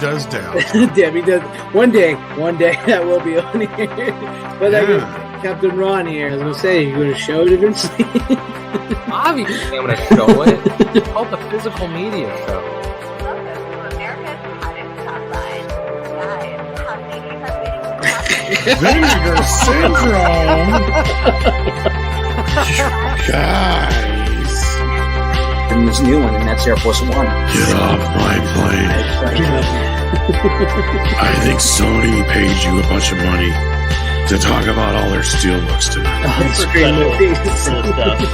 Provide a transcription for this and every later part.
Does Dallas. Debbie does. One day that will be on here. But Captain Ron here, I was going to say, you're going to show it eventually? Obviously, I'm going to show it. It's called the Physical Media Show. Vinegar Syndrome! Guys! And this new one, and that's Air Force One. Get off my plane. I think Sony paid you a bunch of money to talk about all their steelbooks tonight.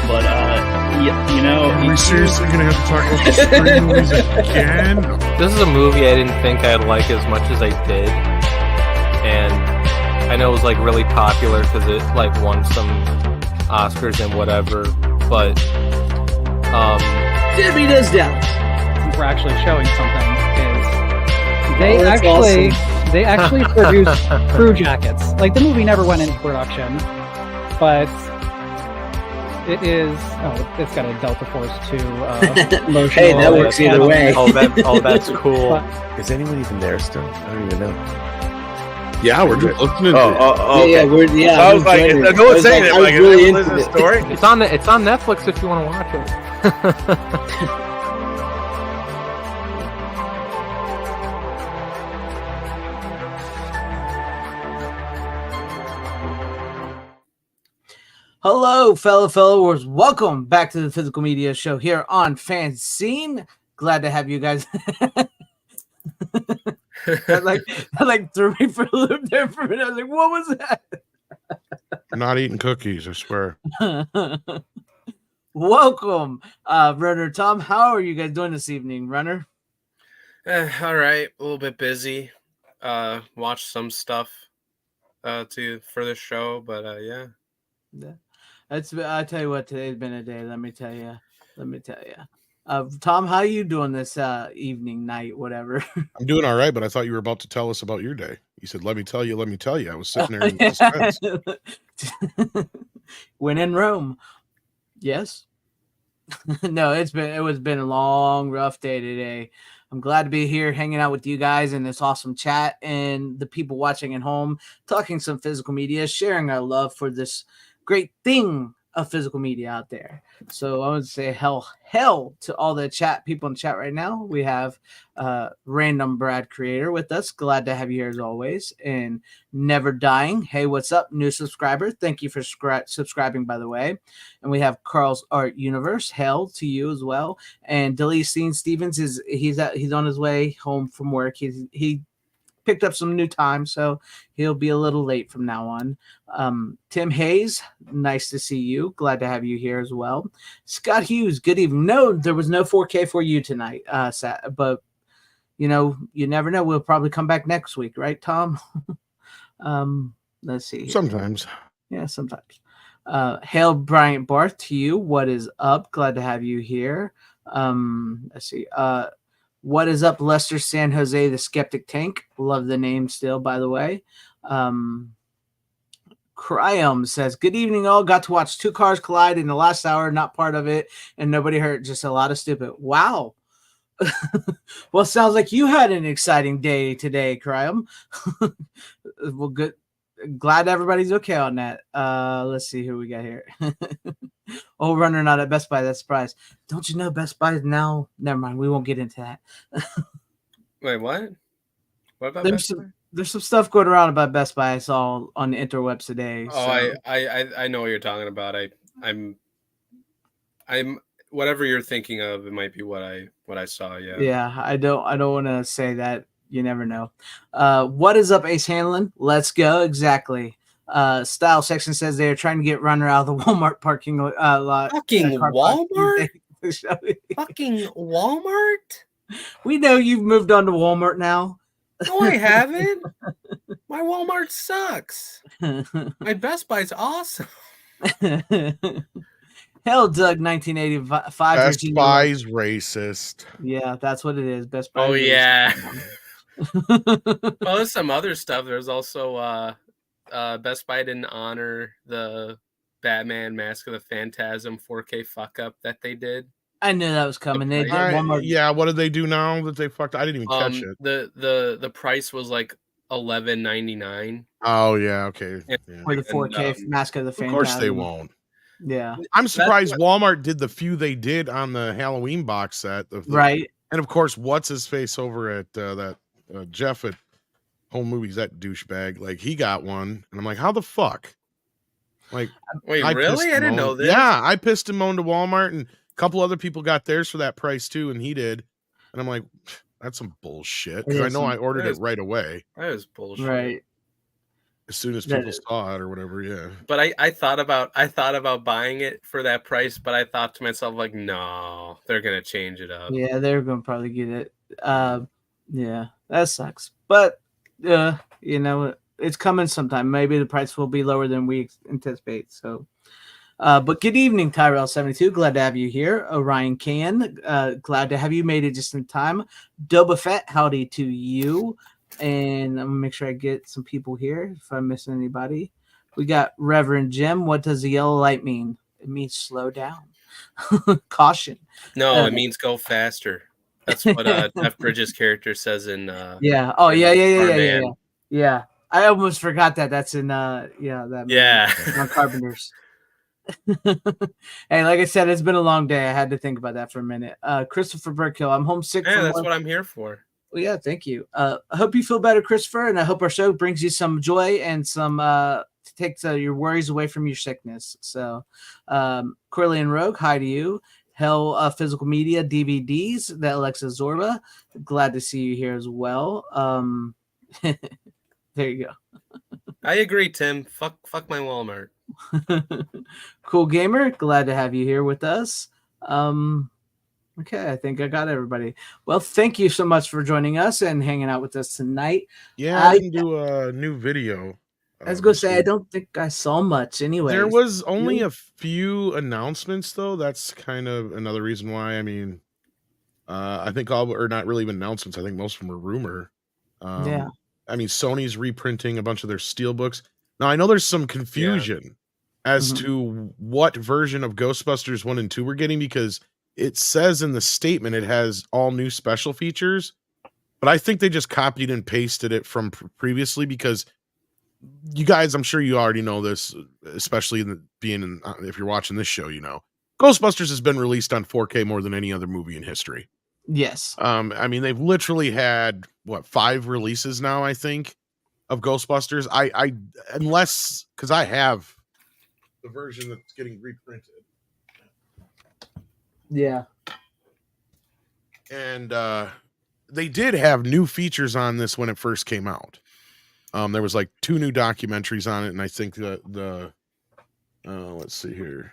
But you know, are we seriously going to have to talk about the screen movies again? This is a movie I didn't think I'd like as much as I did. And I know it was like really popular because it like won some Oscars and whatever, but Debbie Does Dallas. Since we're actually showing something, is they actually produced crew jackets. Like, the movie never went into production, but it is. Oh, it's got a Delta Force 2 motion. Hey, that works either way. That's cool. But, is anyone even there still? I don't even know. Yeah, we're just listening to okay. Yeah, I was like, no one's saying it. Like, really listen to the story. It's on Netflix if you want to watch it. Hello, fellow followers. Welcome back to the Physical Media Show here on FanZcene. Glad to have you guys. that like threw me for a loop there for a minute. I was like, what was that? not eating cookies, I swear. Welcome, Runner Tom. How are you guys doing this evening, Runner? All right, a little bit busy. Watched some stuff for the show, but yeah. I tell you what, today's been a day. Let me tell you. Tom, how are you doing this evening, night, whatever? I'm doing all right, but I thought you were about to tell us about your day. You said, let me tell you. I was sitting there in suspense. When in Rome. Yes. No, it's been a long, rough day today. I'm glad to be here hanging out with you guys in this awesome chat and the people watching at home, talking some physical media, sharing our love for this great thing of physical media out there. So I would say hell to all the people in the chat right now. We have Random Brad Creator with us. Glad to have you here as always. And Never Dying. Hey, what's up, new subscriber? Thank you for subscribing, by the way. And we have Carl's Art Universe. Hell to you as well. And Delicene Stevens he's on his way home from work. He picked up some new time, so he'll be a little late from now on. Tim Hayes, nice to see you. Glad to have you here as well. Scott Hughes, good evening. No, there was no 4K for you tonight, but you know, you never know. We'll probably come back next week, right, Tom? Let's see. Sometimes. Yeah, sometimes. Hail Bryant Barth to you. What is up? Glad to have you here. Let's see. What is up, Lester San Jose, the Skeptic Tank? Love the name still, by the way. Cryum says, good evening, all. Got to watch two cars collide in the last hour, not part of it, and nobody hurt, just a lot of stupid. Wow. Well, sounds like you had an exciting day today, Cryum. Well, good. Glad everybody's okay on that. Let's see who we got here. Oh, Runner not at Best Buy. That's a surprise. Don't you know Best Buy now? Never mind. We won't get into that. Wait, what? What about Best Buy? There's some stuff going around about Best Buy I saw on the interwebs today. Oh, so. I know what you're talking about. I'm whatever you're thinking of. It might be what I saw. Yeah. Yeah. I don't want to say that. You never know. What is up, Ace Hanlon? Let's go. Exactly. Style section says they're trying to get Runner out of the Walmart parking lot. Fucking Walmart? Fucking Walmart? We know you've moved on to Walmart now. No, I haven't. My Walmart sucks. My Best Buy's awesome. Hell, Doug, 1985. Best Buy's racist. Yeah, that's what it is. Best Buy. Oh, yeah. Well, there's some other stuff. There's also Best Buy didn't honor the Batman Mask of the Phantasm 4K fuck up that they did. I knew that was coming. They did Walmart. Yeah, what did they do now that they fucked? I didn't even catch it. The price was like $11.99. Oh yeah, okay. Yeah. For the 4K Mask of the Phantasm. Of course they won't. Yeah, I'm surprised Walmart did the few they did on the Halloween box set. Right. And of course, what's his face over at that Jeff at Home Movies, that douchebag, like he got one, and I'm like, how the fuck? Like, wait, really? I didn't know this. Yeah, I pissed him on to Walmart, and a couple other people got theirs for that price too, and he did. And I'm like, that's some bullshit, because I know I ordered it right away. That is bullshit. Right. As soon as people saw it or whatever, yeah. But I thought about buying it for that price, but I thought to myself, like, no, they're gonna change it up. Yeah, they're gonna probably get it. Yeah, that sucks. But you know, it's coming sometime. Maybe the price will be lower than we anticipate. So but good evening, Tyrell72. Glad to have you here. Orion Can, glad to have you. Made it just in time. Doba Fett, howdy to you. And I'm gonna make sure I get some people here if I'm missing anybody. We got Reverend Jim. What does the yellow light mean? It means slow down. Caution. No, it means go faster. That's what Jeff Bridges' character says in yeah. Oh yeah. I almost forgot that. That's in that movie, on Carpenters. Hey, like I said, it's been a long day. I had to think about that for a minute. Christopher Burkill, I'm homesick. Yeah, that's what I'm here for. Well, yeah, thank you. I hope you feel better, Christopher, and I hope our show brings you some joy and some takes your worries away from your sickness. So, Corleone Rogue, hi to you. Hell, Physical Media DVDs, that Alexa Zorba. Glad to see you here as well. There you go. I agree, Tim. Fuck my Walmart. Cool Gamer, glad to have you here with us. Okay, I think I got everybody. Well, thank you so much for joining us and hanging out with us tonight. Yeah, I can do a new video. I was going to say, I don't think I saw much anyway. There was only a few announcements, though. That's kind of another reason why. I mean, I think not really even announcements. I think most of them are rumor. Yeah. I mean, Sony's reprinting a bunch of their steelbooks. Now, I know there's some confusion as to what version of Ghostbusters 1 and 2 we're getting, because it says in the statement it has all new special features, but I think they just copied and pasted it from previously, because you guys, I'm sure you already know this, especially if you're watching this show, you know, Ghostbusters has been released on 4K more than any other movie in history. Yes. I mean, they've literally had 5 releases now, I think, of Ghostbusters. Unless, because I have the version that's getting reprinted. Yeah. And they did have new features on this when it first came out. There was like 2 new documentaries on it, and I think the let's see here,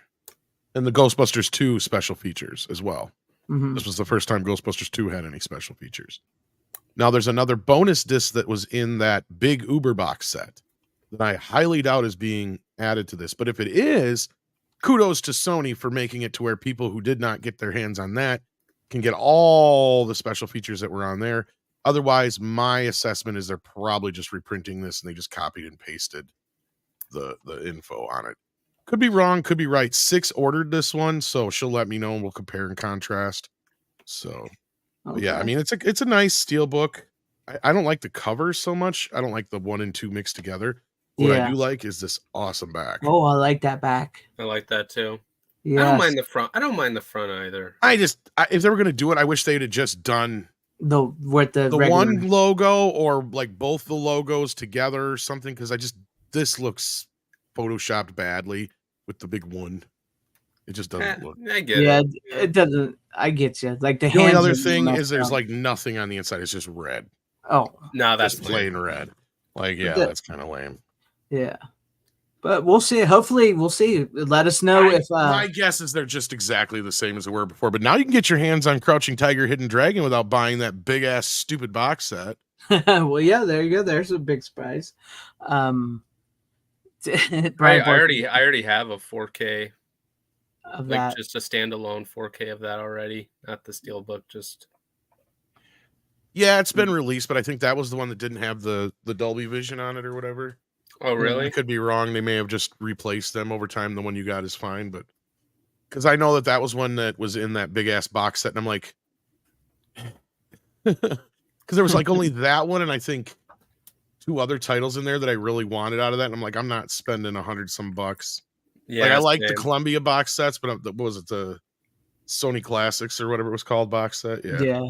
and the Ghostbusters 2 special features as well. This was the first time Ghostbusters 2 had any special features. Now there's another bonus disc that was in that big Uber box set that I highly doubt is being added to this. But if it is, kudos to Sony for making it to where people who did not get their hands on that can get all the special features that were on there. Otherwise, my assessment is they're probably just reprinting this and they just copied and pasted the info on it. Could be wrong, could be right. 6 ordered this one, so she'll let me know and we'll compare and contrast. So, yeah, I mean, it's a nice steel book. I don't like the cover so much. I don't like the 1 and 2 mixed together. What I do like is this awesome back. Oh, I like that back. I like that too. Yes. I don't mind the front. I don't mind the front either. If they were going to do it, I wish they'd have just done the one logo, or like both the logos together or something, because this looks photoshopped badly with the big 1. It just doesn't look. I get it. It doesn't. I get you. Like the only other thing is there's like nothing on the inside. It's just red. Oh no, that's just plain red. Like, yeah, that's kind of lame. Yeah, but we'll see. Hopefully, we'll see. Let us know if. My guess is they're just exactly the same as they were before. But now you can get your hands on Crouching Tiger, Hidden Dragon without buying that big ass stupid box set. Well, yeah, there you go. There's a big surprise. I already have a 4K. Of like that. Just a standalone 4K of that already, not the steelbook. Just yeah, it's been released, but I think that was the one that didn't have the Dolby Vision on it or whatever. Oh, really? I could be wrong. They may have just replaced them over time. The one you got is fine, but because I know that was one that was in that big ass box set, and I'm like, because there was like only that one, and I think 2 other titles in there that I really wanted out of that, and I'm like, I'm not spending $100 some bucks. Yeah, Like I like same. the Columbia box sets, but what was it, the Sony Classics or whatever it was called box set? Yeah.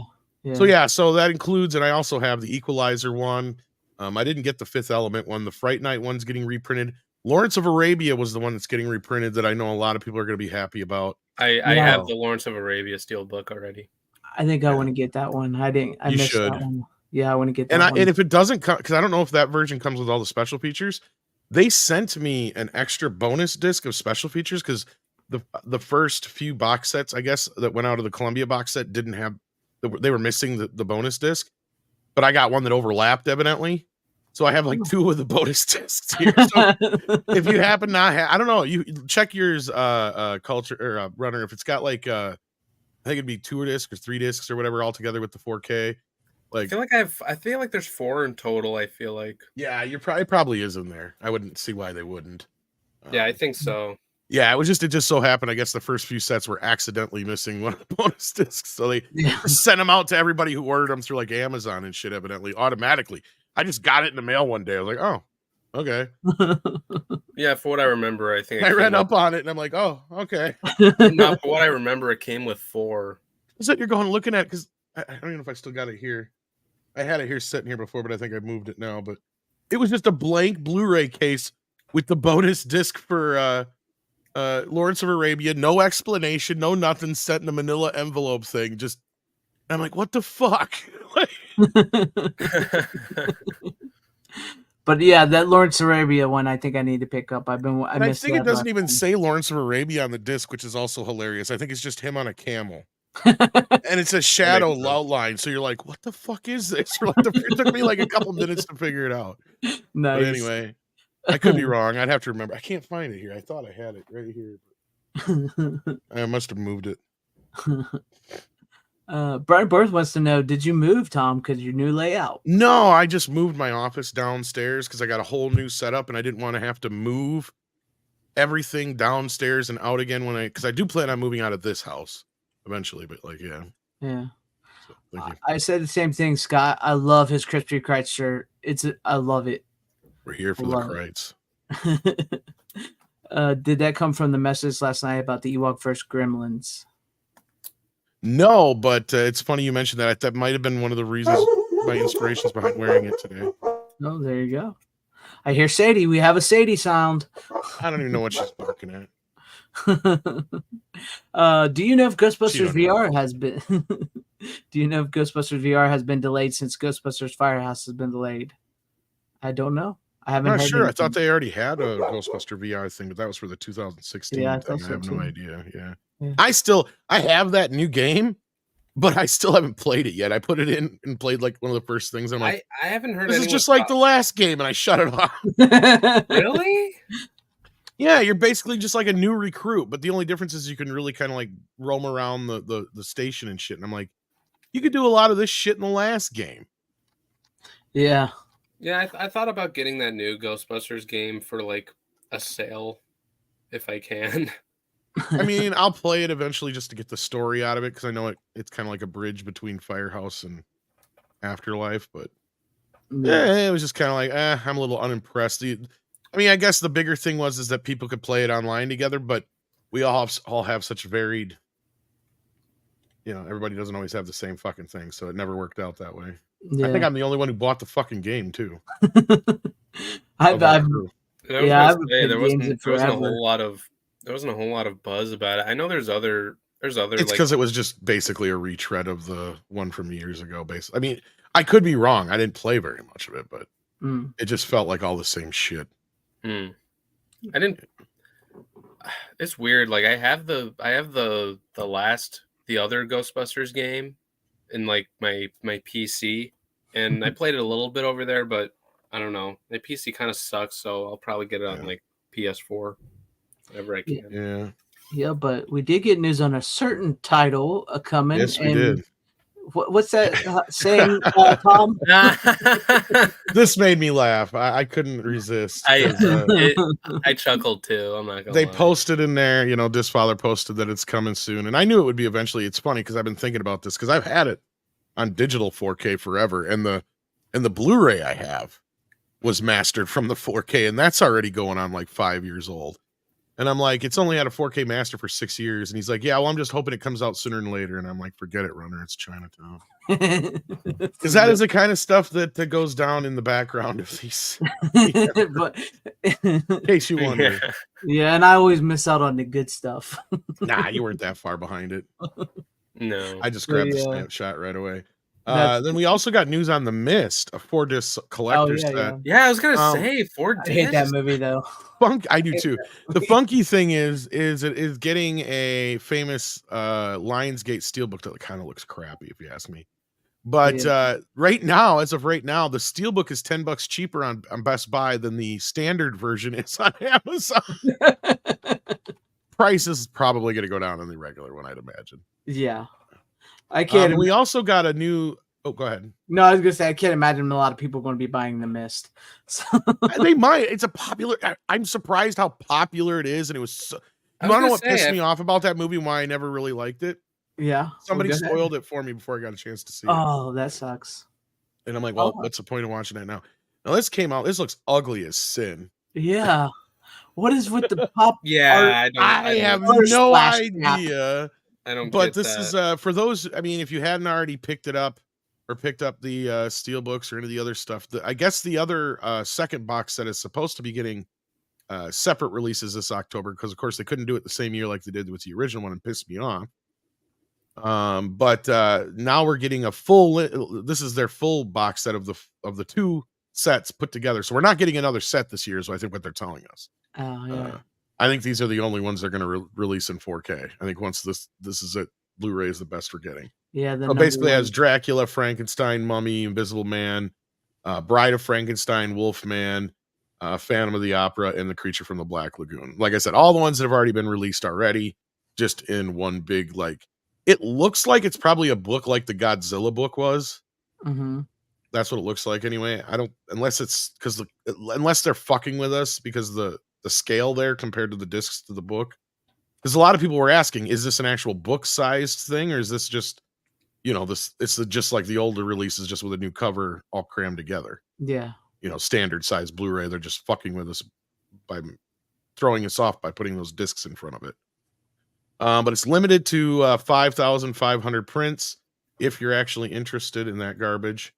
So that includes, and I also have the Equalizer one. I didn't get the Fifth Element one. The Fright Night one's getting reprinted. Lawrence of Arabia was the one that's getting reprinted that I know a lot of people are going to be happy about. I have the Lawrence of Arabia Steelbook already. I think I want to get that one. I missed should. that one. Yeah, I want to get that one. And if it doesn't come, because I don't know if that version comes with all the special features, they sent me an extra bonus disc of special features because the first few box sets, I guess, that went out of the Columbia box set didn't have, they were missing the bonus disc, but I got one that overlapped evidently. So I have like 2 of the bonus discs here. So if you happen not have, I don't know, you check yours, Culture or Runner. If it's got like, I think it'd be 2 discs or 3 discs or whatever all together with the 4K. Like, I feel like there's 4 in total. I feel like. Yeah, it probably is in there. I wouldn't see why they wouldn't. Yeah, I think so. Yeah, it just so happened. I guess the first few sets were accidentally missing one of the bonus discs, so they sent them out to everybody who ordered them through like Amazon and shit. Evidently, automatically. I just got it in the mail one day. I was like, oh, okay. Yeah, for what I remember, I think I read up on it and I'm like, oh, okay. No, for what I remember, it came with 4. What's that you're going looking at? Because I don't even know if I still got it here. I had it here sitting here before, but I think I moved it now. But it was just a blank Blu-ray case with the bonus disc for Lawrence of Arabia. No explanation, no nothing, sent in a manila envelope thing. Just, I'm like, what the fuck? But yeah, that Lawrence of Arabia one, I think I need to pick up. I think it doesn't even say Lawrence of Arabia on the disc, which is also hilarious. I think it's just him on a camel. And it's a shadow outline, so you're like, what the fuck is this? It took me like a couple minutes to figure it out. Nice. But anyway, I could be wrong. I'd have to remember. I can't find it here. I thought I had it right here. I must have moved it. Brian Birth wants to know, did you move, Tom, because your new layout? No, I just moved my office downstairs because I got a whole new setup and I didn't want to have to move everything downstairs and out again because I do plan on moving out of this house eventually, but like, yeah. So, thank you. I said the same thing, Scott. I love his Crispy Kreitz shirt. I love it. We're here for the Kreitz. Did that come from the message last night about the Ewok vs. Gremlins? No, but it's funny you mentioned that. That might have been one of the reasons, my inspirations behind wearing it today. Oh, there you go. I hear Sadie. We have a Sadie sound. I don't even know what she's barking at. Do you know if Ghostbusters VR has been? Do you know if Ghostbusters VR has been delayed since Ghostbusters Firehouse has been delayed? I don't know. I haven't. I'm not sure. I thought they already had a Ghostbuster VR thing, but that was for the 2016. Yeah, I have no idea. Yeah. I have that new game, but I still haven't played it yet. I put it in and played like one of the first things. I'm like, I haven't heard. This is just like the last game, and I shut it off. Really? Yeah, you're basically just like a new recruit, but the only difference is you can really kind of like roam around the station and shit. And I'm like, you could do a lot of this shit in the last game. Yeah. Yeah, I thought about getting that new Ghostbusters game for like a sale, if I can. I mean, I'll play it eventually just to get the story out of it because I know it's kind of like a bridge between Firehouse and Afterlife. But it was just kind of like, I'm a little unimpressed. I mean, I guess the bigger thing is that people could play it online together, but we all have such varied. Everybody doesn't always have the same fucking thing, so it never worked out that way. Yeah. I think I'm the only one who bought the fucking game too. There wasn't a whole lot of buzz about it. I know there's other. It's because it was just basically a retread of the one from years ago. Basically, I mean, I could be wrong. I didn't play very much of it, but it just felt like all the same shit. I didn't. It's weird. Like I have the other Ghostbusters game in like my PC, and I played it a little bit over there, but I don't know. My PC kind of sucks, so I'll probably get it on like PS4 whenever I can. Yeah, but we did get news on a certain title coming. Yes, we did. What's that saying, Tom? This made me laugh. I couldn't resist. 'Cause, I chuckled too. I'm not gonna they lie. posted in there, Disfather posted that it's coming soon, and I knew it would be eventually. It's funny because I've been thinking about this because I've had it on digital 4K forever, and the Blu-ray I have was mastered from the 4K, and that's already going on like 5 years old. And I'm like, it's only had a 4K master for 6 years, and he's like, yeah, well, I'm just hoping it comes out sooner than later. And I'm like, forget it, Runner, it's Chinatown. Because that is the kind of stuff that goes down in the background of these. But In case you wonder. yeah, and I always miss out on the good stuff. Nah, you weren't that far behind it. No. I just grabbed the Yeah. snapshot right away. That's- Then we also got news on The Mist, a 4-disc collector's yeah, set. Yeah, I was gonna Um, say 4 I hate that discs. movie though. I do too. The funky thing is it is getting a famous Lionsgate steelbook that kind of looks crappy, if you ask me. But right now, as of right now, the steelbook is $10 cheaper on Best Buy than the standard version is on Amazon. Price is probably going to go down on the regular one, I'd imagine. Yeah, I can't. We also got a new. Oh, go ahead. No, I was gonna say I can't imagine a lot of people going to be buying The Mist. So, They might. It's a popular. I'm surprised how popular it is, and it was. So, I you was want to know gonna what say, pissed me off about that movie? And why I never really liked it? yeah, Somebody well, go ahead. spoiled it for me before I got a chance to see it, Oh, that sucks. and I'm like, well, Oh. what's the point of watching that now? Now this came out. This looks ugly as sin. Yeah. What is with the pop? Yeah, I have First no splash idea. I don't. But get this that. is for those. I mean, if you hadn't already picked it up or picked up the steel books or any of the other stuff, I guess the other second box set is supposed to be getting separate releases this October because, of course, they couldn't do it the same year like they did with the original one and pissed me off. But now we're getting a full. This is their full box set of the two sets put together. So we're not getting another set this year. Is I think what they're telling us. Oh yeah. I think these are the only ones they're going to release in 4K. I think once this is it, Blu-ray is the best we're getting. Yeah. The So basically, number has Dracula, Frankenstein, Mummy, Invisible Man, Bride of Frankenstein, Wolfman, Phantom of the Opera, and The Creature from the Black Lagoon. Like I said, all the ones that have already been released already, just in one big like. It looks like it's probably a book like the Godzilla book was. one. Mm-hmm. That's what it looks like anyway. I don't unless it's because unless they're fucking with us because the scale there compared to the discs to the book. Because a lot of people were asking, is this an actual book sized thing or is this just this? It's just like the older releases, just with a new cover all crammed together. Yeah. Standard size Blu-ray. They're just fucking with us by throwing us off by putting those discs in front of it. But it's limited to 5,500 prints. If you're actually interested in that garbage,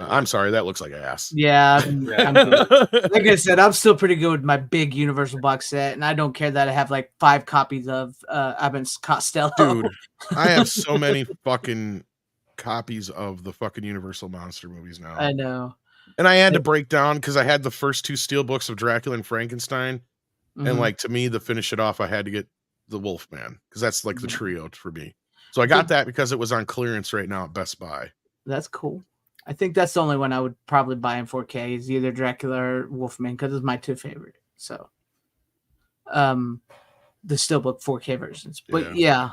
I'm sorry, that looks like ass. Yeah. I'm good. Like I said, I'm still pretty good with my big Universal box set, and I don't care that I have like 5 copies of Abbott Costello. Dude, I have so many fucking copies of the fucking Universal monster movies now. I know. And I had to break down because I had the first 2 steel books of Dracula and Frankenstein. Mhm. And like to me, to finish it off, I had to get the Wolfman because that's like the trio for me. So I got that because it was on clearance right now at Best Buy. That's cool. I think that's the only one I would probably buy in 4K is either Dracula or Wolfman because it's my 2 favorite. So, the Steelbook 4K versions. But yeah,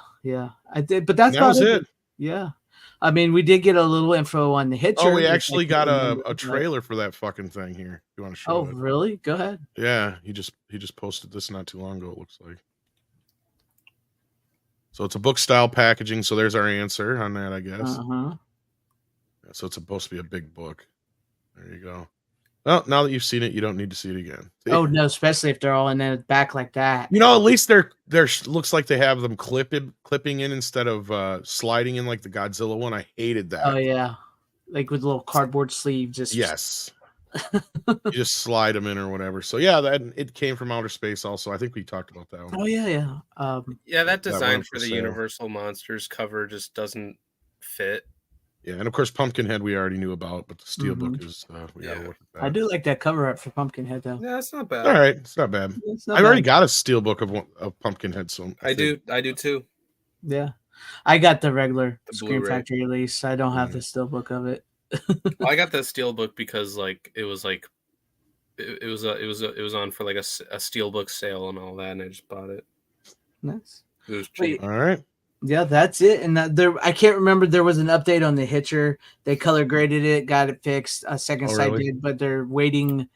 I did. But that's And that was about it. Yeah, I mean, we did get a little info on the Hitcher. Oh, we which I actually can't got remember a what- trailer for that fucking thing here. You want to show Oh, it? really? Go ahead. Yeah, he just posted this not too long ago. It looks like. So it's a book style packaging. So there's our answer on that, I guess. Uh-huh. So it's supposed to be a big book. There you go. Well, now that you've seen it, you don't need to see it again. See? Oh no, especially if they're all in the back like that. At least they're looks like they have them clipping in instead of sliding in like the Godzilla one. I hated that. Oh yeah, like with little cardboard sleeves. Just Yes. You just slide them in or whatever. So yeah, it came from outer space also. I think we talked about that one. Oh yeah. Yeah, that That design one for for the sale. Universal Monsters cover just doesn't fit. Yeah, and of course Pumpkinhead we already knew about, but the steelbook is we gotta Yeah. look at that. I do like that cover art for Pumpkinhead though. Yeah, it's not bad. All right, it's not bad. It's not I've already bad. got a steelbook of Pumpkinhead, so I do too. Yeah, I got the regular The Scream Blu-ray. Factory release. I don't have the steelbook of it. Well, I got the steelbook because it was on for like a steelbook sale and all that, and I just bought it. Nice. It was cheap. All right. Yeah, that's it. And I can't remember. There was an update on the Hitcher. They color graded it, got it fixed. Second Sight really? did, but they're waiting.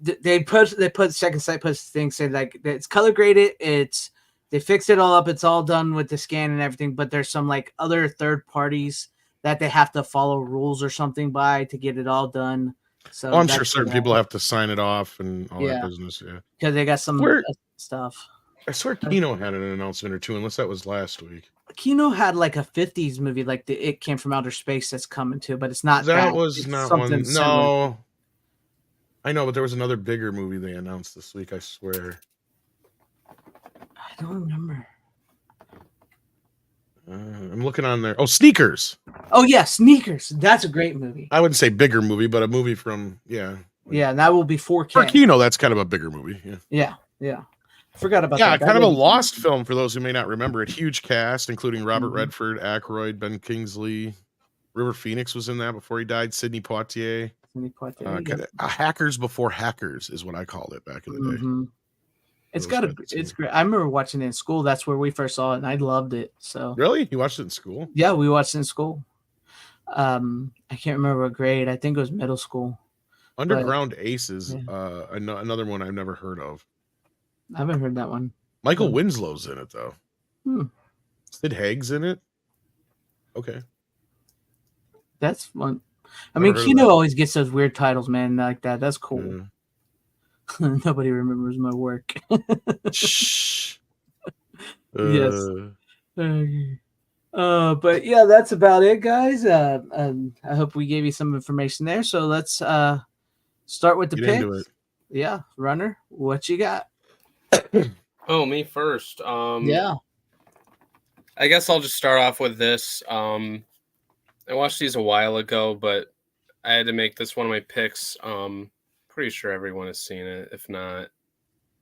They put Second Sight puts things say like it's color graded. They fixed it all up. It's all done with the scan and everything. But there's some like other third parties that they have to follow rules or something by to get it all done. So I'm sure certain people have to sign it off and all Yeah. that business. Yeah, because they got some stuff. I swear Kino had an announcement or two, unless that was last week. Kino had like a 50s movie, like It Came From Outer Space that's coming to, but it's not That was It's not something one. similar. No, I know, but there was another bigger movie they announced this week. I swear. I don't remember. I'm looking on there. Oh, Sneakers. Oh yeah, Sneakers. That's a great movie. I wouldn't say bigger movie, but a movie from Yeah, that will be 4K. For Kino, that's kind of a bigger movie. Yeah. I forgot about Yeah, that. kind of a lost film for those who may not remember it. Huge cast, including Robert Mhm. Redford, Aykroyd, Ben Kingsley, River Phoenix was in that before he died. Sidney Poitier. Hackers before hackers is what I called it back in the day. Mhm. It's great. I remember watching it in school. That's where we first saw it, and I loved it. So Really, you watched it in school? yeah, we watched it in school. I can't remember what grade. I think it was middle school. Underground Aces, yeah. Another one I've never heard of. I haven't heard that one. Michael Winslow's in it though. Hmm. Sid Haig's in it. Okay, That's fun. I Never mean, heard of Kino that. always gets those weird titles, man, like that. That's cool. Yeah. Nobody remembers my work. Shh. Yes. But yeah, that's about it, guys. I hope we gave you some information there. So let's start with the Get into picks. it. Yeah, Runner, what you got? Oh, me first. Yeah. I guess I'll just start off with this. I watched these a while ago, but I had to make this one of my picks. Pretty sure everyone has seen it. If not,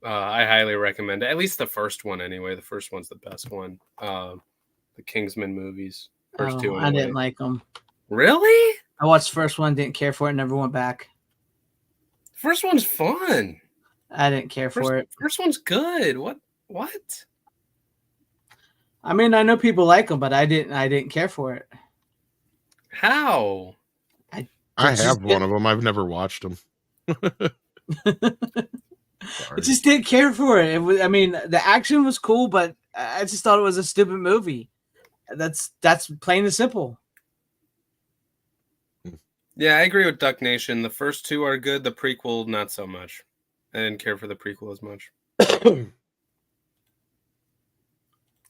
I highly recommend it. At least the first one, anyway. The first one's the best one. The Kingsman movies. First two. I didn't like them. Really? I watched the first one, didn't care for it, never went back. The first one's fun. I didn't care for it. First one's good. What? I mean, I know people like them, but I didn't care for it. How? I have one of them. I've never watched them. I just didn't care for it. I mean, the action was cool, but I just thought it was a stupid movie. That's plain and simple. Yeah, I agree with Duck Nation. The first two are good. The prequel, not so much. I didn't care for the prequel as much.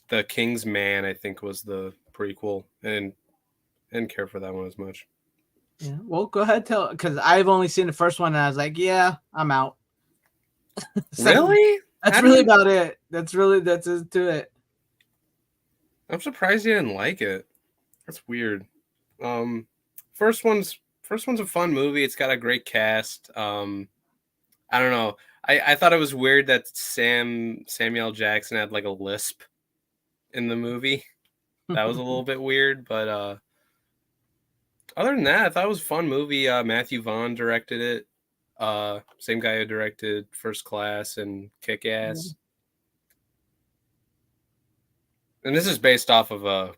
The Kingsman, I think, was the prequel, and didn't care for that one as much. Yeah. Well, go ahead, because I've only seen the first one, and I was like, yeah, I'm out. Really? That's really about it. That's it to it. I'm surprised you didn't like it. That's weird. First one's a fun movie. It's got a great cast. I don't know. I thought it was weird that Samuel Jackson had like a lisp in the movie. That was a little bit weird, but other than that, I thought it was a fun movie. Matthew Vaughn directed it. Same guy who directed First Class and Kick-Ass. And this is based off of a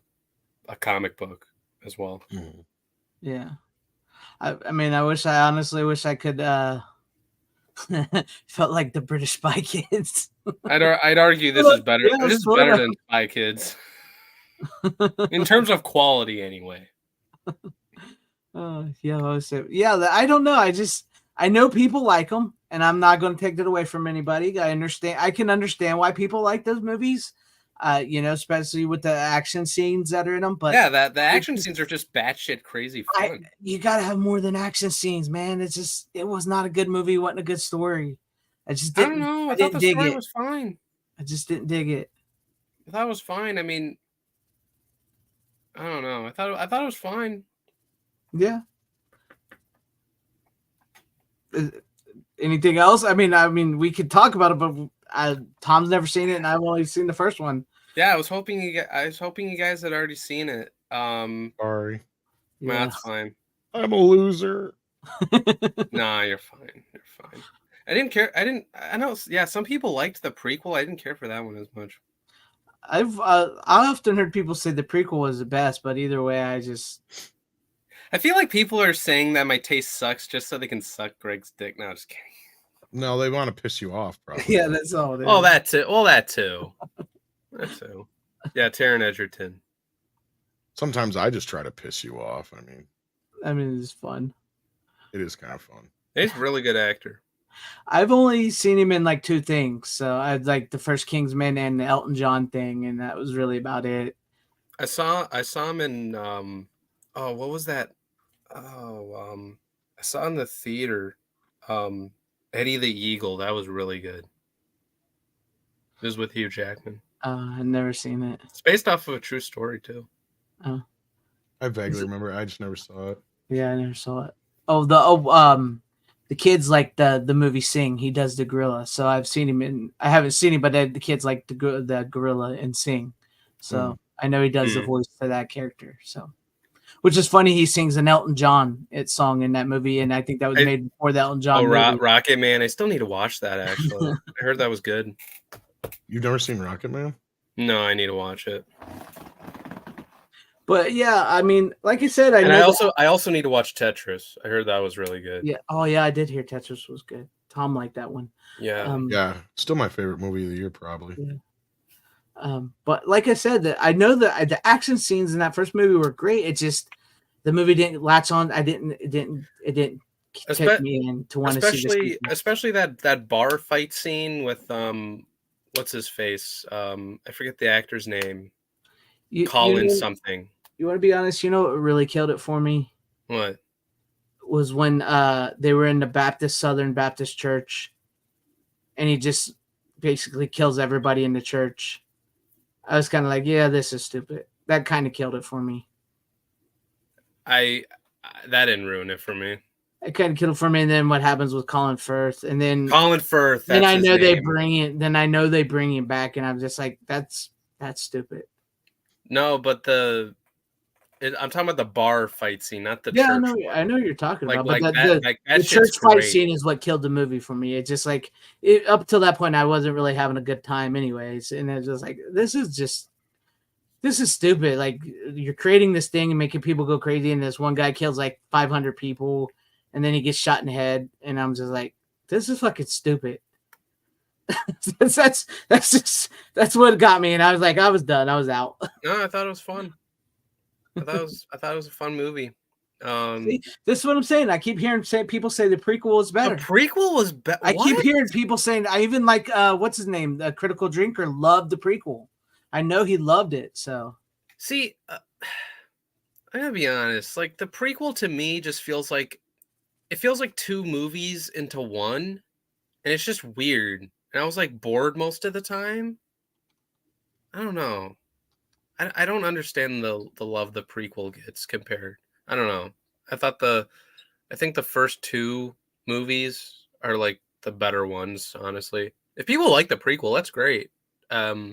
comic book as well. Mm-hmm. Yeah. I mean, I honestly wish I could felt like the British Spy Kids. I'd argue this is better. Yeah, this is better than Spy Kids. In terms of quality, anyway. I don't know. I know people like them, and I'm not going to take that away from anybody. I can understand why people like those movies. Especially with the action scenes that are in them. But yeah, the action scenes are just batshit crazy fun. You gotta have more than action scenes, man. It was not a good movie. It wasn't a good story. I don't know. I thought the story was fine. I just didn't dig it. I thought it was fine. I mean, I don't know. I thought it was fine. Yeah. Anything else? I mean, we could talk about it, but Tom's never seen it, and I've only seen the first one. Yeah, I was hoping you guys had already seen it. Sorry. No, that's fine. I'm a loser. Nah, you're fine. You're fine. I didn't care. I know. Yeah, some people liked the prequel. I didn't care for that one as much. I often heard people say the prequel was the best, but either way, I feel like people are saying that my taste sucks just so they can suck Greg's dick. No, just kidding. No, they want to piss you off, probably. yeah, that's all it is. Oh, that too. Well, that too. That too. Yeah, Taron Egerton. Sometimes I just try to piss you off. I mean, it's fun. It is kind of fun. He's a really good actor. I've only seen him in like 2 things. So I had like the first Kingsman and the Elton John thing, and that was really about it. I saw him in what was that? I saw in the theater Eddie the Eagle. That was really good. It was with Hugh Jackman. I've never seen it. It's based off of a true story too. Oh. I vaguely remember. I just never saw it. Yeah, I never saw it. Oh, the kids like the movie Sing. He does the gorilla. So I've seen him in. I haven't seen him, but the kids like the gorilla in Sing. So I know he does the voice for that character. So, which is funny. He sings an Elton John song in that movie, and I think that was made before the Elton John. Rocket Man. I still need to watch that. Actually, I heard that was good. You've never seen Rocket Man? No, I need to watch it. But yeah, I mean, like I said, I also need to watch Tetris. I heard that was really good. Yeah. Oh yeah, I did hear Tetris was good. Tom liked that one. Yeah. Yeah. Still my favorite movie of the year, probably. Yeah. But like I said, that I know that the action scenes in that first movie were great. It just the movie didn't latch on. It didn't take me in to want to see this. Especially that bar fight scene with what's his face? I forget the actor's name. Colin something. You want to be honest? You know what really killed it for me? What? Was when they were in the Southern Baptist church, and he just basically kills everybody in the church. I was kind of like, yeah, this is stupid. That kind of killed it for me. That didn't ruin it for me. It kind of killed it for me. And then what happens with Colin Firth, and then Colin Firth. Then I know they bring it. Then I know they bring him back, and I'm just like, that's stupid. No, but I'm talking about the bar fight scene, not the church. I know you're talking about, but that the church fight scene is what killed the movie for me. It's just like up till that point, I wasn't really having a good time, anyways, and it's just like this is stupid. Like you're creating this thing and making people go crazy, and this one guy kills like 500 people, and then he gets shot in the head, and I'm just like, this is fucking stupid. that's what got me, and I was like, I was done. I was out. No, I thought it was fun. I thought it was a fun movie. See, this is what I'm saying. I keep hearing people say the prequel is better. The prequel was better. I keep hearing people saying. I even like what's his name, the Critical Drinker, loved the prequel. I know he loved it. So see, I gotta be honest. Like the prequel to me just feels like 2 movies into one, and it's just weird. And I was like bored most of the time. I don't know. I don't understand the love the prequel gets compared. I don't know. I think the first 2 movies are like the better ones, honestly. If people like the prequel, that's great. Yeah,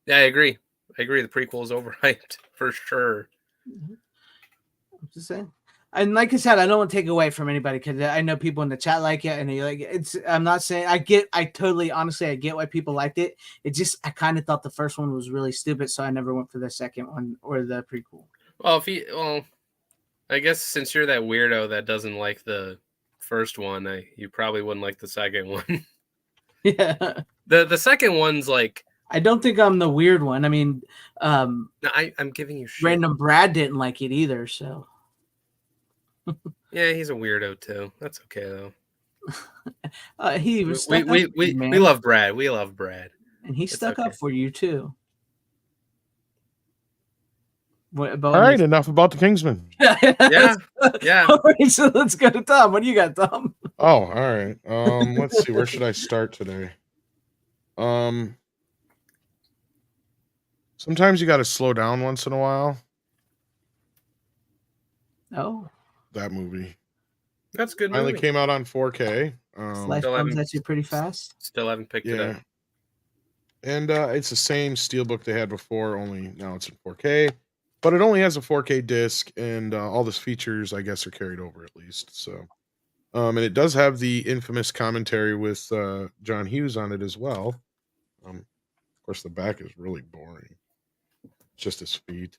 I agree. The prequel is overhyped for sure. I'm just saying. And like I said, I don't want to take away from anybody because I know people in the chat like it, and they like it's. I'm not saying I get why people liked it. It just I kind of thought the first one was really stupid, so I never went for the second one or the prequel. Well, I guess since you're that weirdo that doesn't like the first one, you probably wouldn't like the second one. Yeah. The second one's like. I don't think I'm the weird one. I mean, no, I'm giving you shit. Random Brad didn't like it either, so. Yeah, he's a weirdo too. That's okay though. He was. We love Brad. We love Brad, and he stuck up for you too. All right, enough about the Kingsman. Yeah. All right, so let's go to Tom. What do you got, Tom? Oh, all right. Let's see. Where should I start today? Sometimes you got to slow down once in a while. Oh. That movie. That's good. Finally came out on 4K. Life comes at you pretty fast. Still haven't picked it up. And it's the same steelbook they had before, only now it's in 4K. But it only has a 4K disc, and all the features, I guess, are carried over at least. So, and it does have the infamous commentary with John Hughes on it as well. Of course, the back is really boring. It's just his feet.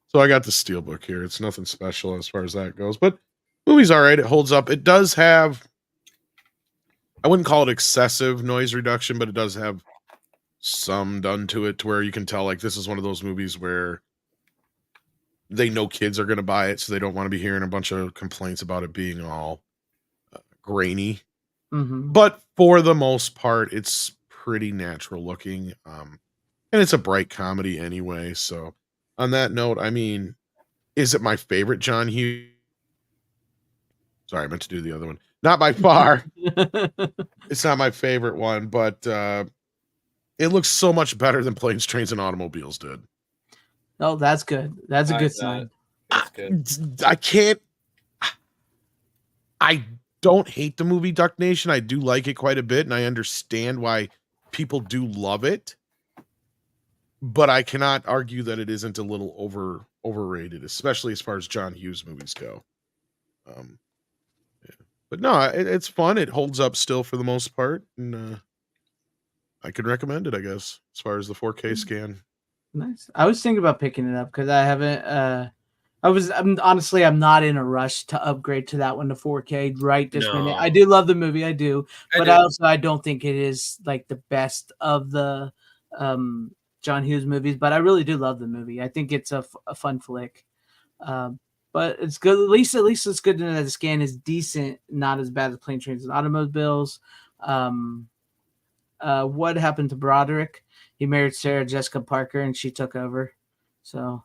So I got the Steelbook here. It's nothing special as far as that goes, but movie's all right. It holds up. It does have, I wouldn't call it excessive noise reduction, but it does have some done to it to where you can tell like this is one of those movies where they know kids are going to buy it, so they don't want to be hearing a bunch of complaints about it being all grainy. Mm-hmm. But for the most part, it's pretty natural looking. And it's a bright comedy anyway. So on that note, I mean, is it my favorite John Hughes? Sorry, I meant to do the other one. Not by far. It's not my favorite one, but it looks so much better than Planes, Trains, and Automobiles did. Oh, that's good. That's a good sign. That's good. I can't. I don't hate the movie Duck Nation. I do like it quite a bit, and I understand why people do love it. But I cannot argue that it isn't a little overrated, especially as far as John Hughes movies go. Yeah. But no, it's fun. It holds up still for the most part, and I could recommend it, I guess, as far as the 4K scan. Nice. I was thinking about picking it up because I haven't. I'm not in a rush to upgrade to that one to 4K right this minute. I do love the movie, I do, but I don't think it is like the best of the John Hughes movies. But I really do love the movie. I think it's a fun flick. But it's good. At least it's good to know that the scan is decent, not as bad as Planes, Trains, and Automobiles. What happened to Broderick? He married Sarah Jessica Parker, and she took over. So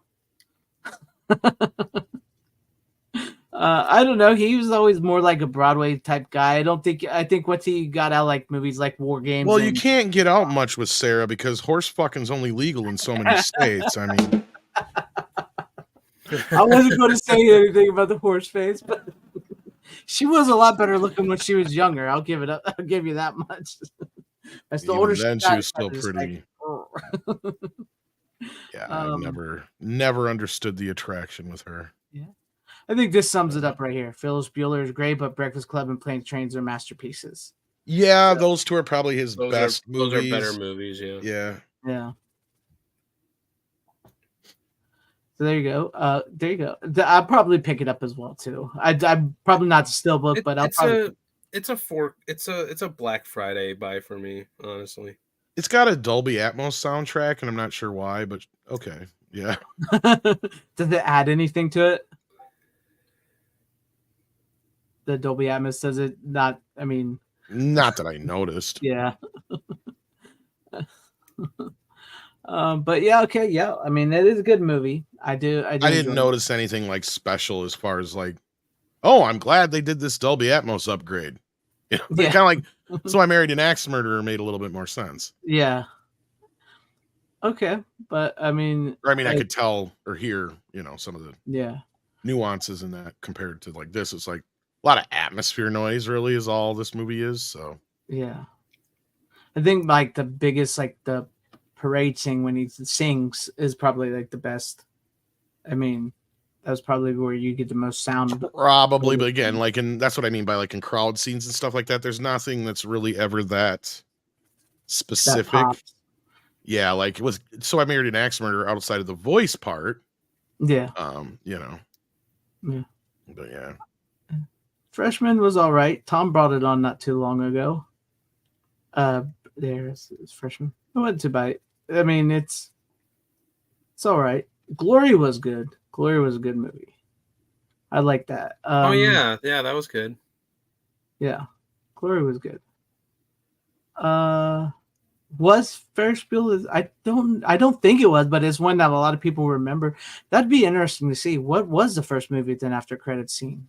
I don't know. He was always more like a Broadway type guy. I think once he got out like movies like War Games. Well, you can't get out much with Sarah because horse fucking's only legal in so many states. I mean, I wasn't going to say anything about the horse face, but she was a lot better looking when she was younger. I'll give it up. I'll give you that much. That's the older then she was still pretty. Like, yeah, I never understood the attraction with her. Yeah, I think this sums it up right here. Phyllis Bueller is great, but Breakfast Club and Planes, Trains are masterpieces. Yeah, those two are probably his best movies. Those are better movies. Yeah. Yeah. So there you go. There you go. I'll probably pick it up as well too. I'm probably not the Steelbook, but it's a Black Friday buy for me, honestly. It's got a Dolby Atmos soundtrack, and I'm not sure why, but okay, yeah. Does it add anything to it? The Dolby Atmos, does it not? I mean, not that I noticed. Yeah. But yeah, okay, yeah. I mean, it is a good movie. I didn't notice anything like special as far as like, oh, I'm glad they did this Dolby Atmos upgrade. You know, kind of like So I Married an Axe Murderer made a little bit more sense. Yeah. Okay, but I mean, I could tell or hear, some of the – nuances in that compared to like this. It's like a lot of atmosphere noise really is all this movie is. So yeah, I think like the biggest, like the parade scene when he sings is probably like the best. I mean, that's probably where you get the most sound. Probably, but again, that's what I mean by like in crowd scenes and stuff like that. There's nothing that's really ever that specific. Yeah, like it was So I Married an Axe Murderer outside of the voice part. Yeah. Yeah. But yeah. Freshman was all right. Tom brought it on not too long ago. There's Freshman. I went to buy it. I mean, it's all right. Glory was good. Glory was a good movie. I like that. Yeah, that was good. Yeah, Glory was good. Was Ferris Bueller? I don't think it was, but it's one that a lot of people remember. That'd be interesting to see. What was the first movie then after credits scene?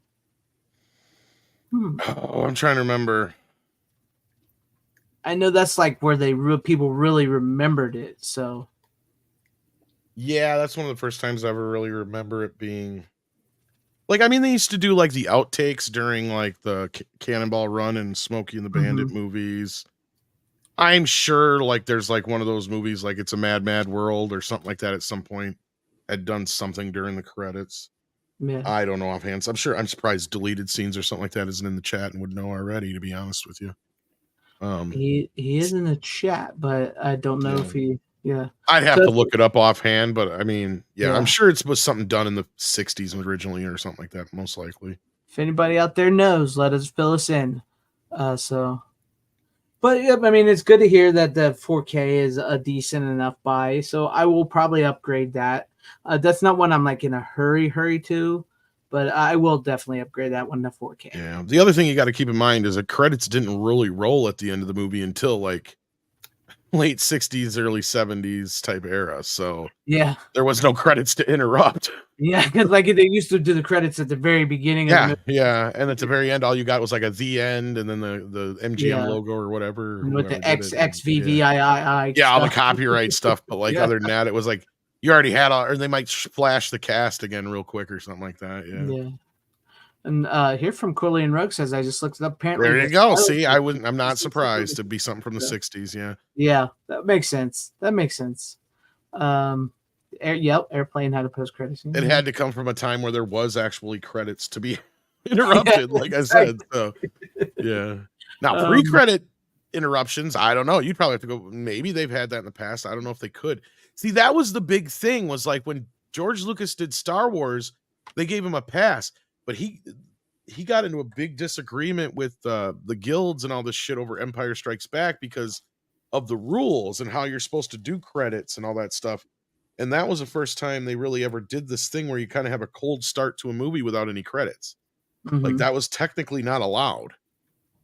Oh, I'm trying to remember. I know that's like where people really remembered it. So yeah, that's one of the first times I ever really remember it being. Like, I mean, they used to do like the outtakes during like the Cannonball Run and Smokey and the Bandit movies. I'm sure like there's like one of those movies like It's a Mad, Mad World or something like that at some point had done something during the credits. Yeah. I don't know offhand. I'm surprised deleted scenes or something like that isn't in the chat and would know already, to be honest with you. He is in the chat, but I don't know if he. Yeah, I'd have So- to look it up offhand, but I mean, yeah, Yeah. I'm sure it was something done in the 60s originally or something like that, most likely. if anybody out there knows, let us fill us in. But yeah, I mean, it's good to hear that the 4K is a decent enough buy. So I will probably upgrade that. That's not one I'm like in a hurry to, but I will definitely upgrade that one to 4K. Yeah. The other thing you got to keep in mind is that credits didn't really roll at the end of the movie until like late 60s, early 70s type era. So Yeah, there was no credits to interrupt. yeah, because like they used to do the credits at the very beginning of the Yeah, movie. yeah. And at the very end, all you got was like a the end and then the MGM Yeah. logo or whatever. with the whoever did it. XVVII. Yeah, all the stuff. copyright stuff. But like Yeah. other than that, it was like you already had all, or they might flash the cast again real quick or something like that. Yeah. Yeah. And here from Corleone Rogue says I just looked it up. Apparently, There you the go. pilot See, was- I'm not surprised. It'd be something from the 60s. Yeah. Yeah, that makes sense. Airplane had a post credit scene. It had to come from a time where there was actually credits to be interrupted, like I said. So, yeah. Now, pre-credit interruptions, I don't know. You'd probably have to go. Maybe they've had that in the past. I don't know if they could. See, that was the big thing. Was like when George Lucas did Star Wars, they gave him a pass, but he got into a big disagreement with the guilds and all this shit over Empire Strikes Back because of the rules and how you're supposed to do credits and all that stuff. And that was the first time they really ever did this thing where you kind of have a cold start to a movie without any credits. Like that was technically not allowed.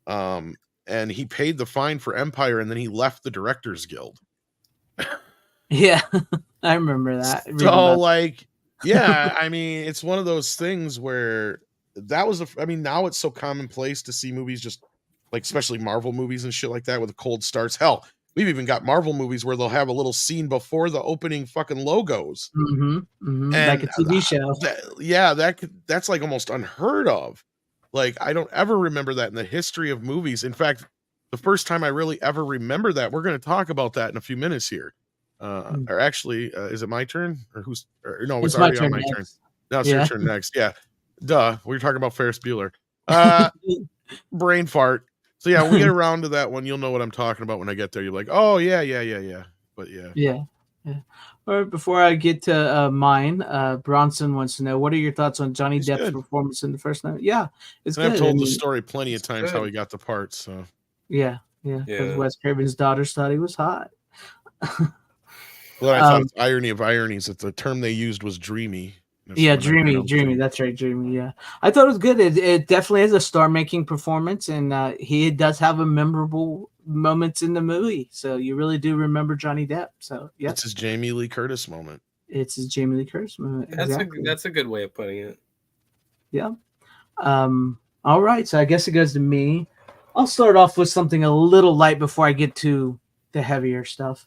And he paid the fine for Empire and then he left the Directors Guild. Yeah, I remember that. So like, yeah, I mean, it's one of those things where that was, I mean, now it's so commonplace to see movies just like, especially Marvel movies and shit like that with cold starts. Hell, we've even got Marvel movies where they'll have a little scene before the opening fucking logos. Like a TV show. That's like almost unheard of. Like, I don't ever remember that in the history of movies. In fact, the first time I really ever remember that, we're going to talk about that in a few minutes here. Or actually, is it my turn? No, it's already on my turn. Now it's your turn next. Yeah. Duh. We were talking about Ferris Bueller. Brain fart. So yeah, when we get around to that one, you'll know what I'm talking about when I get there. You're like, oh yeah. But yeah. All right, before I get to mine, Bronson wants to know, what are your thoughts on Johnny Depp's performance in the first night? Yeah, it's good. I've told the story plenty of times how he got the parts. So yeah. Because Wes Craven's daughters thought he was hot. Well, I thought it's irony of ironies that the term they used was dreamy. Dreamy. That's right, dreamy. Yeah, I thought it was good. It definitely is a star-making performance, and he does have a memorable moments in the movie. So you really do remember Johnny Depp. So yeah, it's his Jamie Lee Curtis moment. It's his Jamie Lee Curtis moment. That's a good way of putting it. Yeah. All right. So I guess it goes to me. I'll start off with something a little light before I get to the heavier stuff.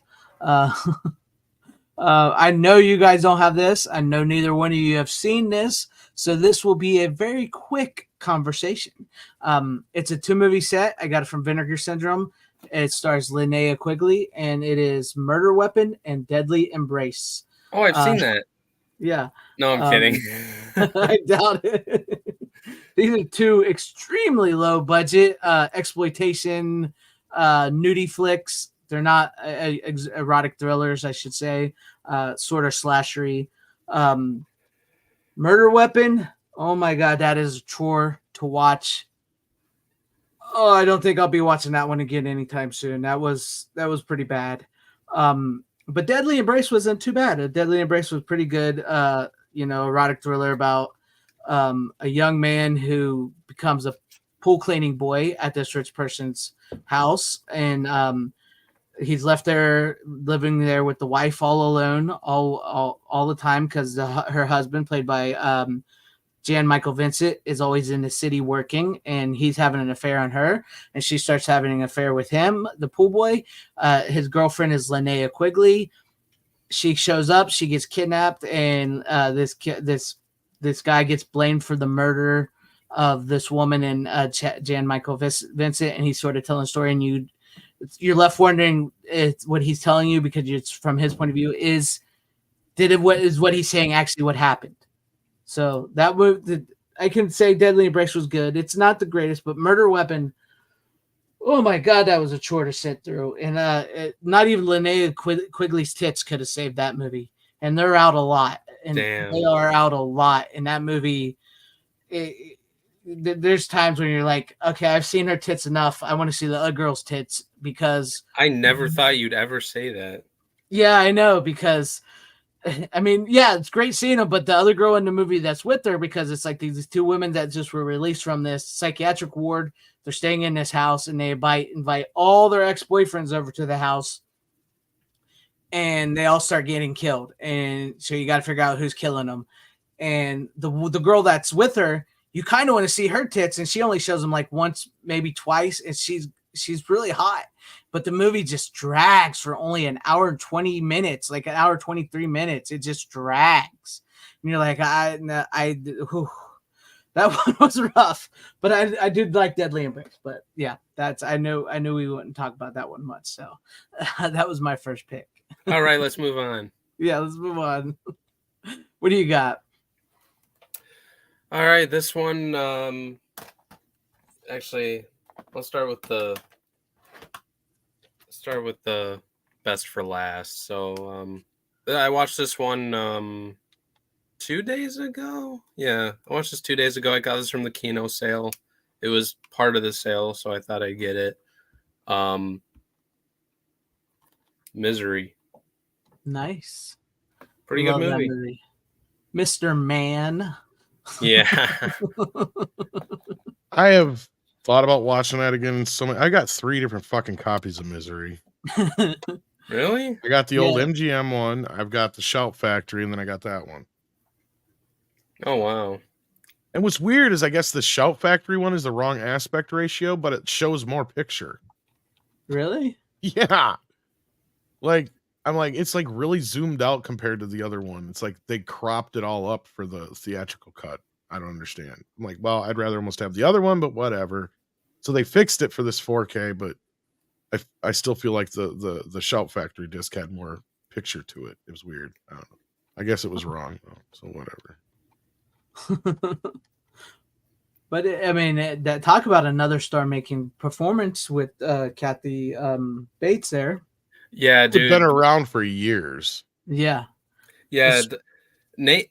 I know you guys don't have this. I know neither one of you have seen this. So this will be a very quick conversation. It's a 2-movie set. I got it from Vinegar Syndrome. It stars Linnea Quigley, and it is Murder Weapon and Deadly Embrace. Oh, I've seen that. Yeah. No, I'm kidding. I doubt it. These are 2 extremely low budget exploitation nudie flicks. They're not erotic thrillers, I should say, sort of slashery. Murder Weapon. Oh my God, that is a chore to watch. Oh, I don't think I'll be watching that one again anytime soon. That was pretty bad. But Deadly Embrace wasn't too bad. Deadly Embrace was pretty good. Erotic thriller about a young man who becomes a pool cleaning boy at this rich person's house, and he's left there living there with the wife all alone all the time because her husband, played by Jan Michael Vincent, is always in the city working, and he's having an affair on her, and she starts having an affair with him, the pool boy. His girlfriend is Linnea Quigley. She shows up, she gets kidnapped, and this guy gets blamed for the murder of this woman and Jan Michael Vincent, and he's sort of telling a story, and you're left wondering what he's telling you, because it's from his point of view. What he's saying actually what happened? So I can say Deadly Embrace was good. It's not the greatest, but Murder Weapon, Oh my god, that was a chore to sit through. And not even Linnea Quigley's tits could have saved that movie. And they're out a lot. And Damn. they are out a lot in that movie. There's times when you're like, okay, I've seen her tits enough. I want to see the other girl's tits because I never thought you'd ever say that. yeah, I know, because I mean, yeah, it's great seeing them, but the other girl in the movie that's with her, because it's like these two women that just were released from this psychiatric ward. They're staying in this house, and they invite all their ex-boyfriends over to the house, and they all start getting killed. And so you got to figure out who's killing them. And the girl that's with her, you kind of want to see her tits, and she only shows them like once, maybe twice, and she's really hot. But the movie just drags for only an hour and 20 minutes, like an hour 23 minutes. It just drags. And you're like, whew, that one was rough. But I did like Deadly Embrace. But yeah, I knew we wouldn't talk about that one much. So that was my first pick. All right, let's move on. Yeah, let's move on. What do you got? All right, this one, actually, let's start with the best for last. So I watched this one 2 days ago. Yeah, I watched this 2 days ago. I got this from the Kino sale. It was part of the sale, so I thought I'd get it. Misery. Nice. Pretty Love good that movie. Mr. Man. Yeah. I have thought about watching that again. I got 3 different fucking copies of Misery. Really? I got the old MGM one. I've got the Shout Factory, and then I got that one. Oh, wow. And what's weird is I guess the Shout Factory one is the wrong aspect ratio, but it shows more picture. Really? Yeah. Like, I'm like, it's like really zoomed out compared to the other one. It's like they cropped it all up for the theatrical cut. I don't understand. I'm like, well, I'd rather almost have the other one, but whatever. So they fixed it for this 4K, but I still feel like the Shout Factory disc had more picture to it. It was weird. I don't know. I guess it was wrong, though, so whatever. But I mean, that talk about another star-making performance with Kathy Bates there. Yeah, It's dude. been around for years. Yeah. Yeah, Nate,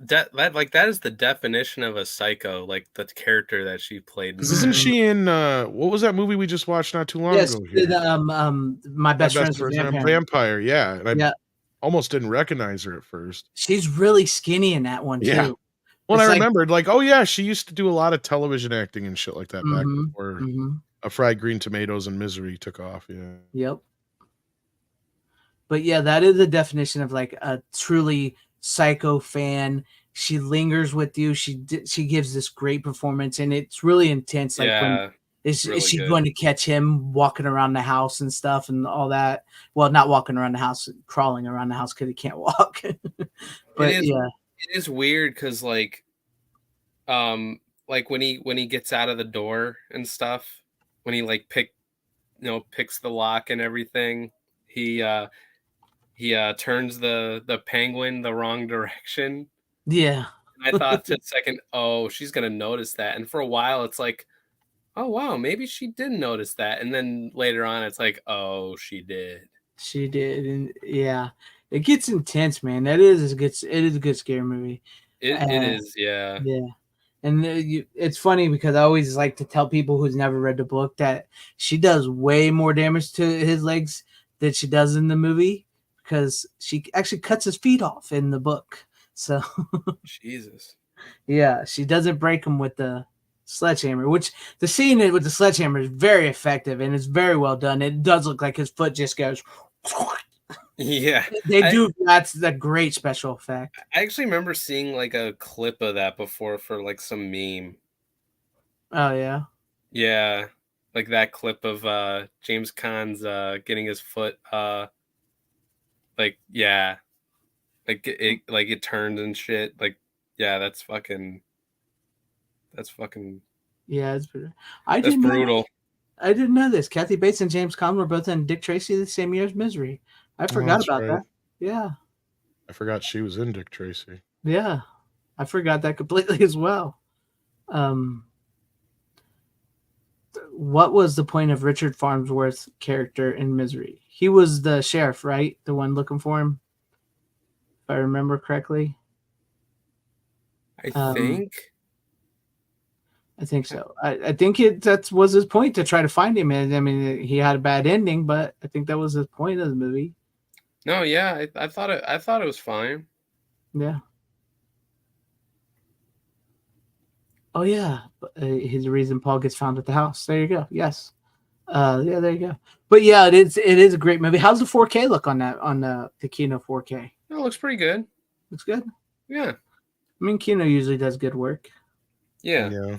that is the definition of a psycho, like the character that she played. Because isn't she in what was that movie we just watched not too long ago? Here? My best friend's a vampire. Yeah, and I almost didn't recognize her at first. She's really skinny in that one too. Yeah. Well, I remembered, like, oh yeah, she used to do a lot of television acting and shit like that back before A Fried Green Tomatoes and Misery took off. Yeah. Yep. But yeah, that is the definition of like a truly psycho fan. She lingers with you. She gives this great performance, and it's really intense. Like, when is she going to catch him walking around the house and stuff and all that? Well, not walking around the house, crawling around the house because he can't walk. But it is weird because like when he gets out of the door and stuff, when he like picks the lock and everything, he turns the penguin the wrong direction. Yeah. And I thought for a second, oh, she's gonna notice that. And for a while it's like, oh wow, maybe she didn't notice that. And then later on it's like, oh, she did. She did. And yeah. It gets intense, man. It is a good scary movie. It is, yeah. Yeah. And it's funny because I always like to tell people who's never read the book that she does way more damage to his legs than she does in the movie, because she actually cuts his feet off in the book. So Jesus. Yeah, she doesn't break them with the sledgehammer, which the scene with the sledgehammer is very effective and it's very well done. It does look like his foot just goes. Yeah, that's a great special effect. I actually remember seeing like a clip of that before for like some meme. Oh yeah. Yeah, like that clip of James Caan's getting his foot like it turned and shit. Like, yeah, that's fucking yeah, it's brutal. That's brutal. I didn't know this. Kathy Bates and James Caan were both in Dick Tracy the same year as Misery. I forgot about that. Yeah. I forgot she was in Dick Tracy. Yeah. I forgot that completely as well. what was the point of Richard Farnsworth's character in Misery? He was the sheriff, right? The one looking for him, if I remember correctly. I think. I think so. I think that was his point, to try to find him. And I mean, he had a bad ending, but I think that was the point of the movie. No, yeah, I thought it was fine. Yeah. Oh yeah, he's the reason Paul gets found at the house. There you go. Yes. Yeah, there you go. But yeah, it is a great movie. How's the 4K look on that, on the Kino 4K? It looks pretty good. Looks good. Yeah. I mean, Kino usually does good work. Yeah. Yeah.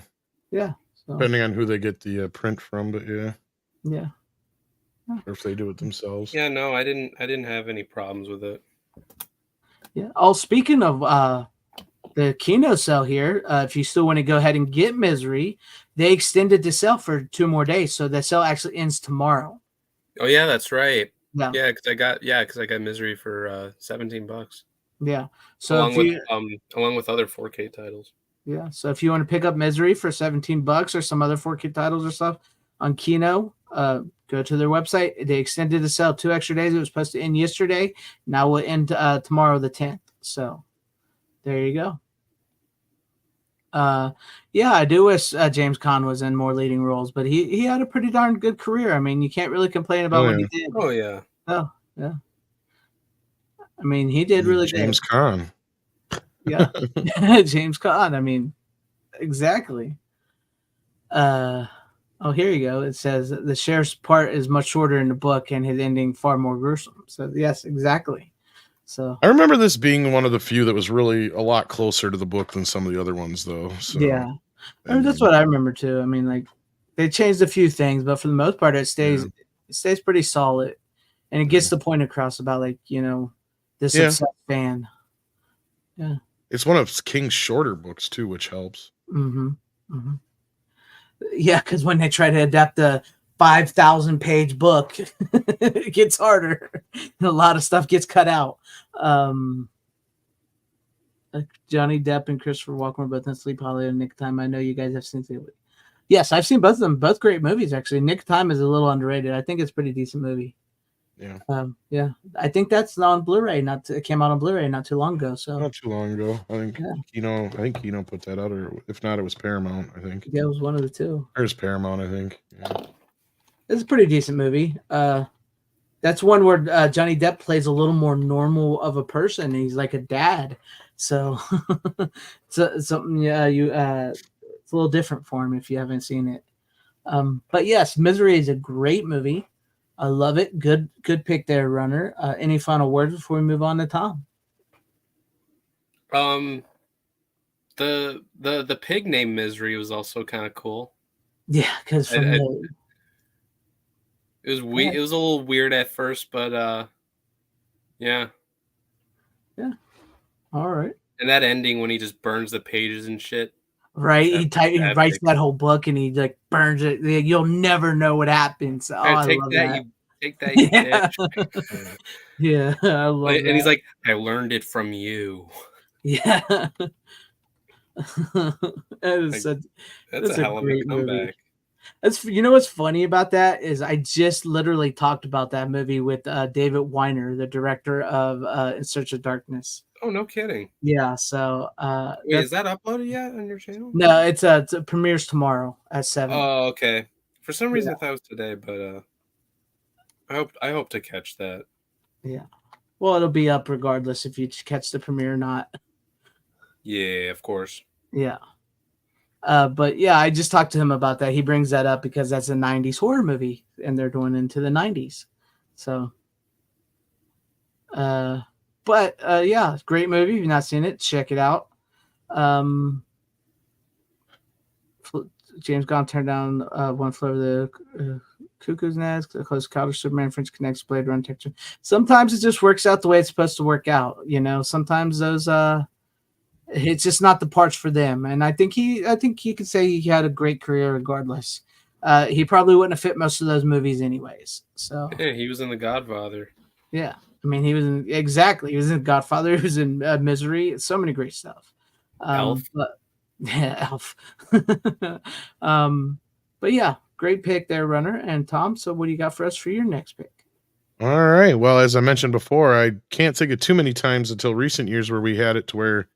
Yeah. So, Depending on who they get the print from, but yeah. yeah. Or if they do it themselves. Yeah, no, I didn't have any problems with it. Yeah. Oh, speaking of the Kino sale here, if you still want to go ahead and get Misery, they extended the sale for 2 more days, so the sale actually ends tomorrow. Oh yeah, that's right. Yeah. Yeah, because I got Misery for $17. Yeah. So along with other 4K titles. Yeah. So if you want to pick up Misery for $17 or some other 4K titles or stuff on Kino, go to their website. They extended the sale 2 extra days. It was supposed to end yesterday. Now will end tomorrow, the 10th. So there you go. Yeah, I do wish James Caan was in more leading roles, but he had a pretty darn good career. I mean, you can't really complain about what he did. Oh yeah. Oh yeah. I mean, he did really James good. Caan. Yeah. James Caan. I mean, exactly. Oh, here you go. It says the sheriff's part is much shorter in the book and his ending far more gruesome. So yes, exactly. So I remember this being one of the few that was really a lot closer to the book than some of the other ones, though. So, yeah, I mean, that's what I remember too. I mean, like they changed a few things, but for the most part, it stays pretty solid, and it gets the point across about like this obsessed fan. Yeah, it's one of King's shorter books too, which helps. Mm-hmm. Mm-hmm. Yeah, because when they try to adapt the 5,000-page book, it gets harder. A lot of stuff gets cut out. Johnny Depp and Christopher Walken were both in Sleep Hollow and Nick Time. I know you guys have seen it. Yes, I've seen both of them. Both great movies, actually. Nick Time is a little underrated. I think it's a pretty decent movie. Yeah. Yeah. I think that's on Blu-ray. It came out on Blu-ray not too long ago. So not too long ago. I think Kino put that out, or if not, it was Paramount. I think. Yeah, it was one of the two. Or it's Paramount, I think. Yeah. It's a pretty decent movie. That's one where Johnny Depp plays a little more normal of a person. He's like a dad, so something. It's a little different for him if you haven't seen it. But yes, Misery is a great movie. I love it. Good pick there, Runner. Any final words before we move on to Tom? The pig named Misery was also kind of cool. Yeah, because it was weird. It was a little weird at first, but yeah. Yeah. All right. And that ending when he just burns the pages and shit. Right. He writes that whole book and he like burns it. You'll never know what happens. Oh, I love that. Take that, you bitch. Yeah, I love that. And he's like, I learned it from you. Yeah. That's a hell of a comeback. What's funny about that is I just literally talked about that movie with David Weiner, the director of In Search of Darkness. Oh, no kidding. Yeah, so wait, is that uploaded yet on your channel? No, it premieres tomorrow at 7. Oh, okay. For some reason I thought it was today, but I hope to catch that. Yeah. Well, it'll be up regardless if you catch the premiere or not. Yeah, of course. Yeah. But yeah, I just talked to him about that. He brings that up because that's a 90s horror movie and they're going into the 90s. So, yeah, great movie. If you've not seen it, check it out. James Gunn turned down One Flew Over the Cuckoo's Nest, Close Encounter, Superman, French Connects, Blade Runner, texture. Sometimes it just works out the way it's supposed to work out. Sometimes those it's just not the parts for them. And I think he could say he had a great career regardless. He probably wouldn't have fit most of those movies anyways. So yeah, he was in The Godfather. Yeah. I mean, he was in Godfather. He was in Misery. So many great stuff. Elf. Elf. But yeah. Great pick there, Runner. And Tom, so what do you got for us for your next pick? All right. Well, as I mentioned before, I can't think of too many times until recent years where we had it to where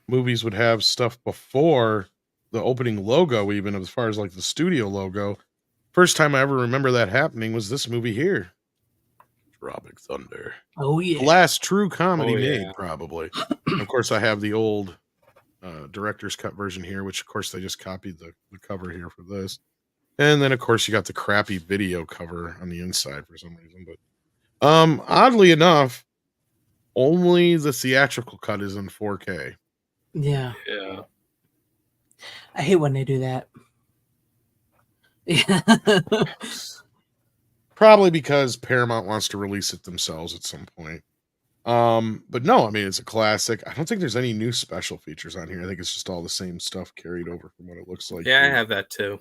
movies would have stuff before the opening logo, even as far as like the studio logo. First time I ever remember that happening was this movie here, Tropic Thunder. Oh, yeah. The last true comedy Oh, made, yeah. probably. And of course, I have the old director's cut version here, which of course they just copied the cover here for this. And then of course you got the crappy video cover on the inside for some reason. But oddly enough, only the theatrical cut is in 4K. Yeah. Yeah. I hate when they do that. Yeah. Probably because Paramount wants to release it themselves at some point. But no, I mean, it's a classic. I don't think there's any new special features on here. I think it's just all the same stuff carried over from what it looks like. Yeah, I here. have that too.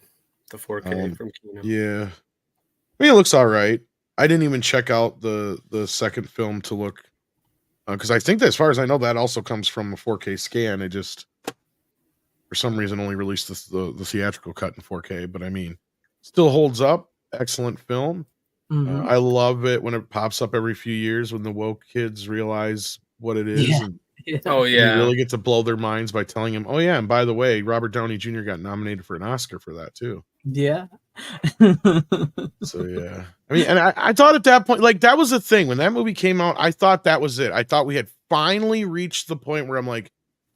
The 4K from Kino. Yeah. I mean, it looks all right. I didn't even check out the second film to look, because I think that, as far as I know, that also comes from a 4K scan. It just, for some reason, only released the theatrical cut in 4K. But I mean, still holds up. Excellent film. Mhm. I love it when it pops up every few years when the woke kids realize what it is. Yeah. And Oh, you yeah. really get to blow their minds by telling them, oh yeah, and by the way, Robert Downey Jr. got nominated for an Oscar for that too. Yeah. So yeah, I mean, and I thought at that point, like, that was the thing when that movie came out. I thought that was it. I thought we had finally reached the point where I'm like,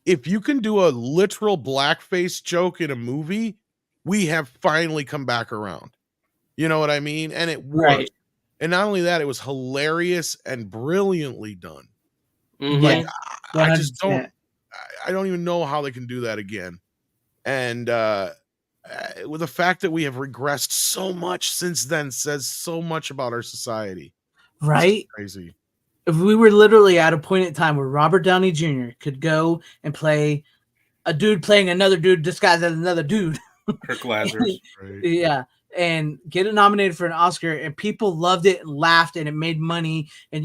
if you can do a literal blackface joke in a movie, we have finally come back around. You know what I mean? And it worked. Right. And not only that, it was hilarious and brilliantly done. Mhm. Like, Yeah. I just 100%. don't. I don't even know how they can do that again. And with the fact that we have regressed so much since then says so much about our society. Right? It's crazy. If we were literally at a point in time where Robert Downey Jr. could go and play a dude playing another dude disguised as another dude. Kirk Lazarus. Right. Yeah. And get it nominated for an Oscar, and people loved it and laughed, and it made money. And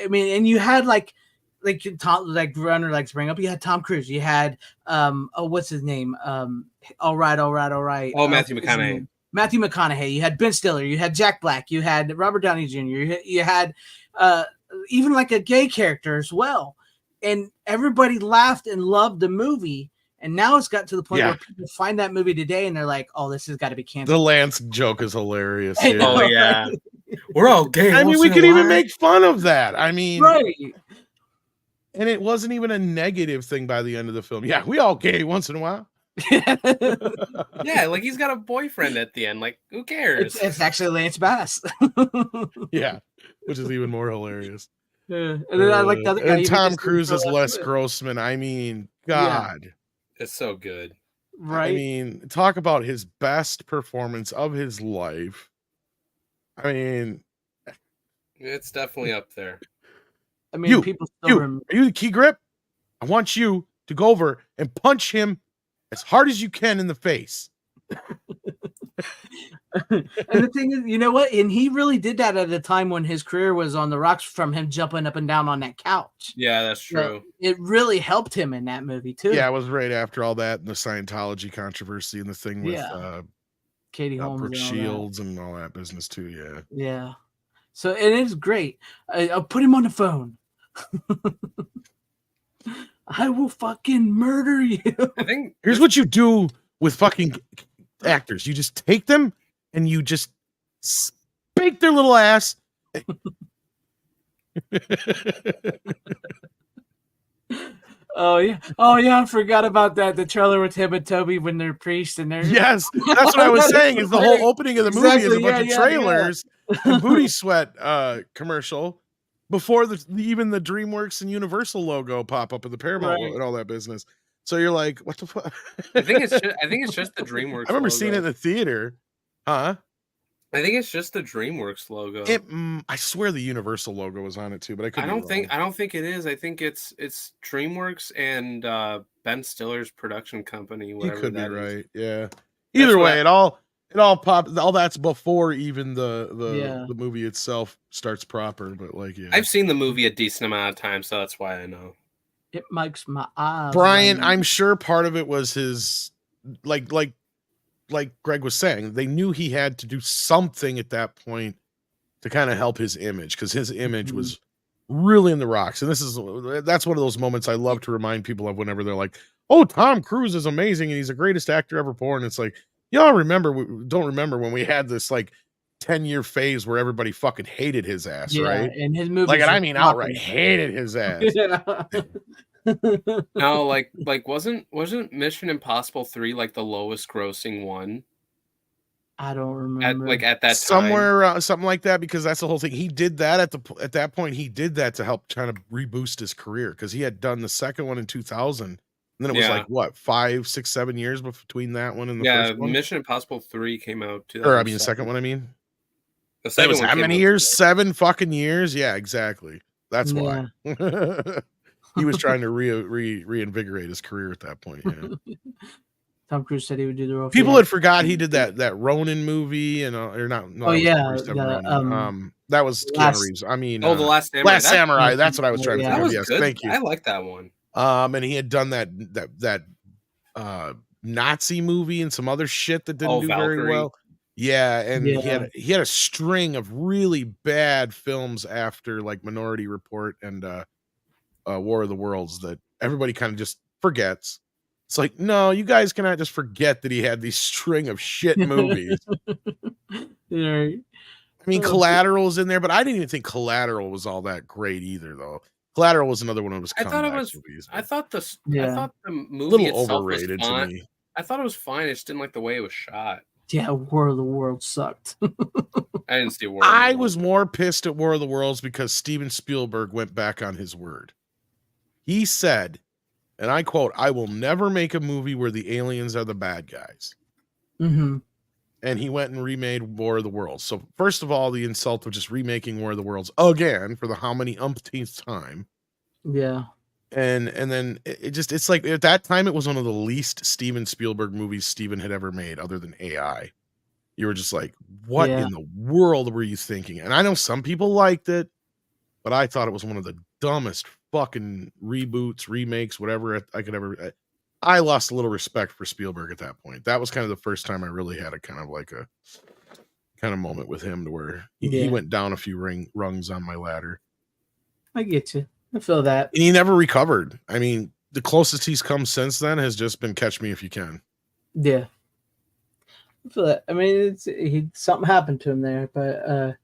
I mean, and you had like Tom, like Runner likes to bring up, you had Tom Cruise, you had what's his name? All right. Oh, Matthew McConaughey. Matthew McConaughey. You had Ben Stiller. You had Jack Black. You had Robert Downey Jr. You had even like a gay character as well. And everybody laughed and loved the movie. And now it's got to the point where people find that movie today and they're like, "Oh, this has got to be canceled." The Lance joke is hilarious. I know, Oh, yeah. We're all gay. I mean, once we in a could even while. make fun of that. I mean, Right. and it wasn't even a negative thing by the end of the film. Yeah, we all gay once in a while. Yeah, like he's got a boyfriend at the end. Like, who cares? It's actually Lance Bass. Yeah, which is even more hilarious. And then I like the other guy. And even Tom just Cruise throw is that Les to it. Grossman. I mean, Yeah. God. It's so good. Right. I mean, talk about his best performance of his life. I mean, It's definitely up there. I mean, you, people still you, remember. are you the key grip? I want you to go over and punch him as hard as you can in the face. And the thing is, you know what? And he really did that at a time when his career was on the rocks from him jumping up and down on that couch. Yeah, that's true. So it really helped him in that movie too. Yeah, it was right after all that and the Scientology controversy and the thing with Katie Holmes, Brooke and all that. Shields and all that business too. Yeah. Yeah. So it is great. I'll put him on the phone. I will fucking murder you. I think Here's what you do with fucking actors. You just take them and you just spank their little ass. Oh yeah. I forgot about that. The trailer with him and Toby when they're priests and they're Yes, that's what I was saying. Is the whole opening of the movie is a Exactly, bunch of yeah. trailers and booty sweat commercial before even the DreamWorks and Universal logo pop up in the Paramount Right. and all that business. So you're like, what the fuck? I think it's just the DreamWorks. I remember seeing it in the theater. Huh? I think it's just the DreamWorks logo. I swear the Universal logo was on it too, but I I couldn't. don't think it is. I think it's DreamWorks and Ben Stiller's production company. You Whatever could be that is. right. Yeah. Either what way, it all popped. All that's before even the Yeah. movie itself starts proper. But like, yeah. I've seen the movie a decent amount of times, so that's why I know. it makes my eyes. Brian, water. I'm sure part of it was his like like Greg was saying, they knew he had to do something at that point to kind of help his image, because his image was really in the rocks. And that's one of those moments I love to remind people of whenever they're like, oh, Tom Cruise is amazing and he's the greatest actor ever born. It's like, y'all don't remember when we had this like 10-year phase where everybody fucking hated his ass, right? And his movies, like, and I mean outright hated his ass. No, like wasn't Mission Impossible 3 like the lowest grossing one? I don't remember. At that somewhere time. Something like that, because that's the whole thing. He did that at that point. He did that to help trying to reboost his career, because he had done the second one in 2000, and then it was like what 5, 6, 7 years between that one and the first one. Mission Impossible 3 came out. Or I mean, the second one. I mean, the second was one how many years? 7 fucking years. Yeah, exactly. That's why. He was trying to reinvigorate his career at that point. Yeah. Tom Cruise said he would do the role. People had forgot he did that Ronin movie, and or not. No, that was Keanu Reeves. I mean, The Last Samurai. Last Samurai. That's what I was trying to think of. Yes, good. Thank you. I like that one. And he had done that Nazi movie and some other shit that didn't do Valkyrie. very well. Yeah, and he had a string of really bad films after like Minority Report and War of the Worlds that everybody kind of just forgets. It's like, no, you guys cannot just forget that he had these string of shit movies. Right. I mean, Collateral's in there, but I didn't even think Collateral was all that great either, though. Collateral was another one of his comeback movies. I thought the movie a little itself overrated was fine. to me. I thought it was fine. I just didn't like the way it was shot. Yeah, War of the Worlds sucked. I didn't see War of the I Worlds. was more pissed at War of the Worlds because Steven Spielberg went back on his word. He said, and I quote, "I will never make a movie where the aliens are the bad guys." Mm-hmm. And he went and remade War of the Worlds. So first of all, the insult of just remaking War of the Worlds again for the how many umpteenth time. Yeah. And then it's like at that time it was one of the least Steven Spielberg movies Steven had ever made, other than AI. You were just like, what in the world were you thinking? And I know some people liked it, but I thought it was one of the dumbest fucking reboots, remakes, whatever I could ever. I lost a little respect for Spielberg at that point. That was kind of the first time I really had a kind of like a kind of moment with him to where he went down a few rungs on my ladder. I get you. I feel that. And he never recovered. I mean, the closest he's come since then has just been Catch Me If You Can. Yeah. I feel that. I mean, something happened to him there, but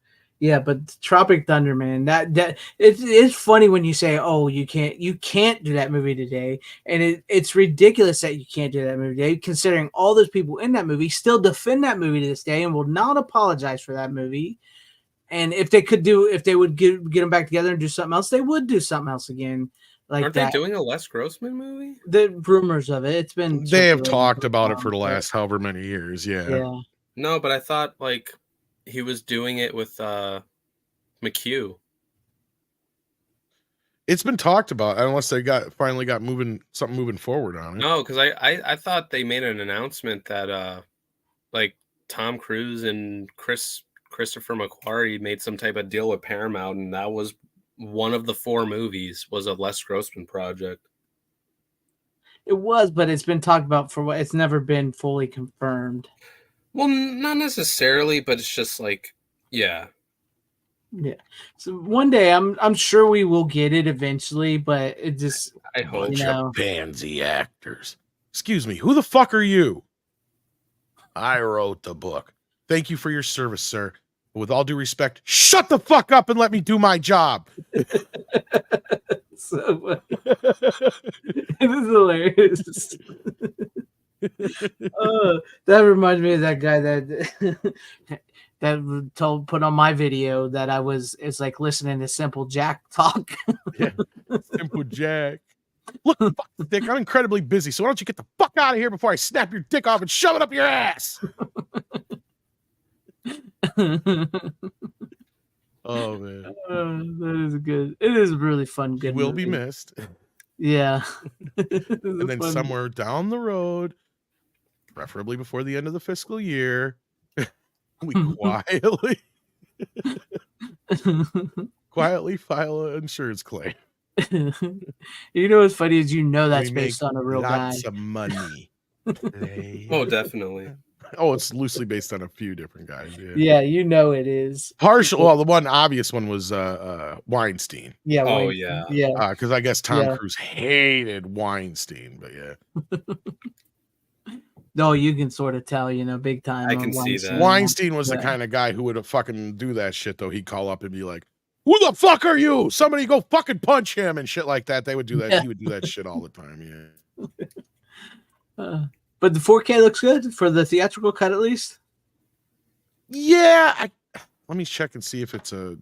but Tropic Thunder, man, that it's funny when you say, "Oh, you can't do that movie today," and it's ridiculous that you can't do that movie today, considering all those people in that movie still defend that movie to this day and will not apologize for that movie. And if they would get them back together and do something else, they would do something else again. Like Aren't they doing a Les Grossman movie? The rumors of it. It's been they have talked about it for the last however many years. Yeah. No, but I thought like he was doing it with McHugh. It's been talked about, unless they finally got moving forward on it. No, because I thought they made an announcement that like Tom Cruise and Christopher McQuarrie made some type of deal with Paramount, and that was one of the 4 movies was a Les Grossman project. It was, but it's been talked about for what it's never been fully confirmed. Well, not necessarily, but it's just like, yeah. So one day, I'm sure we will get it eventually, but it just I hope pansy actors. Excuse me, who the fuck are you? I wrote the book. Thank you for your service, sir. But with all due respect, shut the fuck up and let me do my job. So funny. It is hilarious. That reminds me of that guy that put on my video that it's like listening to Simple Jack talk. Yeah. Simple Jack. Look, fuck the dick. I'm incredibly busy, so why don't you get the fuck out of here before I snap your dick off and shove it up your ass? Oh man, that is good. It is really fun. Good. He will be missed. Yeah. And then somewhere down the road, preferably before the end of the fiscal year, we quietly file an insurance claim. You know what's funny is that's based on a real guy. Lots of money. Oh, definitely. Oh, it's loosely based on a few different guys. Yeah. Yeah, you know it is. Partial. Well, the one obvious one was Weinstein. Yeah. Oh, Wayne- yeah. Yeah. Because I guess Tom Yeah. Cruise hated Weinstein, but yeah. No, you can sort of tell, big time. I on can see Weinstein. that. Weinstein was the Yeah. kind of guy who would fucking do that shit, though. He'd call up and be like, "Who the fuck are you? Somebody go fucking punch him," and shit like that. They would do that. Yeah. He would do that shit all the time. Yeah. But the 4K looks good for the theatrical cut, at least. Yeah. Let me check and see if it's a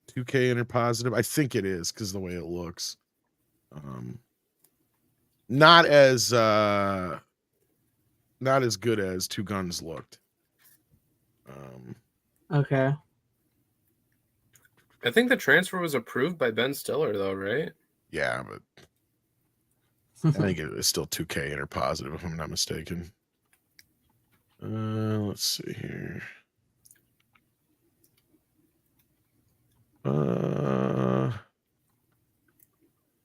2K interpositive. I think it is because the way it looks. Not as good as Two Guns looked. Okay. I think the transfer was approved by Ben Stiller, though, right? Yeah, but I think it is still 2K interpositive, if I'm not mistaken. Let's see here.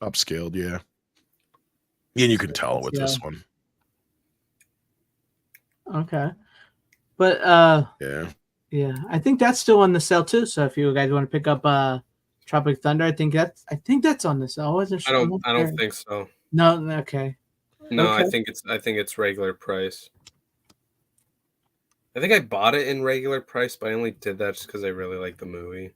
Upscaled, yeah. And you can tell with this one. Okay. But Yeah. I think that's still on the sale too. So if you guys want to pick up Tropic Thunder, I think that's on the sale. I wasn't I sure. don't think so. No, okay. No, Okay. I think it's regular price. I think I bought it in regular price, but I only did that just because I really like the movie.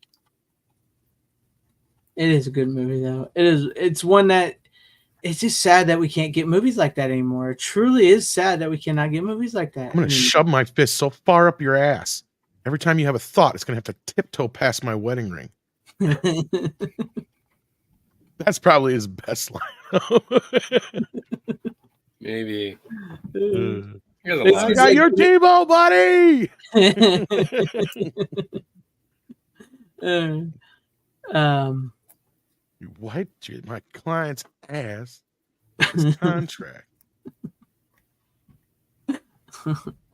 It is a good movie though. It's one that it's just sad that we can't get movies like that anymore. It truly is sad that we cannot get movies like that. I'm going to shove my fist so far up your ass. Every time you have a thought, it's going to have to tiptoe past my wedding ring. That's probably his best line. Maybe. I got your Tebow, buddy. You wiped my client's ass. His contract.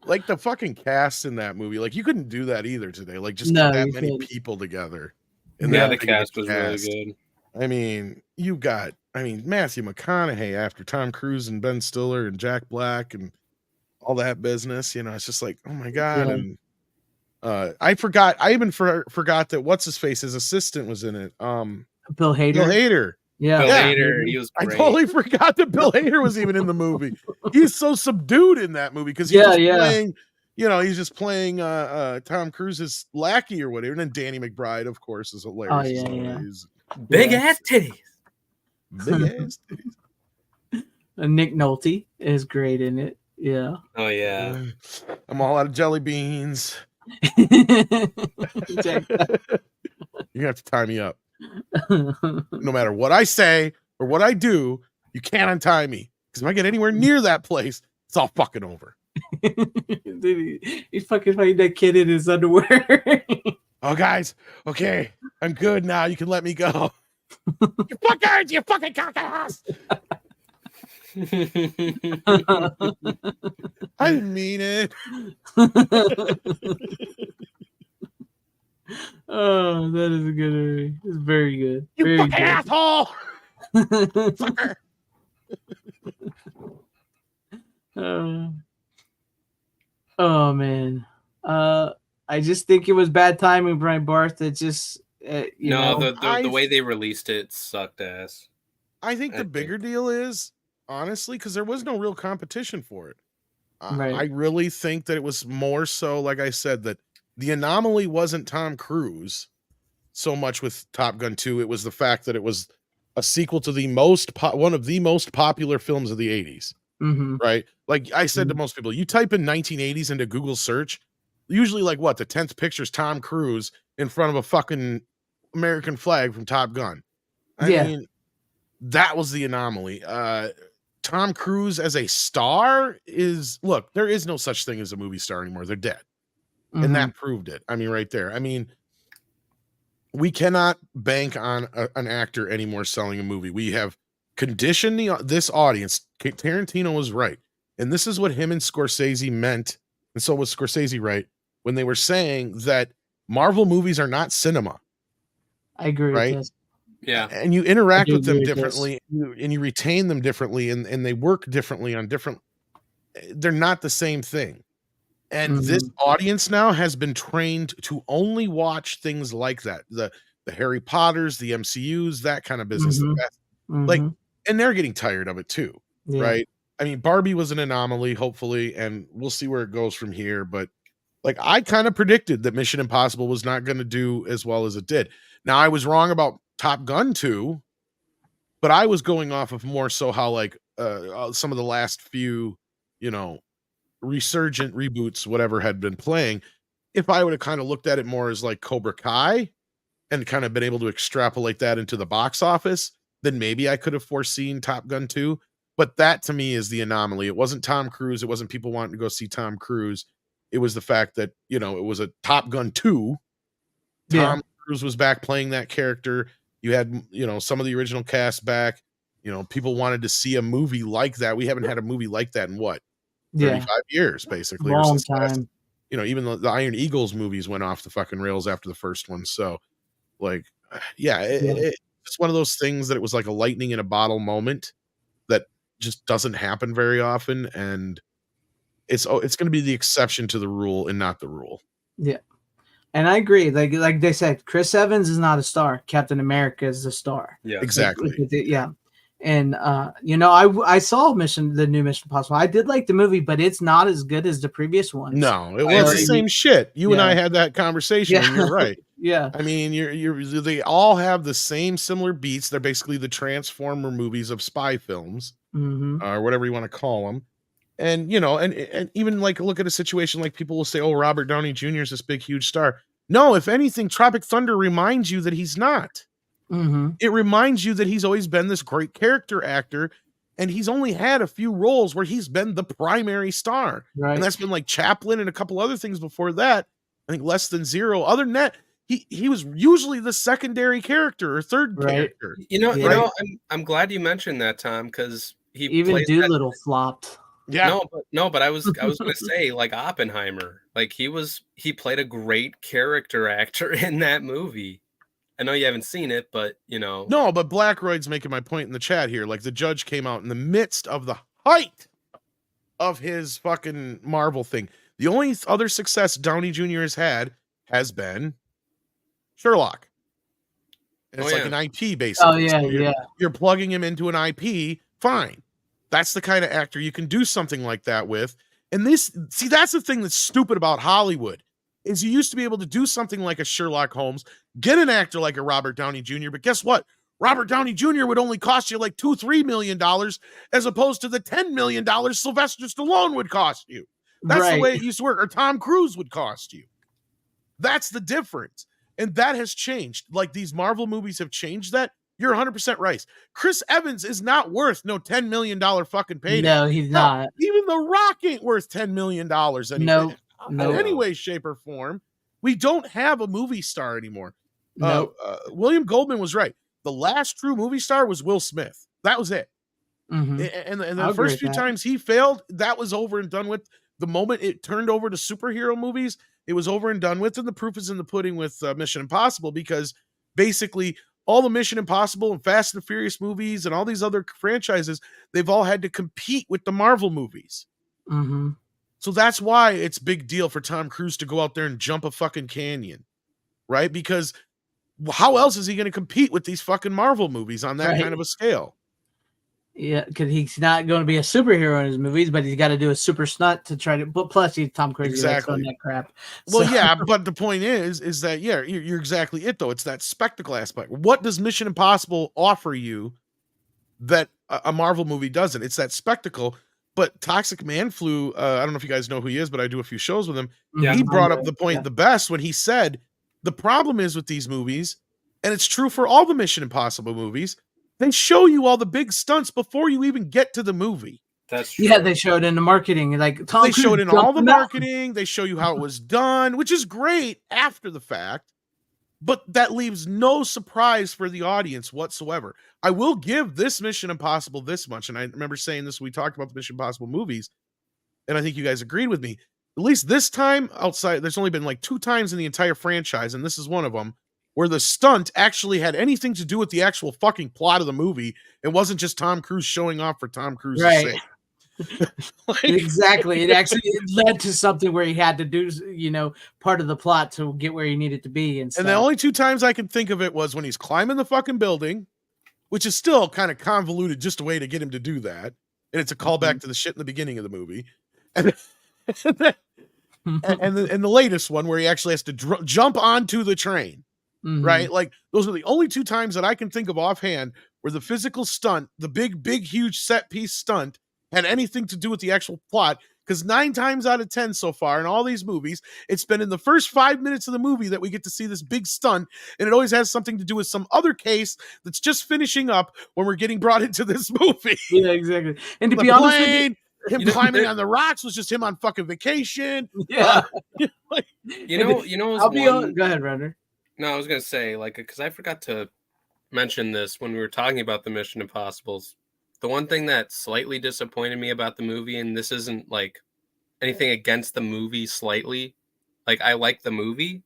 Like the fucking cast in that movie. Like you couldn't do that either today. Like just get that many people together. And the cast was really good. I mean, Matthew McConaughey after Tom Cruise and Ben Stiller and Jack Black and all that business. It's just like, oh my God. Yeah. And I even forgot that what's his face, his assistant was in it. Bill Hader. Yeah. Bill Hader, he was great. I totally forgot that Bill Hader was even in the movie. He's so subdued in that movie because he's playing, he's just playing Tom Cruise's lackey or whatever. And then Danny McBride, of course, is hilarious. Oh, yeah. Big ass titties. Big ass titties. Nick Nolte is great in it. Yeah. Oh yeah. I'm all out of jelly beans. Exactly. You're gonna have to tie me up. No matter what I say or what I do, you can't untie me. Because if I get anywhere near that place, it's all fucking over. He's fucking fighting that kid in his underwear. Oh, guys, okay, I'm good now. You can let me go. You fuckers, you fucking cockass. I didn't mean it. Oh, that is a good movie. It's very good. You Very fucking good. asshole. Fucker. Oh man. I just think it was bad timing, Brian Barth. It just the way they released it sucked ass. I think the bigger deal is honestly because there was no real competition for it. Right. I really think that it was more so, like I said, that the anomaly wasn't Tom Cruise so much with Top Gun 2. It was the fact that it was a sequel to the one of the most popular films of the 80s. Mm-hmm. Right? Like I said to most people, you type in 1980s into Google search, usually like what? The 10th picture is Tom Cruise in front of a fucking American flag from Top Gun. I mean, that was the anomaly. Tom Cruise as a star look, there is no such thing as a movie star anymore. They're dead. Mm-hmm. And that proved it. I mean, right there. I mean, we cannot bank on an actor anymore selling a movie. We have conditioned this audience. Tarantino was right. And this is what him and Scorsese meant. And so was Scorsese right when they were saying that Marvel movies are not cinema. I agree right? with this. Yeah. And you interact with them agree with differently and you retain them differently and they work differently on different. They're not the same thing. And this audience now has been trained to only watch things like that. The Harry Potters, the MCUs, that kind of business. Like, and they're getting tired of it too, right? I mean, Barbie was an anomaly, hopefully, and we'll see where it goes from here. But like, I kind of predicted that Mission Impossible was not going to do as well as it did. Now, I was wrong about Top Gun 2, but I was going off of more so how like some of the last few, you know, resurgent reboots, whatever had been playing. If I would have kind of looked at it more as like Cobra Kai and kind of been able to extrapolate that into the box office, then maybe I could have foreseen Top Gun 2. But that to me is the anomaly. It wasn't Tom Cruise. It wasn't people wanting to go see Tom Cruise. It was the fact that, you know, it was a Top Gun 2. Tom Cruise was back playing that character. You had, you know, some of the original cast back. You know, people wanted to see a movie like that. We haven't had a movie like that in what? 35 years, basically. Long time. You know, even the Iron Eagles movies went off the fucking rails after the first one. So, like, it's one of those things that it was like a lightning in a bottle moment that just doesn't happen very often, and it's going to be the exception to the rule and not the rule. Yeah, and I agree. Like they said, Chris Evans is not a star. Captain America is a star. Yeah, exactly. Yeah. And you know, I saw the new Mission Impossible. I did like the movie, but it's not as good as the previous ones. No, it was the same shit. You and I had that conversation, and you're right. Yeah. I mean, they all have the same similar beats. They're basically the Transformer movies of spy films, or whatever you want to call them. And you know, and even like look at a situation like people will say, "Oh, Robert Downey Jr. is this big, huge star." No, if anything, Tropic Thunder reminds you that he's not. It reminds you that he's always been this great character actor, and he's only had a few roles where he's been the primary star. Right. And that's been like Chaplin and a couple other things before that. I think less than zero. Other than that, he was usually the secondary characur or third character. You know, I'm glad you mentioned that, Tom, because he even Doolittle flopped. Yeah. But I was gonna say, like Oppenheimer, like he played a great character actor in that movie. I know you haven't seen it, but you know. No, but Blackroyd's making my point in the chat here. Like the judge came out in the midst of the height of his fucking Marvel thing. The only other success Downey Jr. has been Sherlock. And it's like an IP basically. Oh yeah, You're plugging him into an IP, fine. That's the kind of actor you can do something like that with. And that's the thing that's stupid about Hollywood. Is you used to be able to do something like a Sherlock Holmes, get an actor like a Robert Downey Jr., but guess what? Robert Downey Jr. would only cost you like $2-3 million as opposed to the $10 million Sylvester Stallone would cost you. That's the way it used to work. Or Tom Cruise would cost you. That's the difference. And that has changed. Like these Marvel movies have changed that. You're 100% right. Chris Evans is not worth no $10 million fucking payday. No, he's not. Even The Rock ain't worth $10 million anymore. No. In any way, shape, or form. We don't have a movie star anymore. No. William Goldman was right. The last true movie star was Will Smith. That was it. And the first few times he failed, that was over and done with. The moment it turned over to superhero movies, it was over and done with. And the proof is in the pudding with Mission Impossible, because basically all the Mission Impossible and Fast and Furious movies and all these other franchises, they've all had to compete with the Marvel movies. So that's why it's big deal for Tom Cruise to go out there and jump a fucking canyon, right? Because how else is he going to compete with these fucking Marvel movies on that kind of a scale? Yeah, because he's not going to be a superhero in his movies, but he's got to do a super stunt to try to. But plus, he's Tom Cruise. Exactly. That crap. Well, yeah, but the point is that you're exactly it though. It's that spectacle aspect. What does Mission Impossible offer you that a Marvel movie doesn't? It's that spectacle. But Toxic Man Flu, I don't know if you guys know who he is, but I do a few shows with him. Yeah, he brought up the point the best when he said, the problem is with these movies, and it's true for all the Mission Impossible movies, they show you all the big stunts before you even get to the movie. That's true. Yeah, they showed in the marketing. Like Tom Cruise showed in all the marketing. They show you how it was done, which is great after the fact. But that leaves no surprise for the audience whatsoever. I will give this Mission Impossible this much, and I remember saying this when we talked about the Mission Impossible movies, and I think you guys agreed with me. At least this time, outside, there's only been like 2 times in the entire franchise, and this is one of them, where the stunt actually had anything to do with the actual fucking plot of the movie. It wasn't just Tom Cruise showing off for Tom Cruise's sake. Like, Exactly. It led to something where he had to do, part of the plot to get where he needed to be and stuff. and the only 2 times I can think of it was when he's climbing the fucking building, which is still kind of convoluted, just a way to get him to do that. And it's a callback to the shit in the beginning of the movie. And the latest one where he actually has to jump onto the train, right? Like, those are the only 2 times that I can think of offhand where the physical stunt, the big, huge set piece stunt, had anything to do with the actual plot. Because 9 times out of 10 so far in all these movies, it's been in the first 5 minutes of the movie that we get to see this big stunt, and it always has something to do with some other case that's just finishing up when we're getting brought into this movie. Yeah, exactly. And to be honest with you, him climbing on the rocks was just him on fucking vacation. Yeah. Like, Go ahead, Renner. No, I was gonna say, like, because I forgot to mention this when we were talking about the Mission Impossibles. The one thing that slightly disappointed me about the movie, and this isn't like anything against the movie slightly, like I like the movie.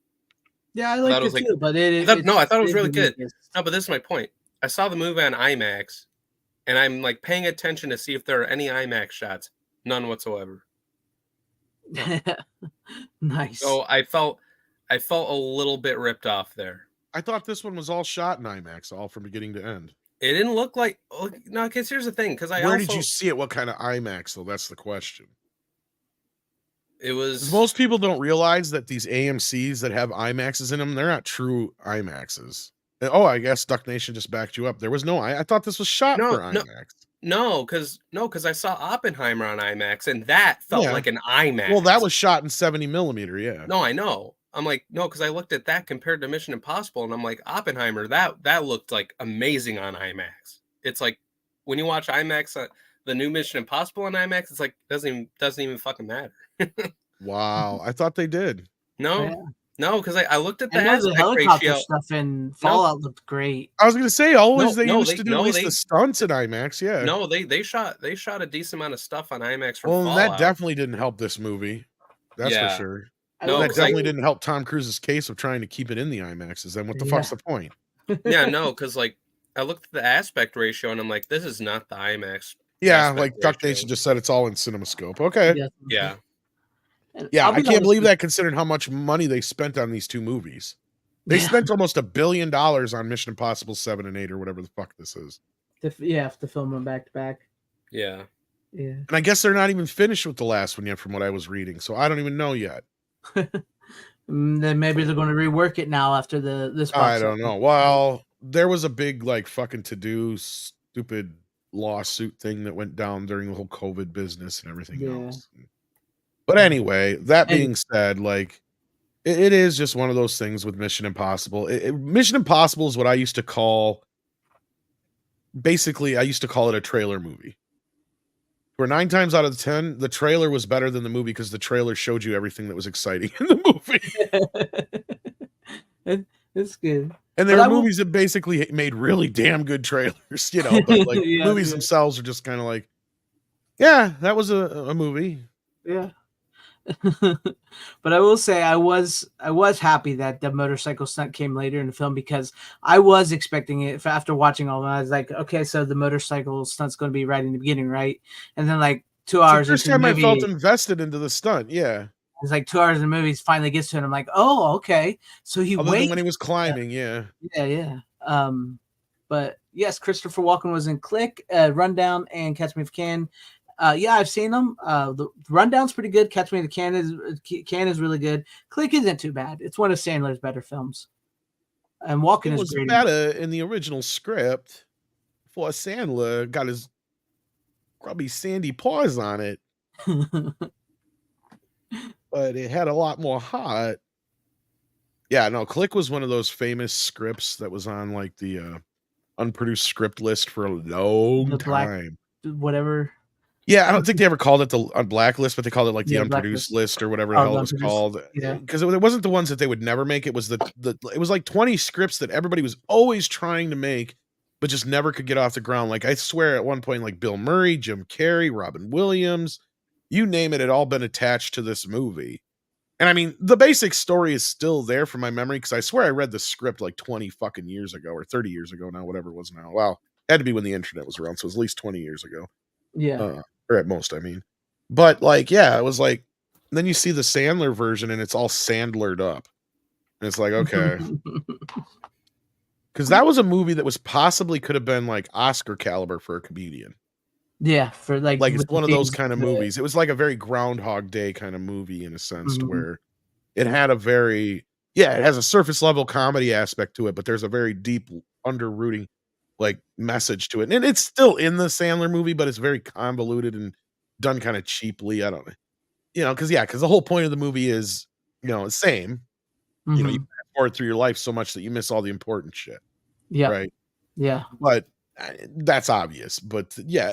Yeah, I liked it too, but I thought it was really good. No, but this is my point. I saw the movie on IMAX, and I'm like paying attention to see if there are any IMAX shots. None whatsoever. Nice. So I felt a little bit ripped off there. I thought this one was all shot in IMAX, all from beginning to end. It didn't look like no. Because here's the thing. Because where did you see it? What kind of IMAX? Though that's the question. It was. Most people don't realize that these AMC's that have IMAXs in them, they're not true IMAXs. Oh, I guess Duck Nation just backed you up. There was no. I thought this was shot for IMAX. No, because I saw Oppenheimer on IMAX, and that felt like an IMAX. Well, that was shot in 70 millimeter. Yeah. No, I know. I'm like, no, because I looked at that compared to Mission Impossible, and I'm like, Oppenheimer, that looked like amazing on IMAX. It's like when you watch IMAX, the new Mission Impossible on IMAX, it's like doesn't even fucking matter. Wow, I thought they did. No, because I looked at the helicopter helicopter stuff in Fallout looked great. I was gonna say they used to do at least the stunts at IMAX. Yeah. No, they shot a decent amount of stuff on IMAX for Fallout. Fallout. That definitely didn't help this movie. That's for sure. No, that definitely didn't help Tom Cruise's case of trying to keep it in the IMAXs. Then what the fuck's the point? Yeah, no, because like I looked at the aspect ratio and I'm like, this is not the IMAX. Yeah, like Duck Nation just said, it's all in CinemaScope. Okay. Yeah. Yeah, I can't believe that considering how much money they spent on these 2 movies. They spent almost $1 billion on Mission Impossible 7 and 8 or whatever the fuck this is. To film them back to back. Yeah. Yeah. And I guess they're not even finished with the last one yet from what I was reading. So I don't even know yet. Then maybe they're going to rework it now after this. I don't know. Well, there was a big like fucking to-do stupid lawsuit thing that went down during the whole COVID business and everything else. But anyway, that being said, like it is just one of those things with Mission Impossible. Mission Impossible is what I used to call. Basically, I used to call it a trailer movie. Where 9 times out of 10, the trailer was better than the movie because the trailer showed you everything that was exciting in the movie. It's good. And there are movies that basically made really damn good trailers, but like movies themselves are just kind of like, yeah, that was a movie. Yeah. But I will say I was happy that the motorcycle stunt came later in the film because I was expecting it after watching all of it. I was like, okay, so the motorcycle stunt's going to be right in the beginning, right? And then like 2 hours into the movie, I felt invested into the stunt. Yeah, it's like 2 hours in the movie finally gets to it. And I'm like, oh, okay. So when he was climbing, yeah. But yes, Christopher Walken was in Click, Rundown, and Catch Me If You Can. I've seen them. The Rundown's pretty good. Catch Me If You Can is really good. Click isn't too bad. It's one of Sandler's better films. And Walken is great. It was better in the original script before Sandler got his grubby sandy paws on it. But it had a lot more heart. Yeah, no, Click was one of those famous scripts that was on like the unproduced script list for a long time. Whatever. Yeah, I don't think they ever called it the blacklist, but they called it like the unproduced list or whatever the hell it was called. Because it wasn't the ones that they would never make. It was it was like 20 scripts that everybody was always trying to make, but just never could get off the ground. Like I swear at one point, like Bill Murray, Jim Carrey, Robin Williams, you name it, had all been attached to this movie. And I mean, the basic story is still there from my memory because I swear I read the script like 20 fucking years ago or 30 years ago now, whatever it was now. Well, it had to be when the internet was around, so it was at least 20 years ago. Yeah. or at most, I mean. But like, yeah, it was like. Then you see the Sandler version, and it's all Sandlered up, and it's like, okay, because that was a movie that was possibly could have been like Oscar caliber for a comedian. Yeah, for like Like it's with one of the those themes kind of to it. movies. It was like a very Groundhog Day kind of movie in a sense, to Mhm. where it had a very it has a surface level comedy aspect to it, but there's a very deep underrooting like message to it, and it's still in the Sandler movie, but it's very convoluted and done kind of cheaply. I don't know, because the whole point of the movie is the same. You Mhm. fast forward through your life so much that you miss all the important shit, Yeah, right? yeah. But that's obvious. But yeah,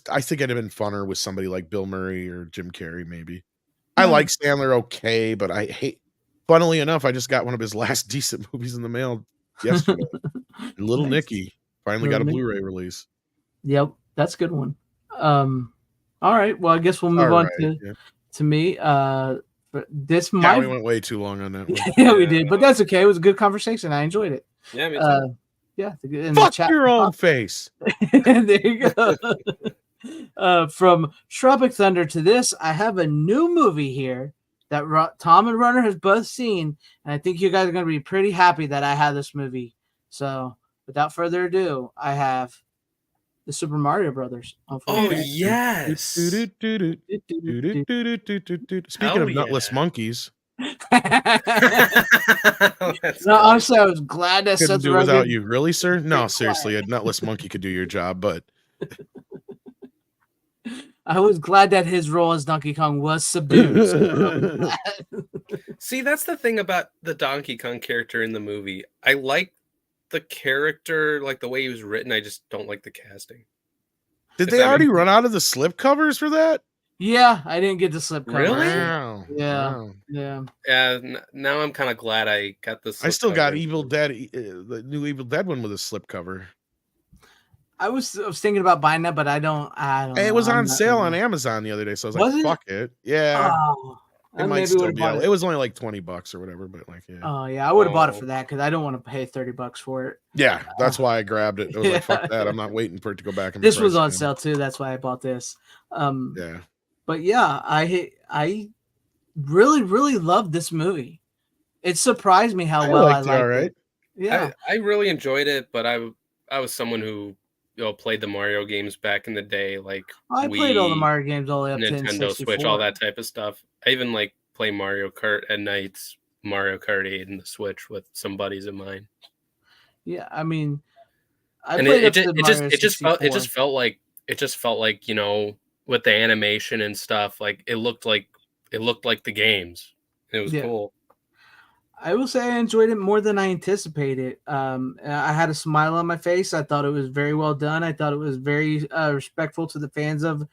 I think it'd have been funner with somebody like Bill Murray or Jim Carrey, maybe. I Yeah. like Sandler okay, but I hate. Funnily enough, I just got one of his last decent movies in the mail yesterday. Little Nice. Nicky finally Little got a Nicky. Blu-ray release. Yep, that's a good one. All right. Well, I guess we'll move All on right, yeah. to me. This Yeah, might we went way too long on that one. yeah, we did, but that's okay. It was a good conversation. I enjoyed it. Yeah, me too. Yeah, in the Fuck chat. your own face. There you go. From Tropic Thunder to this, I have a new movie here that Tom and Runner has both seen, and I think you guys are going to be pretty happy that I have this movie. So, without further ado, I have the Super Mario Brothers. Oh yes. Speaking of nutless monkeys, No, honestly, I was glad that couldn't Seth do without Rogen. you, really, sir? No, seriously, a nutless monkey could do your job, but I was glad that his role as Donkey Kong was subdued. So See, that's the thing about the Donkey Kong character in the movie. I like the character, like the way he was written. I just don't like the casting. did If they that already makes run out of the slip covers for that? yeah, I didn't get the slip cover. Really? Wow. Yeah. Wow. Yeah. Yeah, now I'm kind of glad I got this. I still got Evil Dead, the new Evil Dead one with a slip cover. I was thinking about buying that, but I don't It know. was I'm on not sale really- on Amazon the other day, so I was Was like, it? fuck it. Yeah. Oh, It I might maybe still would've be bought out. it. It was only like $20 or whatever, but like, yeah. Oh yeah, I would have bought it Oh. for that because I don't want to pay $30 for it. Yeah, that's why I grabbed it. I was like, fuck Yeah. that. I'm not waiting for it to go back. This was on sale too. That's why I bought this. Yeah. But yeah, I really loved this movie. It surprised me how well I liked it liked all right. it. Yeah. I really enjoyed it, but I was someone who played the Mario games back in the day, like I played all the Wii, Mario games all the way up to Nintendo N64. Switch, all that type of stuff. I even like play Mario Kart at nights, Mario Kart 8 and the Switch with some buddies of mine. Yeah, I mean, I And played it up to Mario just 64. felt like with the animation and stuff, like it looked like the games. It was Yeah. cool. I will say I enjoyed it more than I anticipated. I had a smile on my face. I thought it was very well done. I thought it was very respectful to the fans of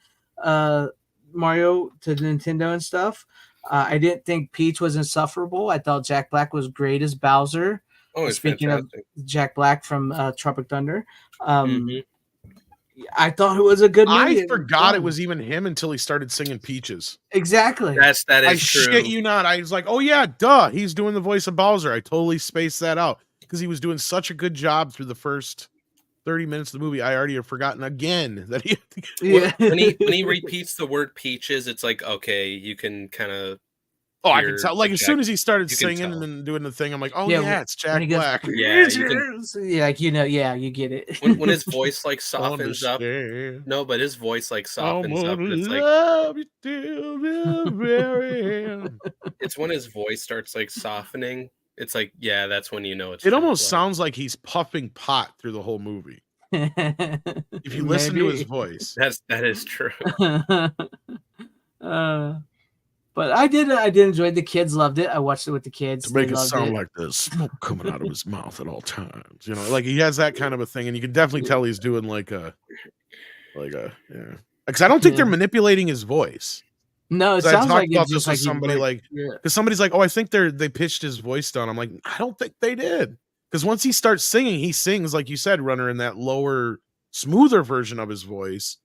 Mario, to Nintendo and stuff. I didn't think Peach was insufferable. I thought Jack Black was great as Bowser. Oh, it's Speaking fantastic. of Jack Black from Tropic Thunder, Mhm. I thought it was a good movie. I forgot it fun. was even him until he started singing Peaches. Exactly. That I is true. shit you not. I was like, oh yeah, duh. He's doing the voice of Bowser. I totally spaced that out because he was doing such a good job through the first 30 minutes of the movie. I already have forgotten again that he. Yeah. when he repeats the word peaches, it's like, okay, you can kind of. Oh, I can tell. Like as soon as he started you can singing tell. and then doing the thing, I'm like, oh Yeah, yeah, when- it's when Jack he goes, Black. Yeah, you can- Yeah, like yeah, you get it. when his voice like softens up. Understand. No, but his voice like I'm softens up. gonna It's like love you till the very end. it's when his voice starts like softening. It's like, yeah, that's when you know it's. It Jack almost Black. sounds like he's puffing pot through the whole movie. If you listen to his voice. That is true. But I did enjoy it. The kids loved it. I watched it with the kids. To make They it loved sound like there's smoke coming out of his mouth at all times. You know, like he has that kind of a thing, and you can definitely tell he's doing like a yeah. Because I don't think they're Yeah. manipulating his voice. No, it 'Cause I sounds talked like about it's just this with like somebody like yeah. because somebody's like, oh, I think they pitched his voice down. I'm like, I don't think they did. Because once he starts singing, he sings like you said, Runner, in that lower, smoother version of his voice,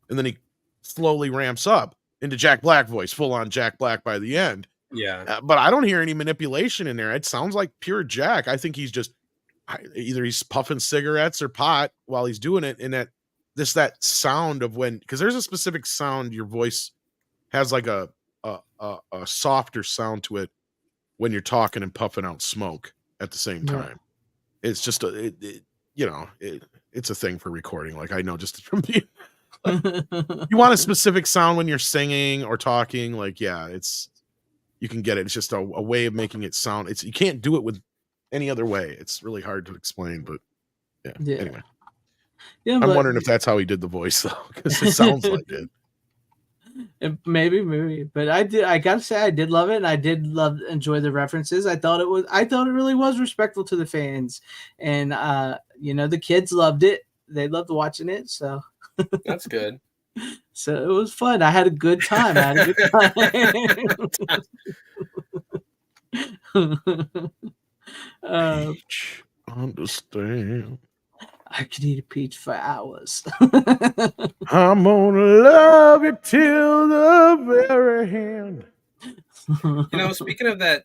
and then he slowly ramps up into Jack Black voice, full on Jack Black by the end. Yeah. But I don't hear any manipulation in there. It sounds like pure Jack. I think he's just either he's puffing cigarettes or pot while he's doing it, and that that sound of when, because there's a specific sound your voice has, like a softer sound to it when you're talking and puffing out smoke at the same time. It's just it's a thing for recording. Like, I know just from being you want a specific sound when you're singing or talking, like, you can get it. It's just a way of making it sound. You can't do it with any other way. It's really hard to explain, but anyway. Yeah, I'm wondering if that's how he did the voice, though, because it sounds like it. Maybe, but I gotta say, I did love it, and I did enjoy the references. I thought it really was respectful to the fans, and the kids loved it. They loved watching it, so that's good. So it was fun. I had a good time. Understand. I could eat a peach for hours. I'm gonna love you till the very end. Speaking of that,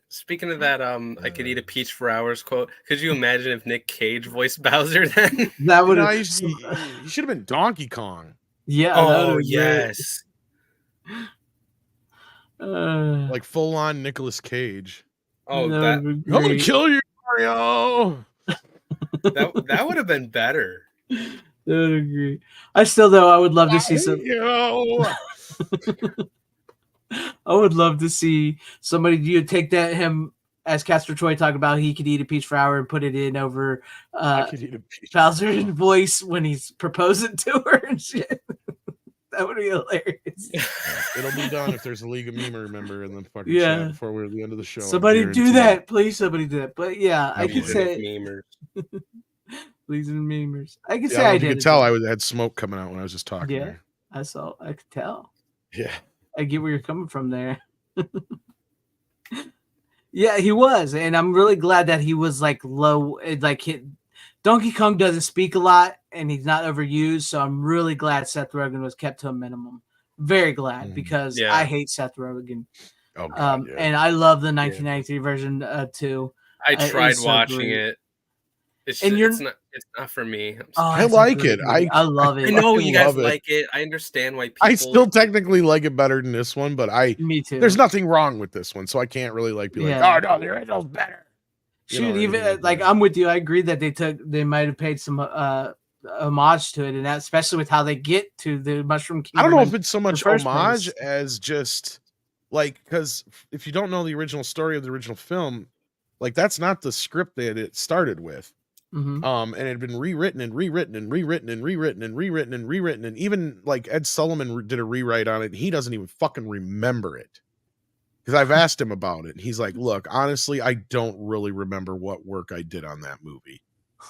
I could eat a peach for hours quote. Could you imagine if Nick Cage voiced Bowser then? That would have. You should have been Donkey Kong. Yeah. Oh yes. Like full on Nicolas Cage. Oh, I'm gonna kill you, Mario. That would have been better. I would agree. I still, though, I would love to see some. I would love to see somebody. You take him as Castor Troy talk about he could eat a peach for hour and put it in over Bowser's voice when he's proposing to her and shit. That would be hilarious. It'll be done if there's a League of Meme member in the fucking chat before we're at the end of the show. Somebody do that, please. Somebody do that. But yeah, I can say memers. Please and memers. I can say I did. You could tell I had smoke coming out when I was just talking. Yeah, I could tell. Yeah, I get where you're coming from there. Yeah, he was, and I'm really glad that he was like low. Donkey Kong doesn't speak a lot, and he's not overused. So I'm really glad Seth Rogen was kept to a minimum. Very glad because I hate Seth Rogen. Oh, God, and I love the 1993 version too. I tried watching it. It's not for me. I like it. I love it. I know you guys like it. I understand why people. I still technically like it better than this one, but me too. There's nothing wrong with this one, so I can't really be like, oh no, the original's better. Shoot, I'm with you. I agree that they might have paid some homage to it, and that especially with how they get to the Mushroom Kingdom. I don't know if it's so much homage as just because if you don't know the original story of the original film, that's not the script that it started with. Mm-hmm. And it had been rewritten and rewritten and rewritten and rewritten and rewritten and rewritten, and even Ed Sullivan did a rewrite on it, and he doesn't even fucking remember it. Because I've asked him about it, and he's like, look, honestly, I don't really remember what work I did on that movie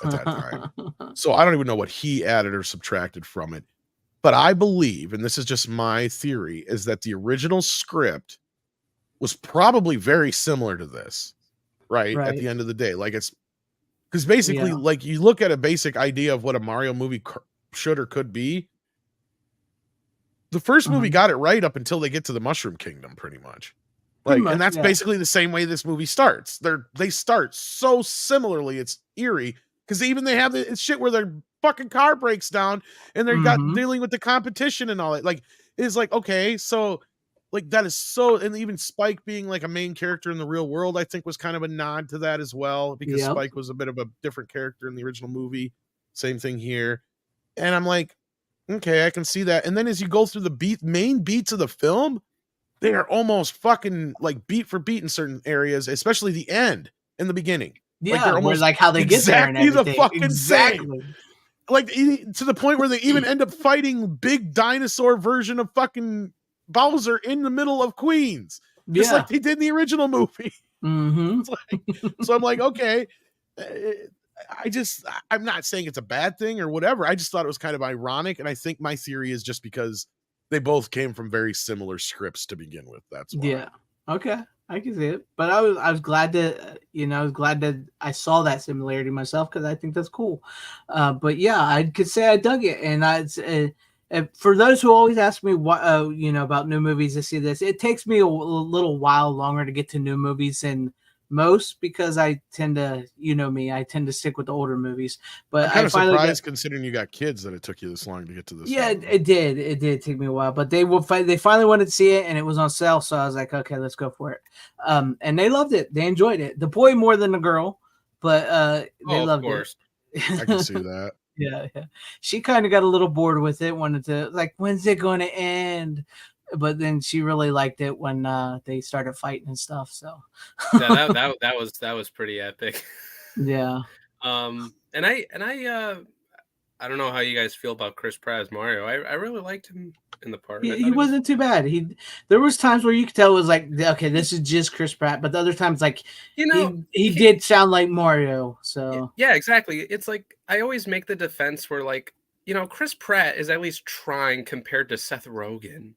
at that time. So I don't even know what he added or subtracted from it. But I believe, and this is just my theory, is that the original script was probably very similar to this, right? At the end of the day. It's because basically, you look at a basic idea of what a Mario movie should or could be. The first movie got it right up until they get to the Mushroom Kingdom, pretty much. And that's basically the same way this movie starts. They start so similarly, it's eerie because they have the shit where their fucking car breaks down and they're dealing with the competition and all that. It's okay, so that is so, and even Spike being a main character in the real world, I think was kind of a nod to that as well, because Spike was a bit of a different character in the original movie. Same thing here. And I'm like, okay, I can see that. And then as you go through the main beats of the film, they are almost fucking beat for beat in certain areas, especially the end and the beginning. Yeah, they're almost how they get there and everything. The fucking same. To the point where they even end up fighting big dinosaur version of fucking Bowser in the middle of Queens, just like they did in the original movie. Mm-hmm. So I'm like, okay, I'm not saying it's a bad thing or whatever. I just thought it was kind of ironic, and I think my theory is just because they both came from very similar scripts to begin with. That's why. Yeah. Okay. I can see it, but I was glad that I saw that similarity myself because I think that's cool. But yeah, I could say I dug it, and for those who always ask me what about new movies to see this, it takes me a little while longer to get to new movies than most because I tend to, you know me, I tend to stick with the older movies. But I'm kind I of finally surprised considering you got kids that it took you this long to get to this. yeah, one. it did. It did take me a while, but they finally wanted to see it, and it was on sale, so I was like, okay, let's go for it. And they loved it. They enjoyed it. The boy more than the girl, but they Of loved course. it. I can see that. Yeah. She kind of got a little bored with it, wanted to like, when's it going to end? But then she really liked it when they started fighting and stuff. So Yeah, that was pretty epic. yeah. And I don't know how you guys feel about Chris Pratt as Mario. I really liked him in the part. He wasn't too bad. There was times where you could tell it was like, okay, this is just Chris Pratt, but the other times like he did sound like Mario. So yeah, exactly. It's like I always make the defense where like, Chris Pratt is at least trying compared to Seth Rogen,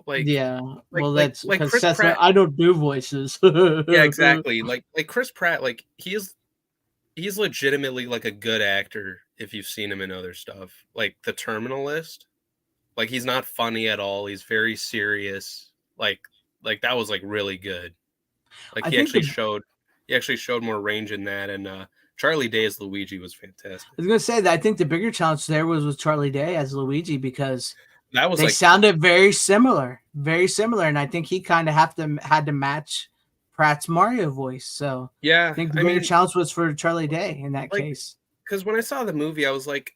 like yeah. like, Well, like, that's like because Chris Seth, Pratt. I don't do voices. Yeah, exactly. Like Chris Pratt, like he's legitimately like a good actor if you've seen him in other stuff, like The Terminalist. Like he's not funny at all. He's very serious. Like that was like really good. Like he actually showed more range in that. And Charlie Day as Luigi was fantastic. I was gonna say that I think the bigger challenge there was with Charlie Day as Luigi because that was they sounded very similar, and I think he kind of had to match Pratt's Mario voice. So yeah, I think the bigger challenge was for Charlie Day in that case. Because when I saw the movie, I was like,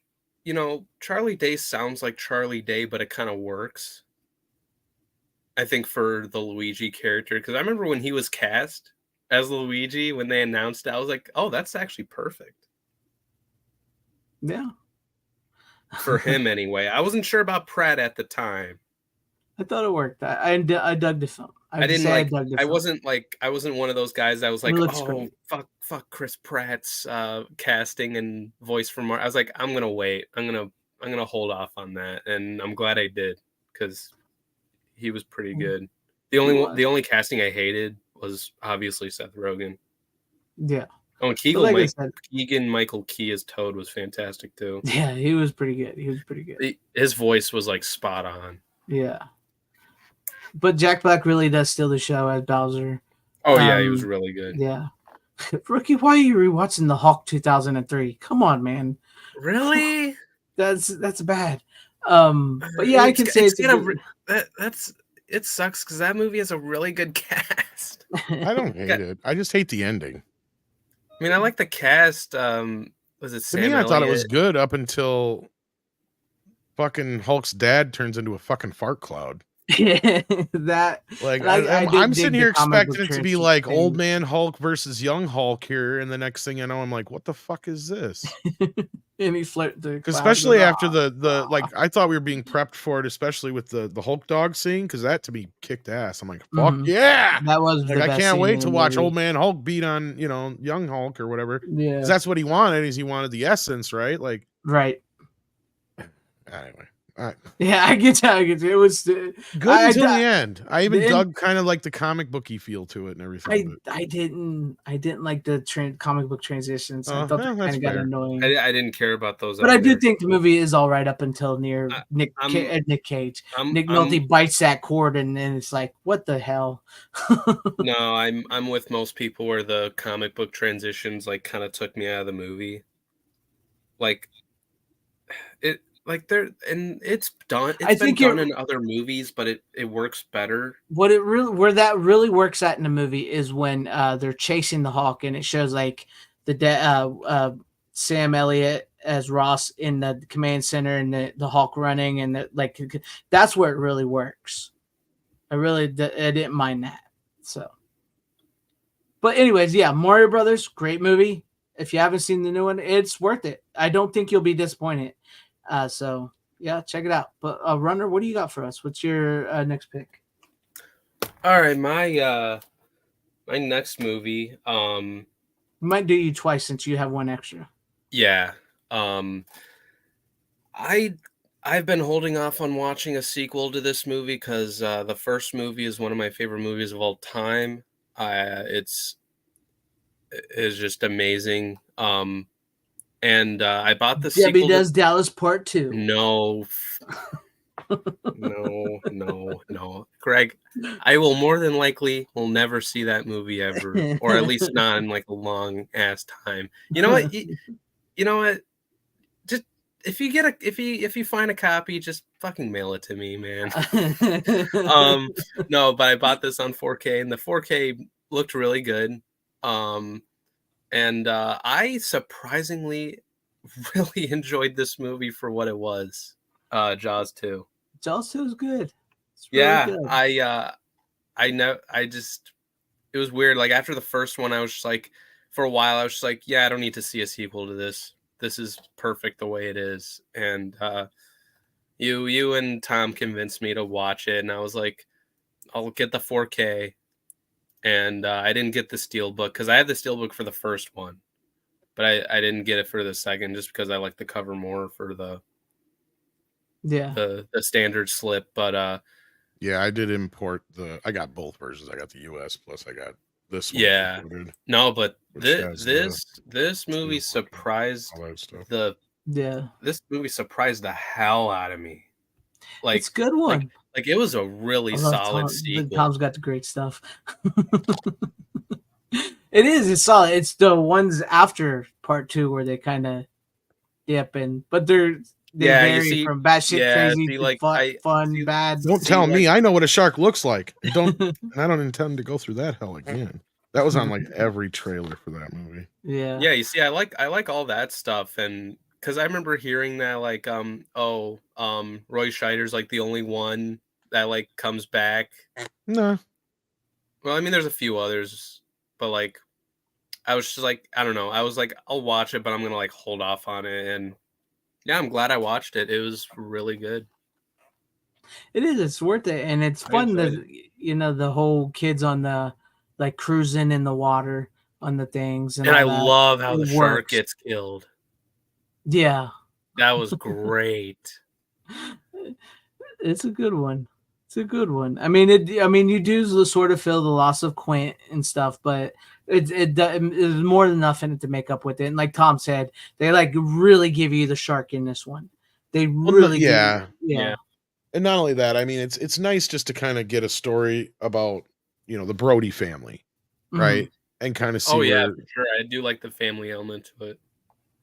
Charlie Day sounds like Charlie Day, but it kind of works. I think for the Luigi character, because I remember when he was cast as Luigi, when they announced it, I was like, oh, that's actually perfect. Yeah. For him anyway. I wasn't sure about Pratt at the time. I thought it worked. I dug the film. I wasn't one of those guys that was like, oh, fuck Chris Pratt's casting and voice for Mario. I was like, I'm gonna wait. I'm gonna hold off on that, and I'm glad I did because he was pretty good. The only casting I hated was obviously Seth Rogen. Yeah. Oh, and Keegan Michael Key as Toad was fantastic too. Yeah, he was pretty good. His voice was like spot on. Yeah. But Jack Black really does steal the show as Bowser. Oh yeah, he was really good. Yeah. Rookie, why are you rewatching The Hulk 2003? Come on, man. Really? That's bad. But yeah, I can say it sucks because that movie has a really good cast. I don't hate it. I just hate the ending. I mean, I like the cast. Was it Sam To me, I Elliott? thought it was good up until fucking Hulk's dad turns into a fucking fart cloud. That like I'm sitting here expecting it to be like old man Hulk versus young Hulk here, and the next thing I know, I'm like, what the fuck is this? And he flipped the especially after the like I thought we were being prepped for it, especially with the Hulk dog scene, because that to me kicked ass. I'm like, fuck yeah, that was like I can't wait to watch old man Hulk beat on young Hulk or whatever. Yeah, because that's what he wanted. Is he wanted the essence, right? Like right. Anyway. Yeah, I get you. It was good until the end. I even dug kind of like the comic booky feel to it and everything. I didn't like the comic book transitions. I thought they kind of got annoying. I didn't care about those. But I do think the movie is all right up until near Nick Cage. Nick Nolte bites that cord and then it's like, what the hell? No, I'm with most people where the comic book transitions like kind of took me out of the movie. Like it. Like it's done. It's been done in other movies, but it works better. Where that really works at in the movie is when they're chasing the Hawk, and it shows like the Sam Elliott as Ross in the command center, and the Hawk running, and that's where it really works. I didn't mind that. So, but anyways, yeah, Mario Brothers, great movie. If you haven't seen the new one, it's worth it. I don't think you'll be disappointed. So yeah, check it out. But Runner, what do you got for us? What's your next pick? All right, my next movie. We might do you twice since you have one extra. Yeah. I've been holding off on watching a sequel to this movie because the first movie is one of my favorite movies of all time. It's just amazing. And I bought the Debbie sequel. Does Dallas Part 2. No. No. Greg, I will more than likely will never see that movie ever, or at least not in like a long ass time. You know what? You know what? Just if you find a copy, just fucking mail it to me, man. No, but I bought this on 4K, and the 4K looked really good. And I surprisingly really enjoyed this movie for what it was. Jaws 2. Jaws 2 is good. It's really Yeah, good. I know. It was weird. Like after the first one, I was just like, for a while, I was just like, yeah, I don't need to see a sequel to this. This is perfect the way it is. And you and Tom convinced me to watch it, and I was like, I'll get the 4K. And I didn't get the Steelbook because I had the Steelbook for the first one, but I didn't get it for the second just because I like the cover more for the standard slip. But yeah, I did import I got both versions. I got the US plus I got this one. Yeah, included, no, but has this movie surprised all that stuff. this movie surprised the hell out of me. Like it's a good one. Like it was a really solid sequel. Tom's got the great stuff. It is. It's solid. It's the ones after part 2 where they kind of dip in, but they vary from batshit crazy to like, fun, bad. Don't tell me. I know what a shark looks like. And I don't intend to go through that hell again. That was on like every trailer for that movie. Yeah. Yeah. You see, I like all that stuff, and because I remember hearing that like Roy Scheider's like the only one that like comes back. No. Well, I mean, there's a few others, but like, I was just like, I don't know. I was like, I'll watch it, but I'm gonna like hold off on it. And yeah, I'm glad I watched it. It was really good. It is. It's worth it, and it's fun that the whole kids on the like cruising in the water on the things, and I love how the shark gets killed. Yeah, that was great. It's a good one. It's a good one. I mean, you do sort of feel the loss of Quint and stuff, but there's more than enough in it to make up with it. And like Tom said, they like really give you the shark in this one. They really, yeah. And not only that, I mean, it's nice just to kind of get a story about the Brody family, right? Mm-hmm. And kind of see. Oh yeah, for sure. I do like the family element to it.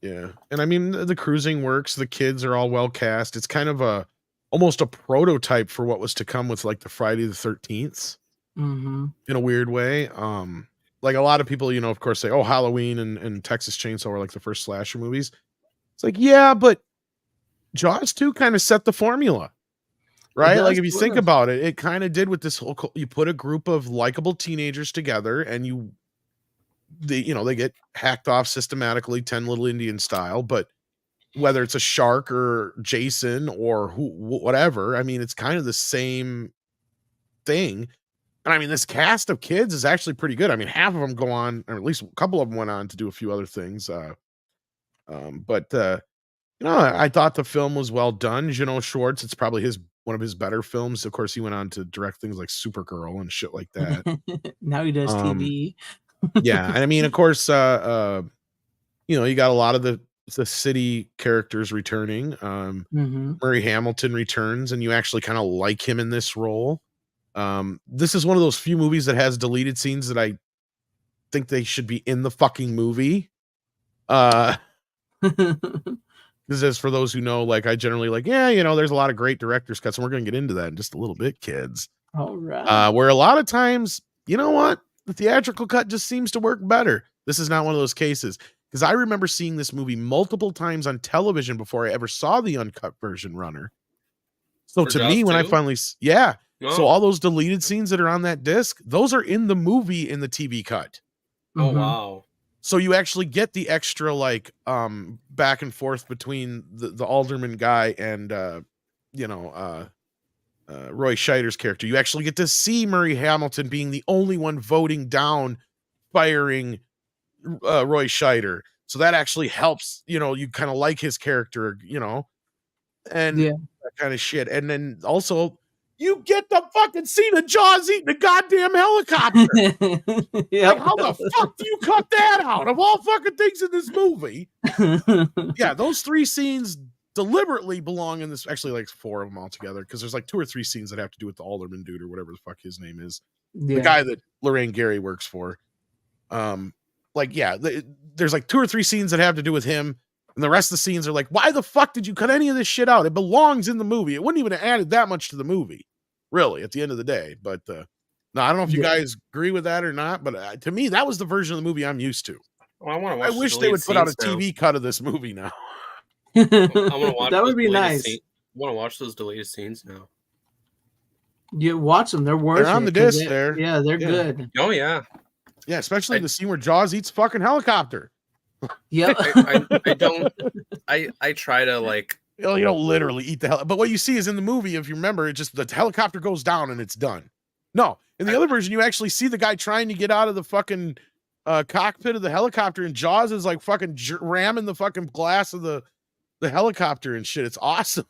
Yeah, and I mean the cruising works. The kids are all well cast. It's kind of almost a prototype for what was to come with like the Friday the 13th, mm-hmm. in a weird way. Like a lot of people, of course, say, "Oh, Halloween and Texas Chainsaw were like the first slasher movies." It's like, yeah, but Jaws 2 kind of set the formula, right? Like if you think about it, it kind of did with this whole. You put a group of likable teenagers together, and they get hacked off systematically, 10 Little Indian style, but. Whether it's a shark or Jason or whatever, I mean, it's kind of the same thing. And I mean, this cast of kids is actually pretty good. I mean, half of them go on, or at least a couple of them went on to do a few other things. But I thought the film was well done. Schwartz, it's probably one of his better films. Of course, he went on to direct things like Supergirl and shit like that. Now he does TV. Yeah. And I mean, of course, you got a lot of the city characters returning. Mm-hmm. Murray Hamilton returns, and you actually kind of like him in this role. This is one of those few movies that has deleted scenes that I think they should be in the fucking movie. Because as for those who know, like I generally like, there's a lot of great director's cuts, and we're going to get into that in just a little bit, kids. All right. Where a lot of times, you know what? The theatrical cut just seems to work better. This is not one of those cases. Because I remember seeing this movie multiple times on television before I ever saw the uncut version runner. So For to Jaws me, when 2? I finally, Oh. So all those deleted scenes that are on that disc, those are in the movie in the TV cut. Oh, wow. So you actually get the extra like back and forth between the alderman guy and Roy Scheider's character. You actually get to see Murray Hamilton being the only one voting down firing Roy Scheider. So that actually helps, you kind of like his character, and that kind of shit. And then also you get the fucking scene of Jaws eating a goddamn helicopter. Like, how the fuck do you cut that out of all fucking things in this movie? Yeah, those 3 scenes deliberately belong in this. Actually, like 4 of them all together, because there's like 2 or 3 scenes that have to do with the alderman dude or whatever the fuck his name is, the guy that Lorraine Gary works for. There's like 2 or 3 scenes that have to do with him, and the rest of the scenes are like, why the fuck did you cut any of this shit out? It belongs in the movie. It wouldn't even have added that much to the movie, really, at the end of the day. But no, I don't know if you guys agree with that or not, but to me, that was the version of the movie I'm used to. Well, I want to watch. I wish they would put out a TV cut of this movie now. I want to watch. That would be nice. I want to watch those deleted scenes now. You watch them; they're worth. They're on the disc there. Yeah, they're good. Oh yeah, yeah. Especially the scene where Jaws eats fucking helicopter. Yeah, I don't. I try to like. You don't literally eat the but what you see is in the movie, if you remember, it just the helicopter goes down and it's done. No, in the other version, you actually see the guy trying to get out of the fucking cockpit of the helicopter, and Jaws is like fucking ramming the fucking glass of the helicopter and shit. It's awesome.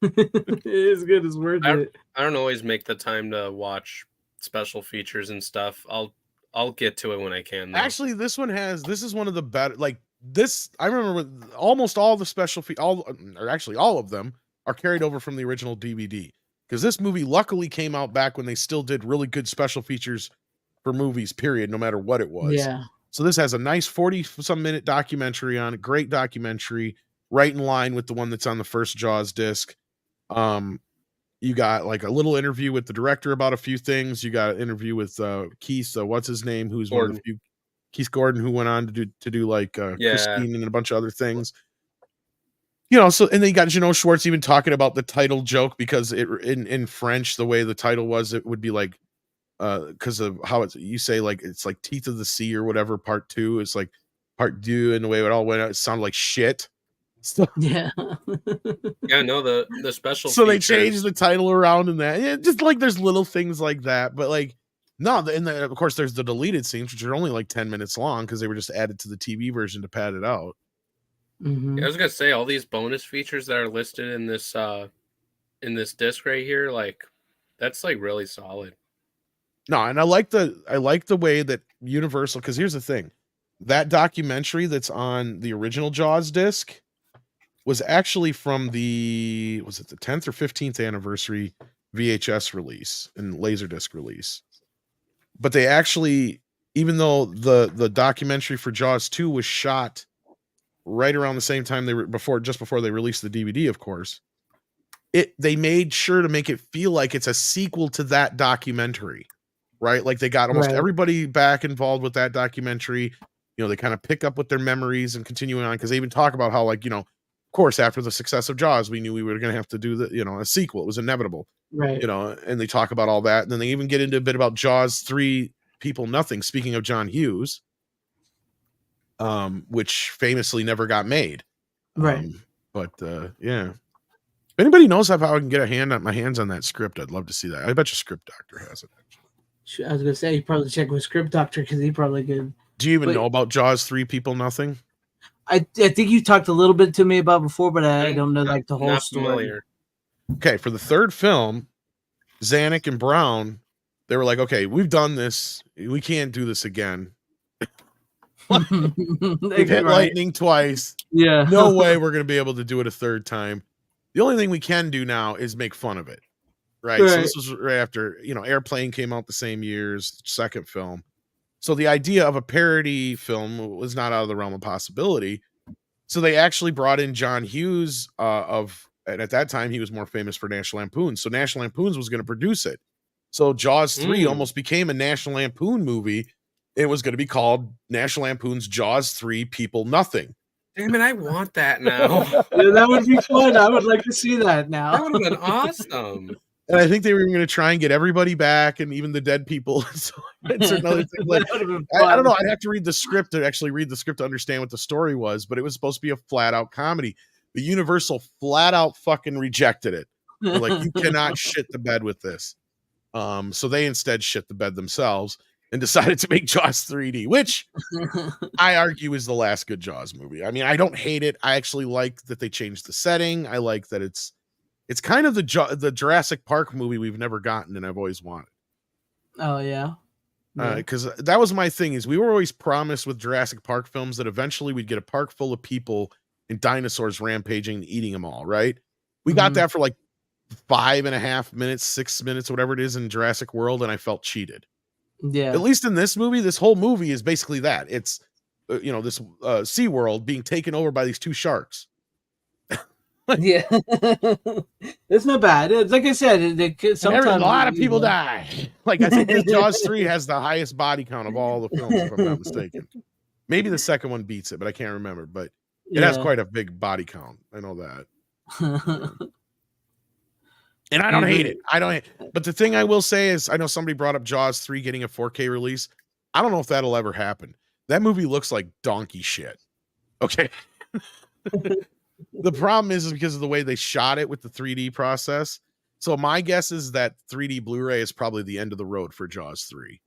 It is good. It's worth it. I don't always make the time to watch special features and stuff. I'll get to it when I can, though. Actually, this is one of the better, like this. I remember with almost all the special all of them are carried over from the original DVD, because this movie luckily came out back when they still did really good special features for movies, period, no matter what it was. Yeah. So this has a nice 40-some minute documentary on it, great documentary, right in line with the one that's on the first Jaws disc. You got like a little interview with the director about a few things. You got an interview with Keith, what's his name, who's Gordon. one of the few, Keith Gordon, who went on to do like Christine and a bunch of other things. So, and then you got Schwartz even talking about the title joke, because it in French, the way the title was, it would be like because of how you say, like, it's like Teeth of the Sea or whatever, part 2. It's like part 2, and the way it all went out, it sounded like shit. So, yeah. Yeah, no, the special so features. They changed the title around in that. Yeah, just like there's little things like that, but like no, of course there's the deleted scenes, which are only like 10 minutes long, because they were just added to the TV version to pad it out. Mm-hmm. I was gonna say, all these bonus features that are listed in this disc right here, like, that's like really solid. No, and I like the way that Universal, because here's the thing, that documentary that's on the original Jaws disc was actually from the 10th or 15th anniversary VHS release and Laserdisc release. But they actually, even though the documentary for Jaws 2 was shot right around the same time just before they released the DVD, of course, they made sure to make it feel like it's a sequel to that documentary, right? Like they got almost everybody back involved with that documentary. They kind of pick up with their memories and continuing on, because they even talk about how, like, of course, after the success of Jaws, we knew we were going to have to do a sequel. It was inevitable, right? And they talk about all that, and then they even get into a bit about Jaws 3 People Nothing. Speaking of John Hughes, which famously never got made, right? Yeah. If anybody knows how I can get my hands on that script, I'd love to see that. I bet you Script Doctor has it. I was gonna say, you probably check with Script Doctor, because he probably could. Do you even know about Jaws 3 People Nothing? I think you talked a little bit to me about before, but I don't know like the whole story. Familiar. Okay, for the third film, Zanuck and Brown, they were like, okay, we've done this. We can't do this again. We've hit lightning twice. Yeah. No way we're going to be able to do it a third time. The only thing we can do now is make fun of it. Right? So this was right after, Airplane came out the same year as the second film. So the idea of a parody film was not out of the realm of possibility. So they actually brought in John Hughes and at that time he was more famous for National Lampoon. So National Lampoon's was going to produce it. So Jaws 3 almost became a National Lampoon movie. It was going to be called National Lampoon's Jaws 3 People Nothing. Damn it, I want that now. Yeah, that would be fun. I would like to see that now. That would have been awesome. And I think they were going to try and get everybody back, and even the dead people. So it's another thing. Like, I don't know. I'd have to read the script to understand what the story was, but it was supposed to be a flat out comedy. The Universal flat out fucking rejected it. They're like, you cannot shit the bed with this. So they instead shit the bed themselves and decided to make Jaws 3D, which I argue is the last good Jaws movie. I mean, I don't hate it. I actually like that they changed the setting. I like that it's kind of the Jurassic Park movie we've never gotten, and I've always wanted. Oh yeah. Because that was my thing, is we were always promised with Jurassic Park films that eventually we'd get a park full of people and dinosaurs rampaging and eating them all, right? We got that for like 5.5 minutes, 6 minutes, whatever it is in Jurassic World, and I felt cheated. Yeah. At least in this movie, this whole movie is basically that. It's this SeaWorld being taken over by these two sharks. Yeah. It's not bad. It's like I said, sometimes a lot of people die. Like, I think this Jaws 3 has the highest body count of all the films, if I'm not mistaken. Maybe the second one beats it, but I can't remember. But it has quite a big body count. I know that. And I don't hate it. But the thing I will say is, I know somebody brought up Jaws 3 getting a 4K release. I don't know if that'll ever happen. That movie looks like donkey shit. Okay. The problem is because of the way they shot it with the 3D process. So my guess is that 3D Blu-ray is probably the end of the road for Jaws 3.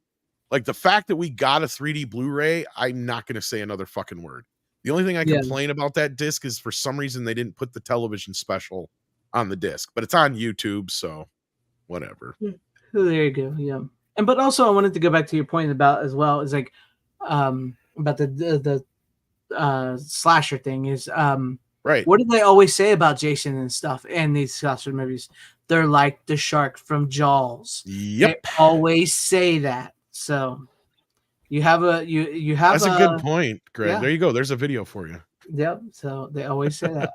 Like, the fact that we got a 3D Blu-ray, I'm not going to say another fucking word. The only thing I complain about that disc is for some reason they didn't put the television special on the disc, but it's on YouTube, so whatever. There you go. Yeah. And but also I wanted to go back to your point about as well is like about the slasher thing is right. What do they always say about Jason and stuff and these slasher movies? They're like the shark from Jaws. Yep. They always say that. So you have you have that's a good point, Greg. Yeah. There you go. There's a video for you. Yep. So they always say that.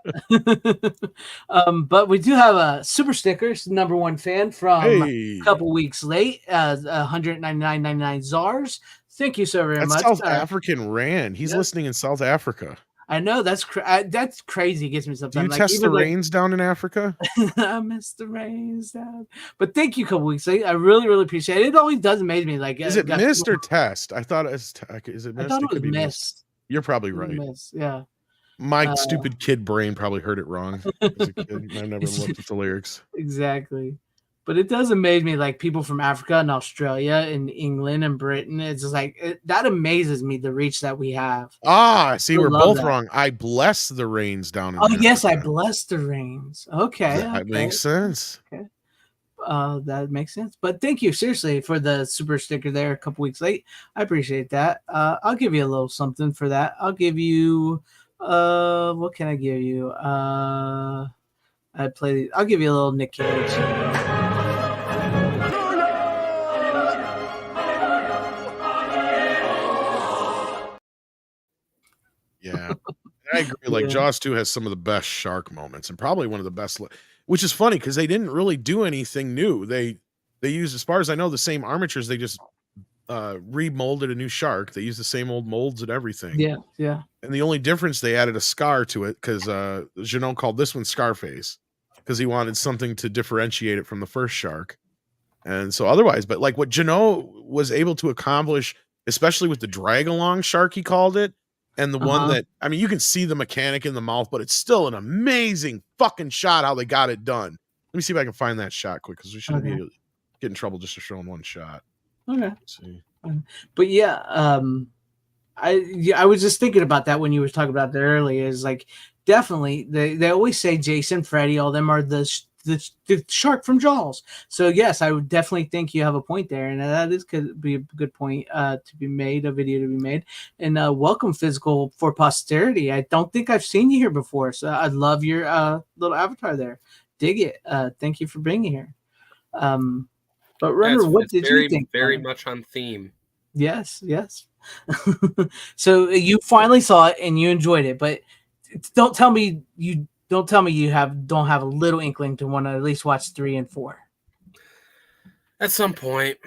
But we do have a super stickers, #1 fan from a couple weeks late, 199.99 ZARs. Thank you so very much. South African Rand. He's listening in South Africa. I know that's crazy. It gets me sometimes. Do you test the rains down in Africa? I miss the rains down. But thank you, a couple weeks late. I really, really appreciate it. It always does amaze me. Like, is it missed or test? I thought is it missed? I thought it was missed. You're probably right. Yeah. My stupid kid brain probably heard it wrong as a kid. I never looked at the lyrics. Exactly. But it does amaze me, like people from Africa and Australia and England and Britain. It's just like that amazes me, the reach that we have. See, we're both wrong. I bless the rains down in Africa. Yes, I bless the rains. Okay. That makes sense. Okay. That makes sense. But thank you seriously for the super sticker there a couple weeks late. I appreciate that. I'll give you a little something for that. I'll give you what can I give you? I'll give you a little Nick Cage. Yeah, I agree. Like Jaws 2 has some of the best shark moments and probably one of the best, which is funny because they didn't really do anything new. They used, as far as I know, the same armatures. They just remolded a new shark. They used the same old molds and everything. Yeah. And the only difference, they added a scar to it because Janot called this one Scarface because he wanted something to differentiate it from the first shark. And so otherwise, but like what Janot was able to accomplish, especially with the drag-along shark, he called it, and the one that, I mean, you can see the mechanic in the mouth, but it's still an amazing fucking shot how they got it done. Let me see if I can find that shot quick because we shouldn't get in trouble just to show them one shot. Okay. Let's see. But I was just thinking about that when you were talking about that earlier. Is like definitely they always say Jason, Freddy, all them are the shark from Jaws. So yes, I would definitely think you have a point there, and that could be a good point to be made, a video to be made. And welcome, Physical for Posterity. I don't think I've seen you here before, so I love your little avatar there. Dig it. Thank you for being here. But Runner, what did you think? Very much on theme. Yes. So you finally saw it and you enjoyed it, but don't tell me you don't have a little inkling to want to at least watch 3 and 4. At some point.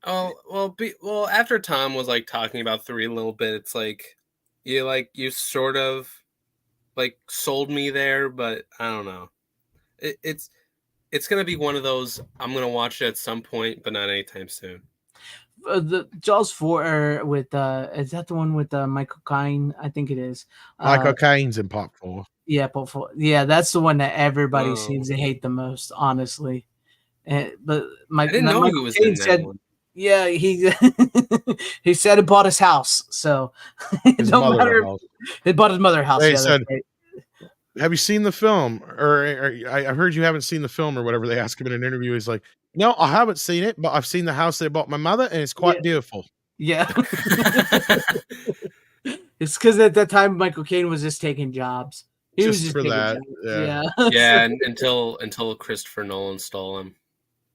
Well, after Tom was like talking about 3 a little bit, it's like you sort of like sold me there, but I don't know. It's gonna be one of those I'm gonna watch it at some point, but not anytime soon. The Jaws 4 with is that the one with Michael Caine? I think it is. Michael Caine's in Part 4. Yeah, Part 4. Yeah, that's the one that everybody seems to hate the most, honestly. But I didn't know he was in that one. Yeah, he said it bought his house, so it don't matter. It bought his mother house. They said, have you seen the film? Or I heard you haven't seen the film or whatever. They asked him in an interview. He's like, no, I haven't seen it, but I've seen the house they bought my mother, and it's quite beautiful. Yeah. It's because at that time Michael Caine was just taking jobs. He was Just just for taking that, jobs. yeah. Yeah, and until Christopher Nolan stole him.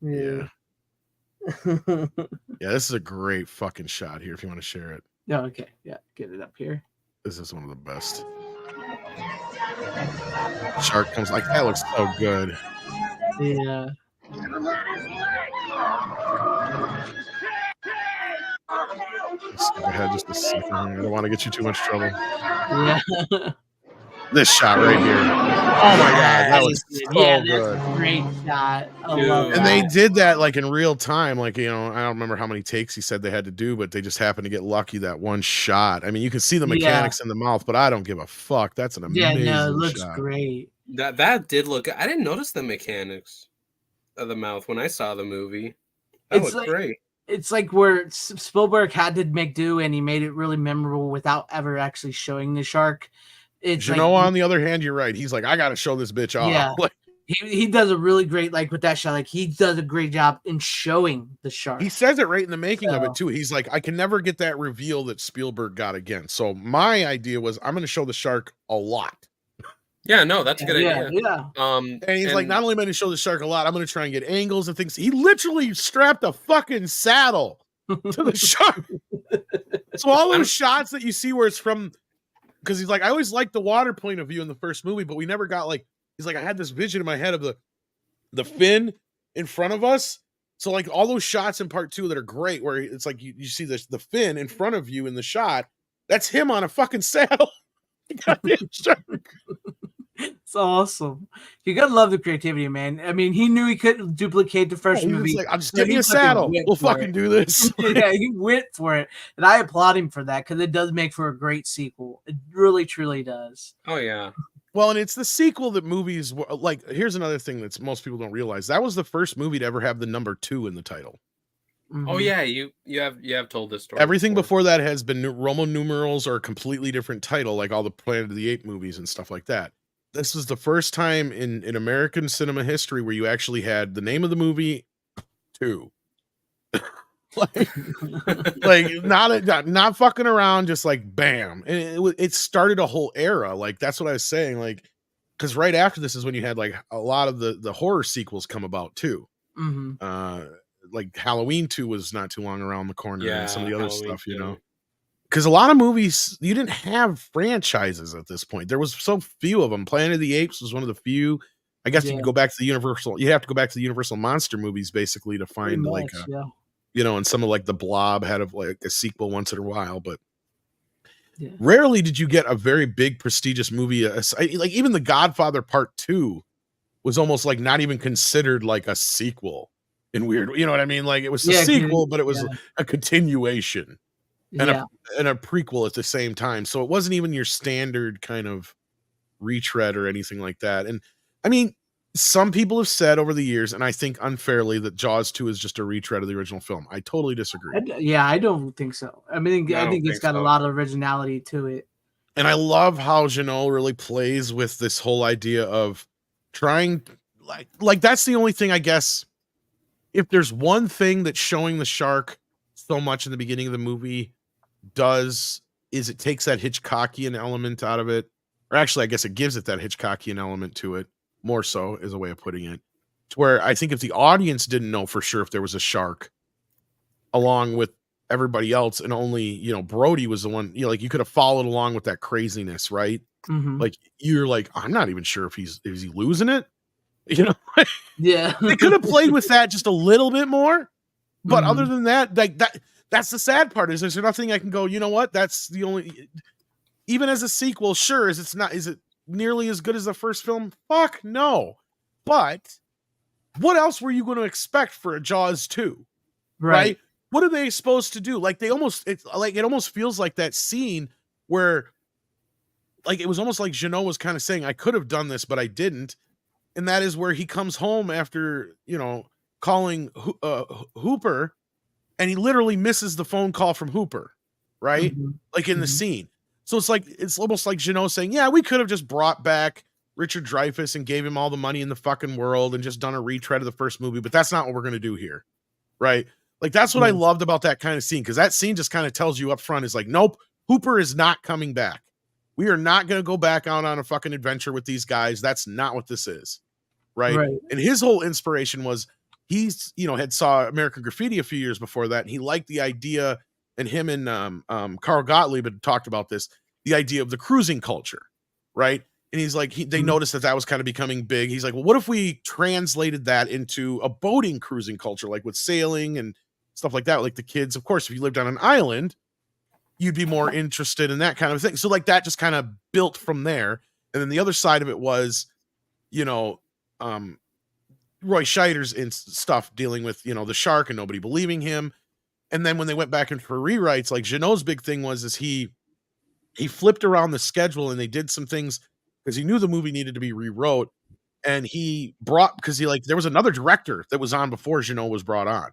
Yeah. Yeah, this is a great fucking shot here if you want to share it. No, okay. Yeah, get it up here. This is one of the best. Shark comes like that looks so good. Yeah. Skip ahead just a second here. I don't want to get you too much trouble. Yeah. This shot right here. Oh my god, that was so yeah, good. that's a great shot. I Dude. love that. And they did that like in real time. Like, you know, I don't remember how many takes he said they had to do, but they just happened to get lucky that one shot. I mean, you can see the mechanics in the mouth, but I don't give a fuck. That's an amazing no, it looks shot. great. That did look. I didn't notice the mechanics of the mouth when I saw the movie. That It's looked like- great. It's like where Spielberg had to make do, and he made it really memorable without ever actually showing the shark. It's You know, on the other hand, you're right. He's like, I got to show this bitch off. Yeah. Like, he does a really great, like with that shot, like he does a great job in showing the shark. he says it right in the making of So- it too. He's like, I can never get that reveal that Spielberg got again. So my idea was, I'm going to show the shark a lot. Yeah, no, that's a good yeah, idea. yeah. And he's like, not only am I going to show the shark a lot, I'm going to try and get angles and things. He literally strapped a fucking saddle to the shark. So all those shots that you see where it's from, because he's like, I always liked the water point of view in the first movie, but we never got like, he's like, I had this vision in my head of the fin in front of us. So like all those shots in part 2 that are great, where it's like you see the fin in front of you in the shot, that's him on a fucking saddle. Goddamn shark. It's awesome. You gotta love the creativity, man. I mean, he knew he couldn't duplicate the first He was movie. like, I'll just so give he me a fucking saddle. went We'll for fucking it. do this. Yeah, he went for it, and I applaud him for that because it does make for a great sequel. It really, truly does. Oh yeah. Well, and it's the sequel that movies like. Here's another thing that most people don't realize. That was the first movie to ever have the number 2 in the title. Mhm. Oh yeah, you have told this story. Everything before that has been Roman numerals or a completely different title, like all the Planet of the Apes movies and stuff like that. This was the first time in American cinema history where you actually had the name of the movie 2. like not fucking around, just like bam. And it started a whole era. Like that's what I was saying. Like, because right after this is when you had like a lot of the horror sequels come about too. Mhm. Like Halloween 2 was not too long around the corner, Yeah, and some of the other Halloween stuff, you 2. know. Because a lot of movies, you didn't have franchises at this point. There was so few of them. Planet of the Apes was one of the few. I guess you Yeah. could go back to the Universal. You have to go back to the Universal monster movies basically to Pretty find much, like, yeah. you know, and some of like the Blob had like a sequel once in a while, but Yeah. rarely did you get a very big prestigious movie. Like even The Godfather Part 2 was almost like not even considered like a sequel in weird, you know what I mean? Like it was a Yeah, 'cause- sequel, but it was yeah. a continuation and Yeah. and a prequel at the same time. So it wasn't even your standard kind of retread or anything like that. And I mean, some people have said over the years, and I think unfairly, that Jaws 2 is just a retread of the original film. I totally disagree. Yeah, I don't think so. I mean, I I don't think it's think got a so. lot of originality to it. And I love how Janot really plays with this whole idea of trying like that's the only thing, I guess. If there's one thing that showing the shark so much in the beginning of the movie does, is it takes that Hitchcockian element out of it. Or actually, I guess it gives it that Hitchcockian element to it, more so is a way of putting it. To where I think if the audience didn't know for sure if there was a shark, along with everybody else, and only, you know, Brody was the one, you know, like you could have followed along with that craziness, right? Mhm. Like you're like, I'm not even sure if is he losing it? You know, Yeah. they could have played with that just a little bit more. But Mhm. other than that, like that's the sad part, is there's nothing I can go, you know what? That's the only, even as a sequel, sure, is it nearly as good as the first film? Fuck no. But what else were you going to expect for a Jaws 2? Right? What are they supposed to do? Like it almost feels like that scene where like it was almost like Janot was kind of saying, I could have done this, but I didn't. And that is where he comes home after, you know, calling Hooper, and he literally misses the phone call from Hooper, right? Mhm. Like in the Mhm. scene. So it's almost like Janot saying, yeah, we could have just brought back Richard Dreyfuss and gave him all the money in the fucking world and just done a retread of the first movie, but that's not what we're going to do here. Right? Like that's what I loved about that kind of scene, because that scene just kind of tells you up front is like, nope, Hooper is not coming back. We are not going to go back out on a fucking adventure with these guys. That's not what this is. Right. And his whole inspiration was he's, had saw American Graffiti a few years before that. And he liked the idea, and him and Carl Gottlieb had talked about this, the idea of the cruising culture. Right. And he's like, they noticed that was kind of becoming big. He's like, well, what if we translated that into a boating cruising culture, like with sailing and stuff like that? Like the kids, of course, if you lived on an island, you'd be more interested in that kind of thing. So like that just kind of built from there. And then the other side of it was, Roy Scheider's in stuff dealing with, the shark and nobody believing him. And then when they went back in for rewrites, like Jeannot's big thing was he flipped around the schedule, and they did some things because he knew the movie needed to be rewrote. And he brought, because there was another director that was on before Jeannot was brought on.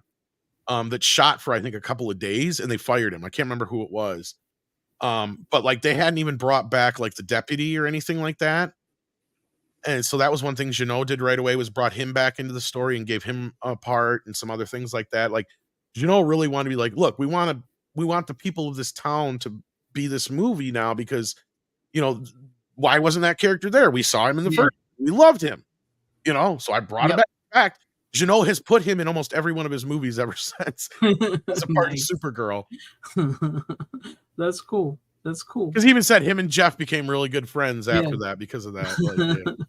That shot for I think a couple of days, and they fired him. I can't remember who it was. But like they hadn't even brought back like the deputy or anything like that. And so that was one thing Jeannot did right away, was brought him back into the story and gave him a part and some other things like that. Like Jeannot really wanted to be like, look, we want the people of this town to be this movie now, because why wasn't that character there? We saw him in the first, we loved him, so I brought him back. Jeannot has put him in almost every one of his movies ever since as a part of Supergirl. That's cool. Because he even said him and Jeff became really good friends after that because of that.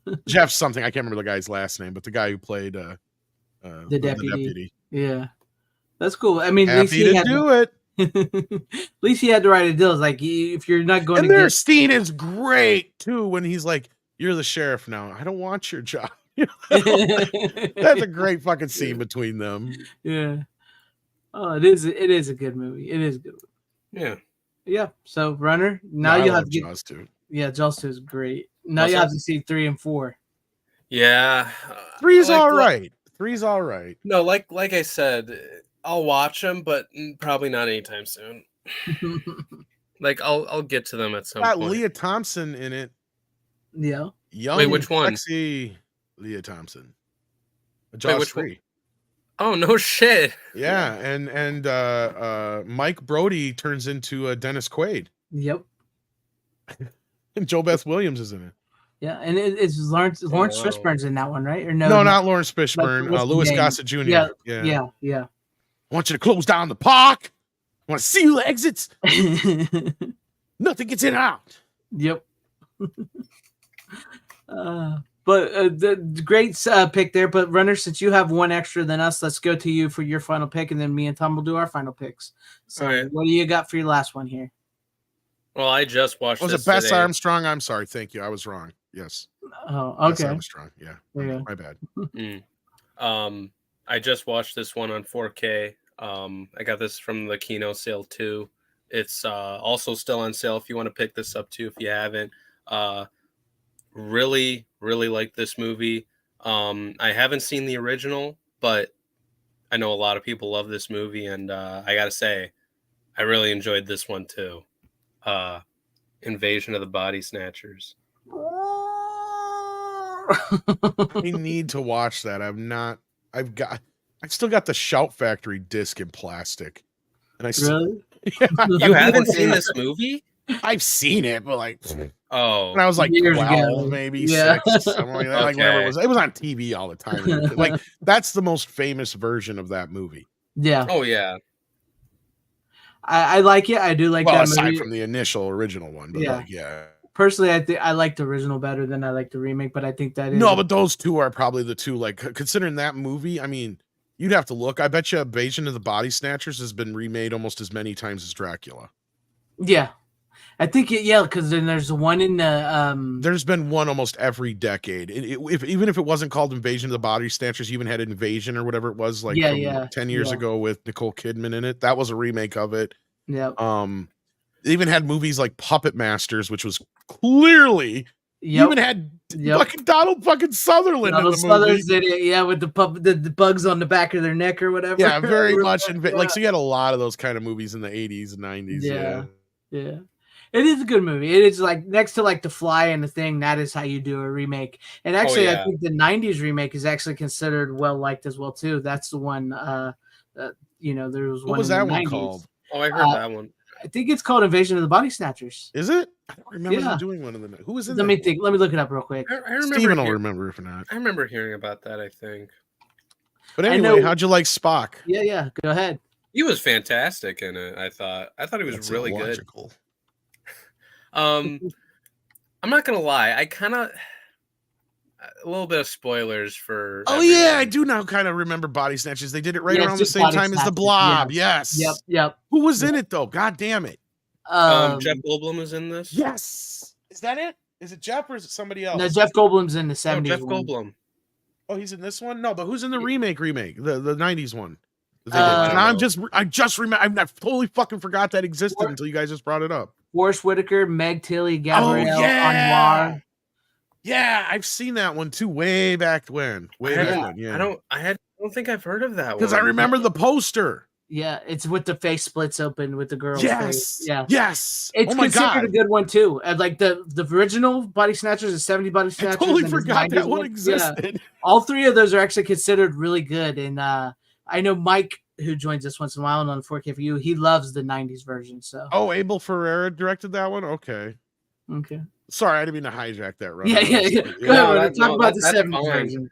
Like, Jeff's something, I can't remember the guy's last name, but the guy who played the deputy. deputy. Yeah, that's cool. I mean, happy to do it. At least he had to write a deal. It's like, if you're not going and to their scene is great too when he's like, "You're the sheriff now. I don't want your job." That's a great fucking scene between them. Yeah. Oh, it is a good movie. It is a good movie. Yeah. So Runner, now you have to get Jaws 2. Yeah, Jaws 2 is great. Now you have to see 3 and 4. Yeah. 3's all right. 3's all right. No, like I said, I'll watch them, but probably not anytime soon. Like I'll get to them at some point. Leah Thompson in it. Yeah. Young, wait, which one? Sexy Leah Thompson. Jaws 3. Oh no shit. Yeah, and Mike Brody turns into Dennis Quaid. Yep. And Joe Beth Williams is in it. Yeah, and it's Lawrence Fishburne's in that one, right? Or no, not Lawrence Fishburne. Louis Gossett Jr. Yeah. I want you to close down the park. I want to see the exits. Nothing gets in and out. Yep. But the great pick there. But Runner, since you have one extra than us, let's go to you for your final pick, and then me and Tom will do our final picks. So, right. What do you got for your last one here? Well, I just watched. Was it Bess today. Armstrong? I'm sorry. Thank you. I was wrong. Yes. Oh, okay. Bess Armstrong. Yeah. My bad. I just watched this one on 4K. I got this from the Kino sale too. It's also still on sale if you want to pick this up too if you haven't. Really like this movie. I haven't seen the original, but I know a lot of people love this movie, and I gotta say, I really enjoyed this one too. Invasion of the Body Snatchers. I need to watch that. I've still got the Shout Factory disc in plastic. And really? You haven't seen this movie? I've seen it, but like, when I was like 12, maybe 6, something like that. Like whenever it was on TV all the time. Like that's the most famous version of that movie. Yeah. Oh yeah. I like it. I do like that aside movie. From the initial original one, but yeah. Personally, I like the original better than I like the remake, but I think that is but those two are probably the two. Like considering that movie, I mean, you'd have to look. I bet you Invasion of the Body Snatchers has been remade almost as many times as Dracula. Yeah. I think because then there's one in the There's been one almost every decade. Even if it wasn't called Invasion of the Body Snatchers, you even had Invasion or whatever it was, like 10 years ago with Nicole Kidman in it. That was a remake of it. Yeah. They even had movies like Puppet Masters, which was clearly even had fucking Donald fucking Sutherland in the movie. Did it, with the bugs on the back of their neck or whatever. Yeah, very much. So you had a lot of those kind of movies in the 80s and 90s. Yeah. It is a good movie. It is like next to like The Fly and The Thing. That is how you do a remake. And actually, I think the '90s remake is actually considered well liked as well too. That's the one. There was one. What was that one 90s. called? Oh, I heard that one. I think it's called Invasion of the Body Snatchers. Is it? I don't remember Yeah. them doing one of them. Who was in Let that? me think. Let me look it up real quick. I remember. Steven will remember if not. I remember hearing about that. I think But I anyway, know- how'd you like Spock? Yeah. Go ahead. he was fantastic in it. I thought he was That's really illogical. good. I'm not gonna lie. I kind of a little bit of spoilers for. Oh yeah, I everyone. do now kind of remember Body Snatchers. They did it right Yeah, around the it's same Body time as the Snatchers, Blob. Yes. Yep. Who was in it though? God damn it. Jeff Goldblum is in this. Yes. Is that it? Is it Jeff or is it somebody else? No, Jeff Goldblum's in the Oh, 70s. Jeff one. Goldblum. Oh, he's in this one? No, but who's in the remake? The 90s one. that they I did? don't I just remember. I totally fucking forgot that existed until you guys just brought it up. Forrest Whitaker, Meg Tilly, Gabrielle yeah. Anwar. Yeah, I've seen that one too. Way back when. Way back when. Yeah. I don't think I've heard of that one. Because I remember the poster. Yeah, it's with the face splits open with the girl's Yes. face. Yeah. Yes. It's oh my considered god. a good one too. Like the original Body Snatchers, the 70 Body I Snatchers. totally and the forgot 90s that one Yeah. existed. All three of those are actually considered really good. And I know Mike, who joins us once in a while and on 4K for you, he loves the 90s version. So Oh, Abel Ferreira directed that one? Okay. okay. Sorry, I didn't mean to hijack that. Right? Yeah. Go ahead, that- talk no, about that- the that's 70s fine. version.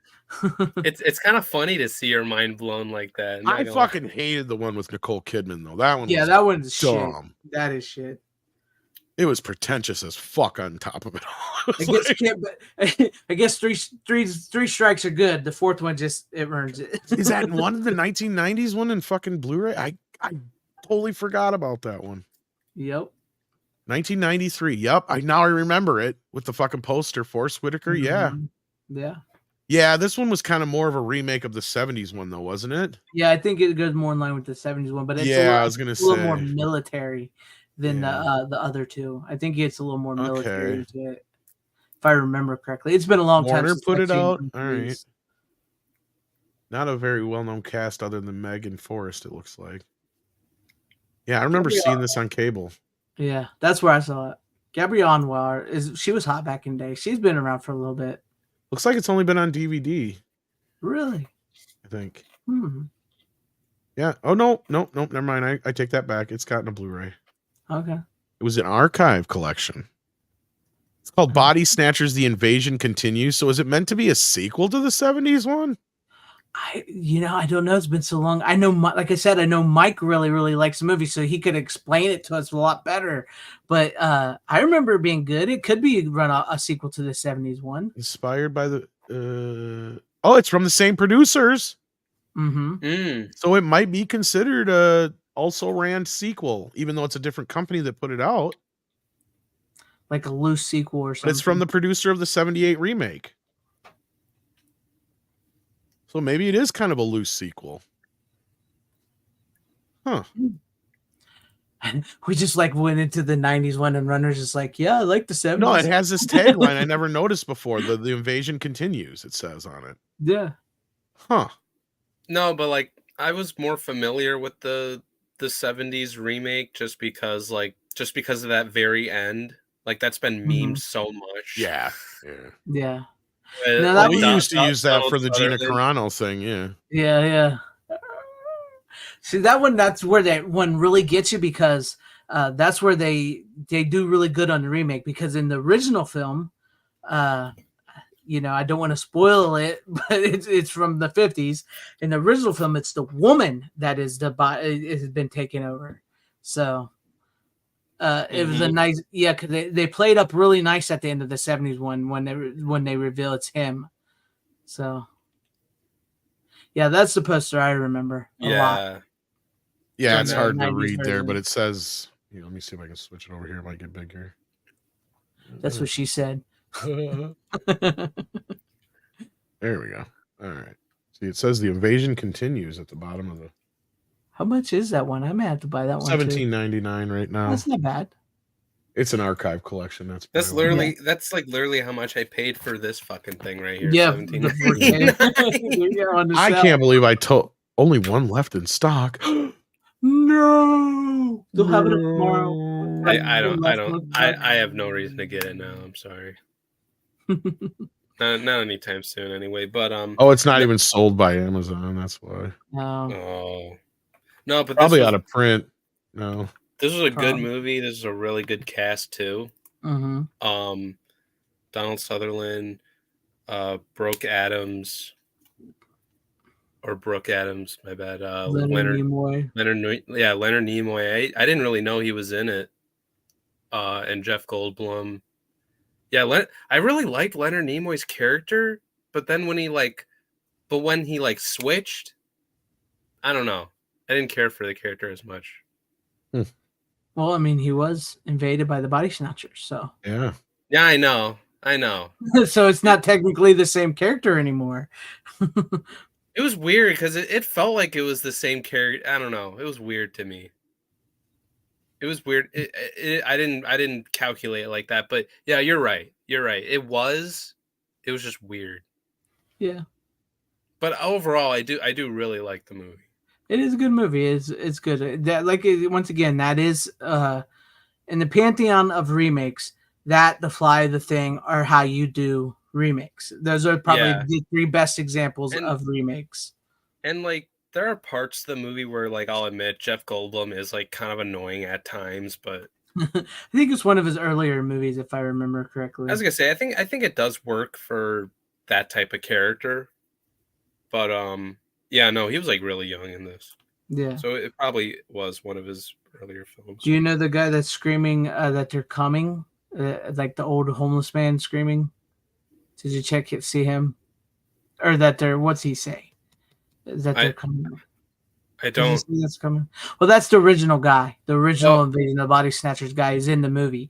It's kind of funny to see your mind blown like that. I'm not I gonna lie. fucking hated the one with Nicole Kidman though. That one Yeah, was that one's dumb. shit. That is shit. It was pretentious as fuck on top of it all. I guess, I guess three strikes are good. The fourth one just it earns it. Is that one of the 1990s one in fucking Blu-ray? I totally forgot about that one. Yep. 1993. Yep. I remember it with the fucking poster. Forrest Whitaker. Yeah. Mhm. Yeah. Yeah. This one was kind of more of a remake of the 70s one though, wasn't it? Yeah, I think it goes more in line with the 70s one, but it's I was gonna a little more say. military than the other two. I think it's a little more military Okay. to it. If I remember correctly. It's been a long time Warner since put I've it seen out. them All right. movies. Not a very well-known cast other than Meg and Forrest, it looks like. Yeah, I remember Gabrielle- seeing this on cable. Yeah, that's where I saw it. Gabrielle Anwar she was hot back in the day. She's been around for a little bit. Looks like it's only been on DVD, Really? I think. Hmm. Yeah. Oh no, never mind. I take that back. It's gotten a Blu-ray. Okay. It was an archive collection. It's called Body Snatchers: The Invasion Continues. So is it meant to be a sequel to the 70s one? I don't know. It's been so long. I know, like I said, I know Mike really, really likes the movie, so he could explain it to us a lot better. But I remember it being good. It could be run a sequel to the 70s one. Inspired by the it's from the same producers. Mm-hmm. So it might be considered a also ran sequel, even though it's a different company that put it out. Like a loose sequel or But something. it's from the producer of the 78 remake. So maybe it is kind of a loose sequel. Huh. We just like went into the 90s one, and Runner's just like, yeah, I like the 70s. No, it has this tagline I never noticed before. The invasion continues, it says on it. Yeah. Huh. No, but like I was more familiar with the 70s remake just because of that very end. Like that's been memed so much. Yeah. Yeah. No, that We was- used to use that for the Gina Donald Carano thing, yeah. Yeah. See that one, that's where that one really gets you, because that's where they do really good on the remake, because in the original film, I don't want to spoil it, but it's from the 50s. In the original film, it's the woman that is it has been taken over. So it was a nice, because they played up really nice at the end of the 70s one when they reveal it's him. So yeah, that's the poster I remember a lot. Yeah, From it's the hard to 90s read there, version. but it says, let me see if I can switch it over here. It might get bigger. That's what she said. There we go. All right. See, it says the invasion continues at the bottom of the How much is that one? I may have to buy that one. $17.99 right now. That's not bad. It's an archive collection. That's literally literally how much I paid for this fucking thing right here. Yeah, $17.99. I can't believe I told only one left in stock. No, they'll have it tomorrow. I have no reason to get it now. I'm sorry. Not anytime soon, anyway. But Oh, it's not even sold by Amazon. That's why. No. Oh no, but Probably out of print. No. This was a good Prom. movie. This is a really good cast too. Mm-hmm. Donald Sutherland, Brooke Adams, my bad. Leonard Nimoy. Leonard Nimoy. I didn't really know he was in it. And Jeff Goldblum. Yeah, I really liked Leonard Nimoy's character, but then when he switched, I don't know. I didn't care for the character as much. Well, I mean, he was invaded by the body snatchers, so Yeah. Yeah, I know. so it's not technically the same character anymore. It was weird because it felt like it was the same character. I don't know. It was weird to me. It was weird. I didn't calculate it like that, but yeah, you're right. It was just weird. Yeah. But overall, I do really like the movie. It is a good movie. It's good. That once again, that is in the pantheon of remakes. That The Fly, The Thing are how you do remakes. Those are probably the three best examples of remakes. And like there are parts of the movie where like I'll admit Jeff Goldblum is like kind of annoying at times, but I think it's one of his earlier movies, if I remember correctly. I was gonna say I think it does work for that type of character. But yeah, no, he was like really young in this. Yeah. So it probably was one of his earlier films. Do you know the guy that's screaming that they're coming? Like the old homeless man screaming? Did you see him? Or that they're, what's he say? That they're coming? I don't. That's coming. Well, that's the original guy. The original Invasion of the Body Snatchers guy is in the movie.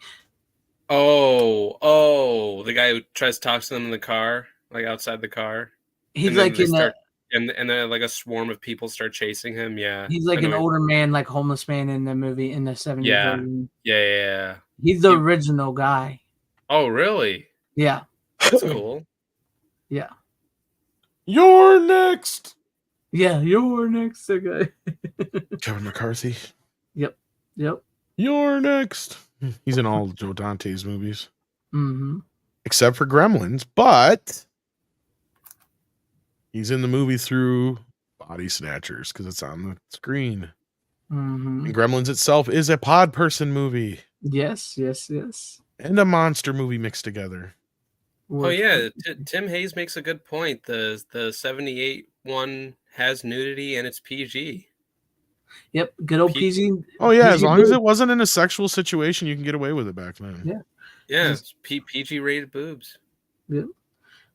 Oh, the guy who tries to talk to them in the car, like outside the car. He's like in and then like a swarm of people start chasing him. Yeah, he's like an older man, like homeless man in the movie in the 70s. Yeah. He's the original guy. Oh, really? Yeah. That's cool. Yeah. You're next. Yeah, you're next, guy. Kevin McCarthy. Yep. You're next. He's in all Joe Dante's movies. Mm-hmm. Except for Gremlins, but he's in the movie through Body Snatchers because it's on the screen. Mm-hmm. And Gremlins itself is a pod person movie. Yes. And a monster movie mixed together. Oh yeah, Tim Hayes makes a good point. The 78 one has nudity and it's PG. Yep, good old PG. Oh yeah, PG as long as it wasn't in a sexual situation, you can get away with it back then. Yeah, it's PG rated boobs. Yep.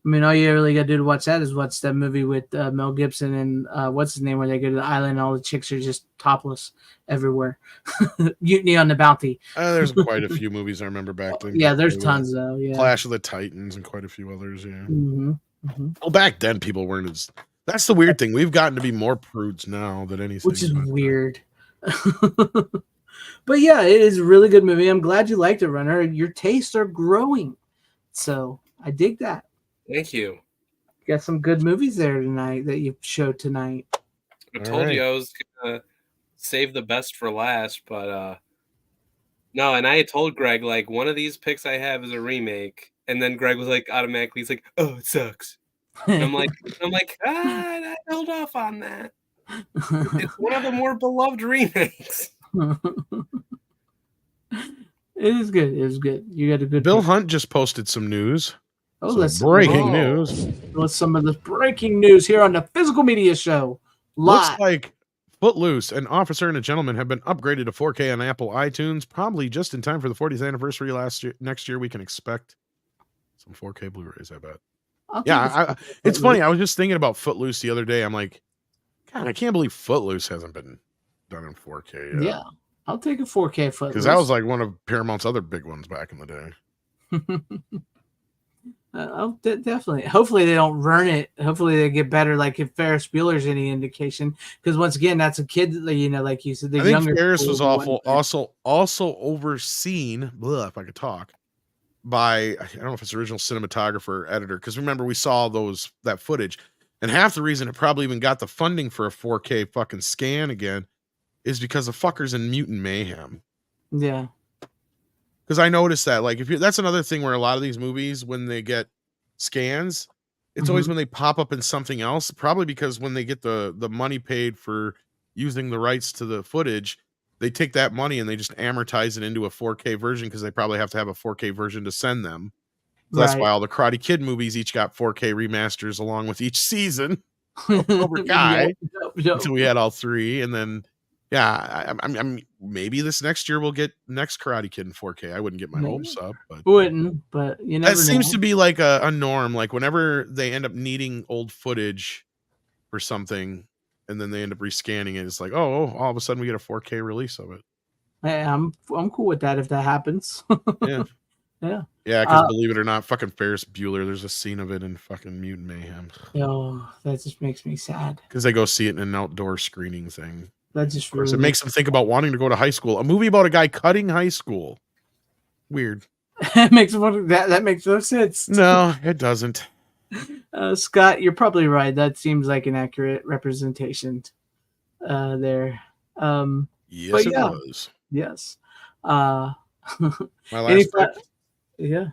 I mean, all you really got to do to watch that is watch that movie with Mel Gibson and what's his name, where they go to the island and all the chicks are just topless everywhere. Mutiny on the Bounty. There's quite a few movies I remember back then. Yeah, there's tons though. Yeah, Clash of the Titans and quite a few others. Yeah. Mm-hmm. Mm-hmm. Well, back then people weren't as. That's the weird thing. We've gotten to be more prudes now than anything. Which is weird. But yeah, it is a really good movie. I'm glad you liked it, Runner. Your tastes are growing, so I dig that. Thank you. Got some good movies there tonight that you showed tonight. I told you I was gonna save the best for last, but no. And I had told Greg like one of these picks I have is a remake, and then Greg was like automatically, he's like, "Oh, it sucks." And I'm like, I held off on that. It's one of the more beloved remakes. It is good. It is good. You got a good. Bill Hunt just posted some news. Oh, that's breaking news. What's some of the breaking news here on the Physical Media Show? Live. Looks like Footloose, An Officer and a Gentleman have been upgraded to 4K on Apple iTunes, probably just in time for the 40th anniversary next year. We can expect some 4K Blu-rays, I bet. It's funny. I was just thinking about Footloose the other day. I'm like, God, I can't believe Footloose hasn't been done in 4K yet. Yeah, I'll take a 4K Footloose. Because that was like one of Paramount's other big ones back in the day. Definitely. Hopefully they don't ruin it. Hopefully they get better. Like if Ferris Bueller's any indication, because once again, that's a kid. You know, like you said, the younger. Ferris was awful. Also overseen. If I could talk. By I don't know if it's original cinematographer or editor. Because remember we saw that footage, and half the reason it probably even got the funding for a 4K fucking scan again is because of fuckers in Mutant Mayhem. Yeah. Because I noticed that, like, that's another thing where a lot of these movies, when they get scans, it's always when they pop up in something else. Probably because when they get the money paid for using the rights to the footage, they take that money and they just amortize it into a 4K version because they probably have to have a 4K version to send them. So that's why all the Karate Kid movies each got 4K remasters along with each season of Cobra Kai until we had all 3. And then, I'm maybe this next year we'll get next Karate Kid in 4K. I wouldn't get my hopes up, but you never that seems to be like a norm. Like whenever they end up needing old footage for something, and then they end up rescanning it, it's like, oh, all of a sudden we get a 4K release of it. Hey, I'm cool with that if that happens. Yeah. Yeah. Yeah, because believe it or not, fucking Ferris Bueller, there's a scene of it in fucking Mutant Mayhem. Oh, that just makes me sad. Because they go see it in an outdoor screening thing. That just really it makes them think about wanting to go to high school. A movie about a guy cutting high school. Weird. That makes no sense. No, it doesn't. Scott, you're probably right. That seems like an accurate representation there. Yes, it was. Yes. My last pick? Yeah.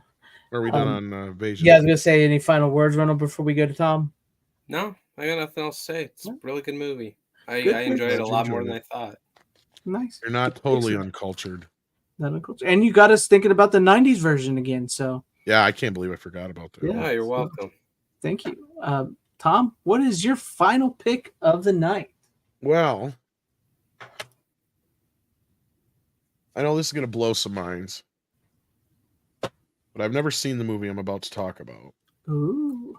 Or are we done on Invasion? Yeah, I was going to say, any final words, Ronald, before we go to Tom? No, I got nothing else to say. It's a really good movie. I Good enjoyed it a lot more enjoyed than I thought. Nice. You're not totally uncultured. Not uncultured. And you got us thinking about the 90s version again, so. Yeah, I can't believe I forgot about that. Yeah, you're welcome. Thank you. Tom, what is your final pick of the night? Well, I know this is going to blow some minds, but I've never seen the movie I'm about to talk about. Ooh.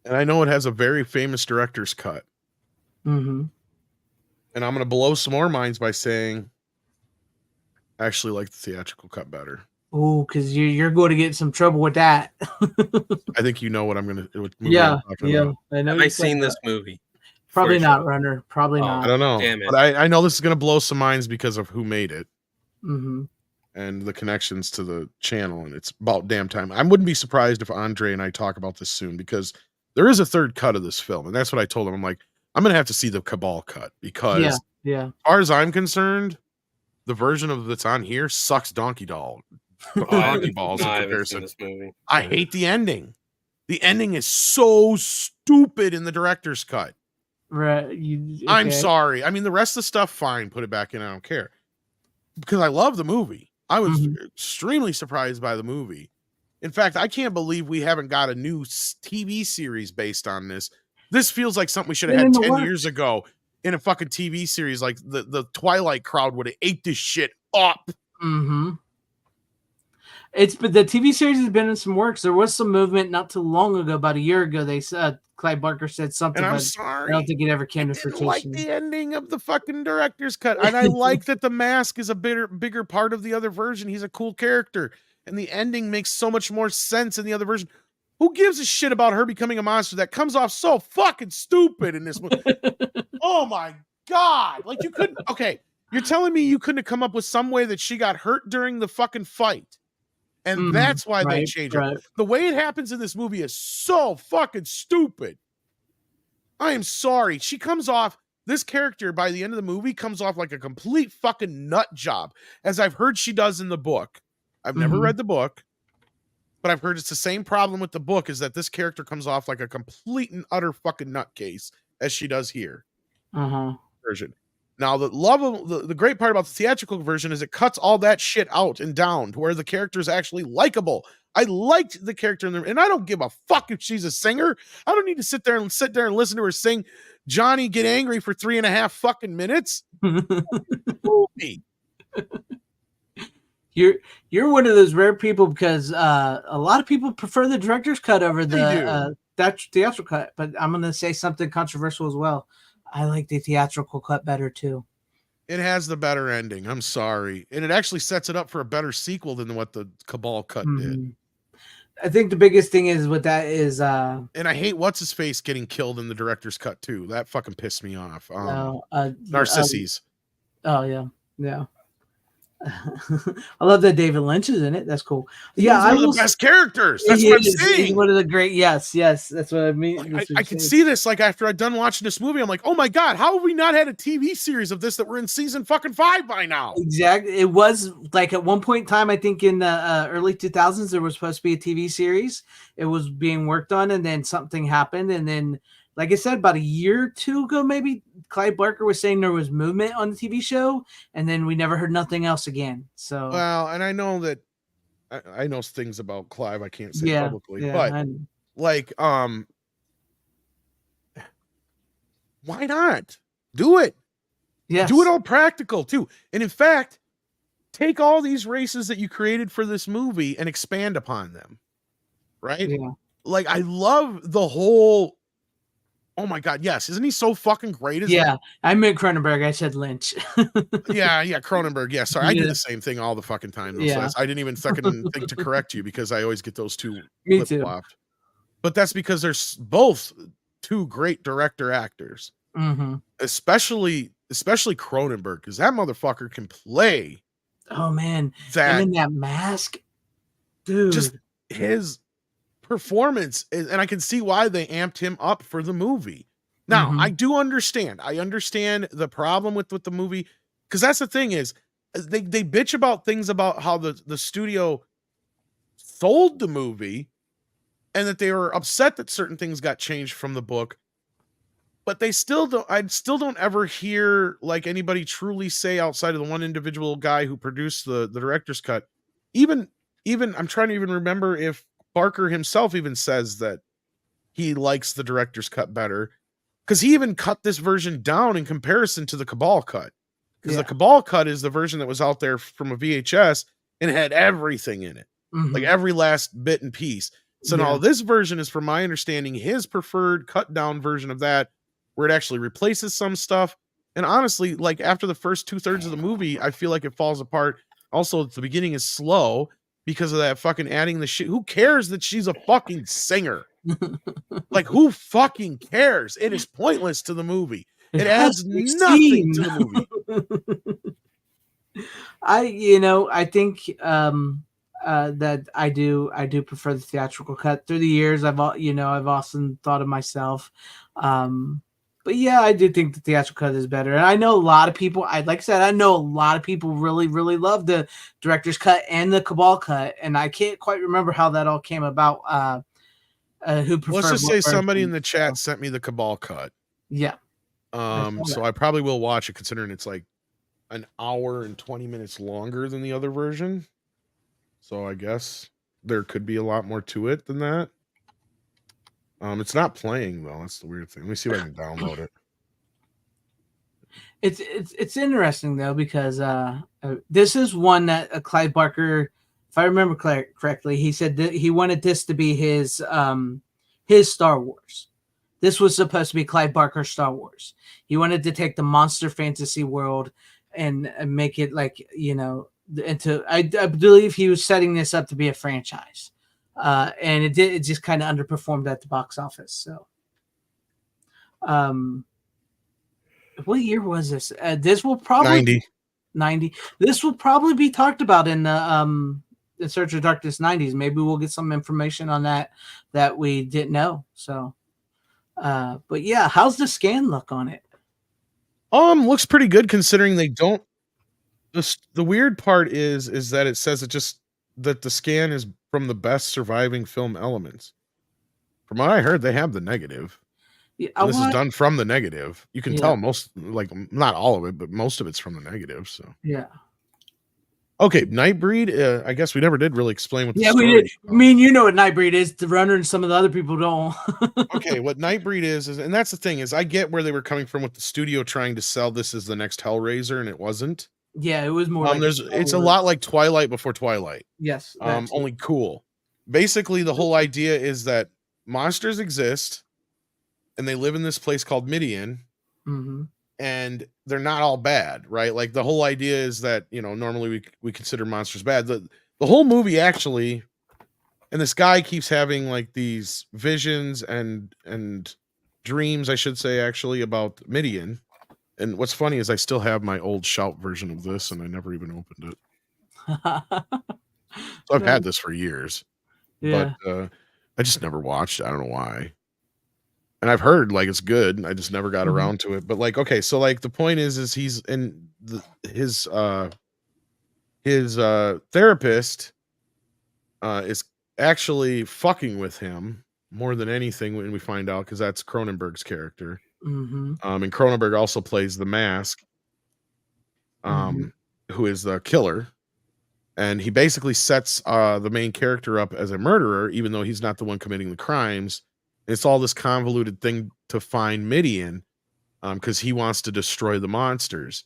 And I know it has a very famous director's cut. Mm-hmm. And I'm going to blow some more minds by saying I actually like the theatrical cut better. Oh, because you're going to get in some trouble with that. I think you know what I'm going to. Yeah. I know. Have I seen this movie? Probably not, Runner. Probably not. I don't know. Damn it. But I know this is going to blow some minds because of who made it. Mm-hmm. And the connections to the channel. And it's about damn time. I wouldn't be surprised if Andre and I talk about this soon because there is a third cut of this film. And that's what I told him. I'm like, I'm going to have to see the Cabal cut because as far as I'm concerned, the version of that's on here sucks donkey balls in comparison. This movie. I hate the ending. The ending is so stupid in the director's cut. Right. I'm sorry. I mean, the rest of the stuff, fine. Put it back in. I don't care. Because I love the movie. I was extremely surprised by the movie. In fact, I can't believe we haven't got a new TV series based on this. This feels like something we should have had 10 years ago in a fucking TV series. Like the Twilight crowd would have ate this shit up. Mm-hmm. But the TV series has been in some works. There was some movement not too long ago, about a year ago. They said Clive Barker said something. And I'm sorry. I don't think it ever came to fruition. Like the ending of the fucking director's cut. And I like that the mask is a bigger part of the other version. He's a cool character. And the ending makes so much more sense in the other version. Who gives a shit about her becoming a monster? That comes off so fucking stupid in this movie. Oh my God. Like you couldn't. Okay. You're telling me you couldn't have come up with some way that she got hurt during the fucking fight. And that's why they changed it. The way it happens in this movie is so fucking stupid. I am sorry. She comes off, this character by the end of the movie comes off like a complete fucking nut job, as I've heard she does in the book. I've never read the book, but I've heard it's the same problem with the book, is that this character comes off like a complete and utter fucking nutcase, as she does here. Version. Now, the great part about the theatrical version is it cuts all that shit out and down to where the character is actually likable. I liked the character and I don't give a fuck if she's a singer. I don't need to sit there and listen to her sing Johnny Get Angry for 3.5 fucking minutes. You're one of those rare people because a lot of people prefer the director's cut over the theatrical cut, but I'm going to say something controversial as well. I like the theatrical cut better too. It has the better ending. I'm sorry. And it actually sets it up for a better sequel than what the Cabal cut did. I think the biggest thing is with that is and I hate what's his face getting killed in the director's cut too. That fucking pissed me off. Narcissus. Oh yeah. Yeah. I love that David Lynch is in it. That's cool. Yeah, he's one of the best characters. That's what I'm saying. He's one of the great. Yes, that's what I mean. Like, I can see this. Like after I'd done watching this movie, I'm like, oh my God, how have we not had a TV series of this that we're in season fucking 5 by now? Exactly. It was like at one point in time, I think in the early 2000s, there was supposed to be a TV series. It was being worked on, and then something happened, and then like I said, about a year or two ago, maybe Clive Barker was saying there was movement on the TV show, and then we never heard nothing else again. So Well, and I know that I know things about Clive I can't say yeah, publicly, yeah, but like, why not do it? yes, Do it all practical too. And in fact, take all these races that you created for this movie and expand upon them. Right? yeah. Like, I love the whole. Oh my God, yes. Isn't he so fucking great? Yeah, I meant Cronenberg. I said Lynch. Yeah, Cronenberg. Yeah, sorry. I do Yeah. the same thing all the fucking time. Though, Yeah. so I didn't even fucking think to correct you because I always get those two Me too. flip-flopped. But that's because they're both two great director actors. Mm-hmm. Especially Cronenberg, because that motherfucker can play. Oh man, that him in that mask, dude. Just his performance, and I can see why they amped him up for the movie. Now, I do understand. I understand the problem with the movie, because that's the thing is they bitch about things about how the studio sold the movie and that they were upset that certain things got changed from the book. But they still don't. I still don't ever hear like anybody truly say outside of the one individual guy who produced the director's cut. Even I'm trying to even remember if Barker himself even says that he likes the director's cut better, because he even cut this version down in comparison to the Cabal cut. Because the Cabal cut is the version that was out there from a VHS and it had everything in it, like every last bit and piece. So now this version is, from my understanding, his preferred cut down version of that, where it actually replaces some stuff. And honestly, like after the first 2/3 of the movie, I feel like it falls apart. Also, the beginning is slow because of that fucking adding the shit. Who cares that she's a fucking singer? Like, who fucking cares? It is pointless to the movie. It adds nothing to the movie. I think that I do prefer the theatrical cut. Through the years, I've often thought of myself. But yeah, I do think the theatrical cut is better. And I know a lot of people, like I said, I know a lot of people really, really love the director's cut and the Cabal cut. And I can't quite remember how that all came about. Who preferred? Let's just say somebody in the chat sent me the Cabal cut. Yeah. So I probably will watch it, considering it's like an hour and 20 minutes longer than the other version. So I guess there could be a lot more to it than that. It's not playing though. That's the weird thing. Let me see if I can download it. It's interesting though, because this is one that Clive Barker, if I remember correctly, he said that he wanted this to be his Star Wars. This was supposed to be Clive Barker's Star Wars. He wanted to take the monster fantasy world and make it like, into. I believe he was setting this up to be a franchise. And it just kind of underperformed at the box office. So, what year was this? This will probably 90. This will probably be talked about in the Search of Darkness 90s. Maybe we'll get some information on that we didn't know. So, but yeah, how's the scan look on it? Looks pretty good considering they don't. The weird part is that it says that the scan is from the best surviving film elements. From what I heard, they have the negative. Yeah, this is done from the negative. You can tell most, like, not all of it, but most of it's from the negative. So yeah. Okay, Nightbreed. I guess we never did really explain what. We did. I mean, you know what Nightbreed is. The runner and some of the other people don't. Okay, what Nightbreed is, and that's the thing is, I get where they were coming from with the studio trying to sell this as the next Hellraiser, and it wasn't. Yeah, it was more. It's a lot like Twilight before Twilight. Yes. Only cool. Basically, the whole idea is that monsters exist, and they live in this place called Midian, and they're not all bad, right? Like the whole idea is that normally we consider monsters bad. The whole movie actually, and this guy keeps having like these visions and dreams, I should say, actually about Midian. And what's funny is I still have my old Shout version of this, and I never even opened it. So I've had this for years, but I just never watched it. I don't know why. And I've heard like it's good. I just never got around to it. But like, okay, so like the point is he's in his therapist is actually fucking with him more than anything when we find out, because that's Cronenberg's character. Mm-hmm. And Cronenberg also plays the Mask, who is the killer. And he basically sets the main character up as a murderer, even though he's not the one committing the crimes. It's all this convoluted thing to find Midian, because he wants to destroy the monsters.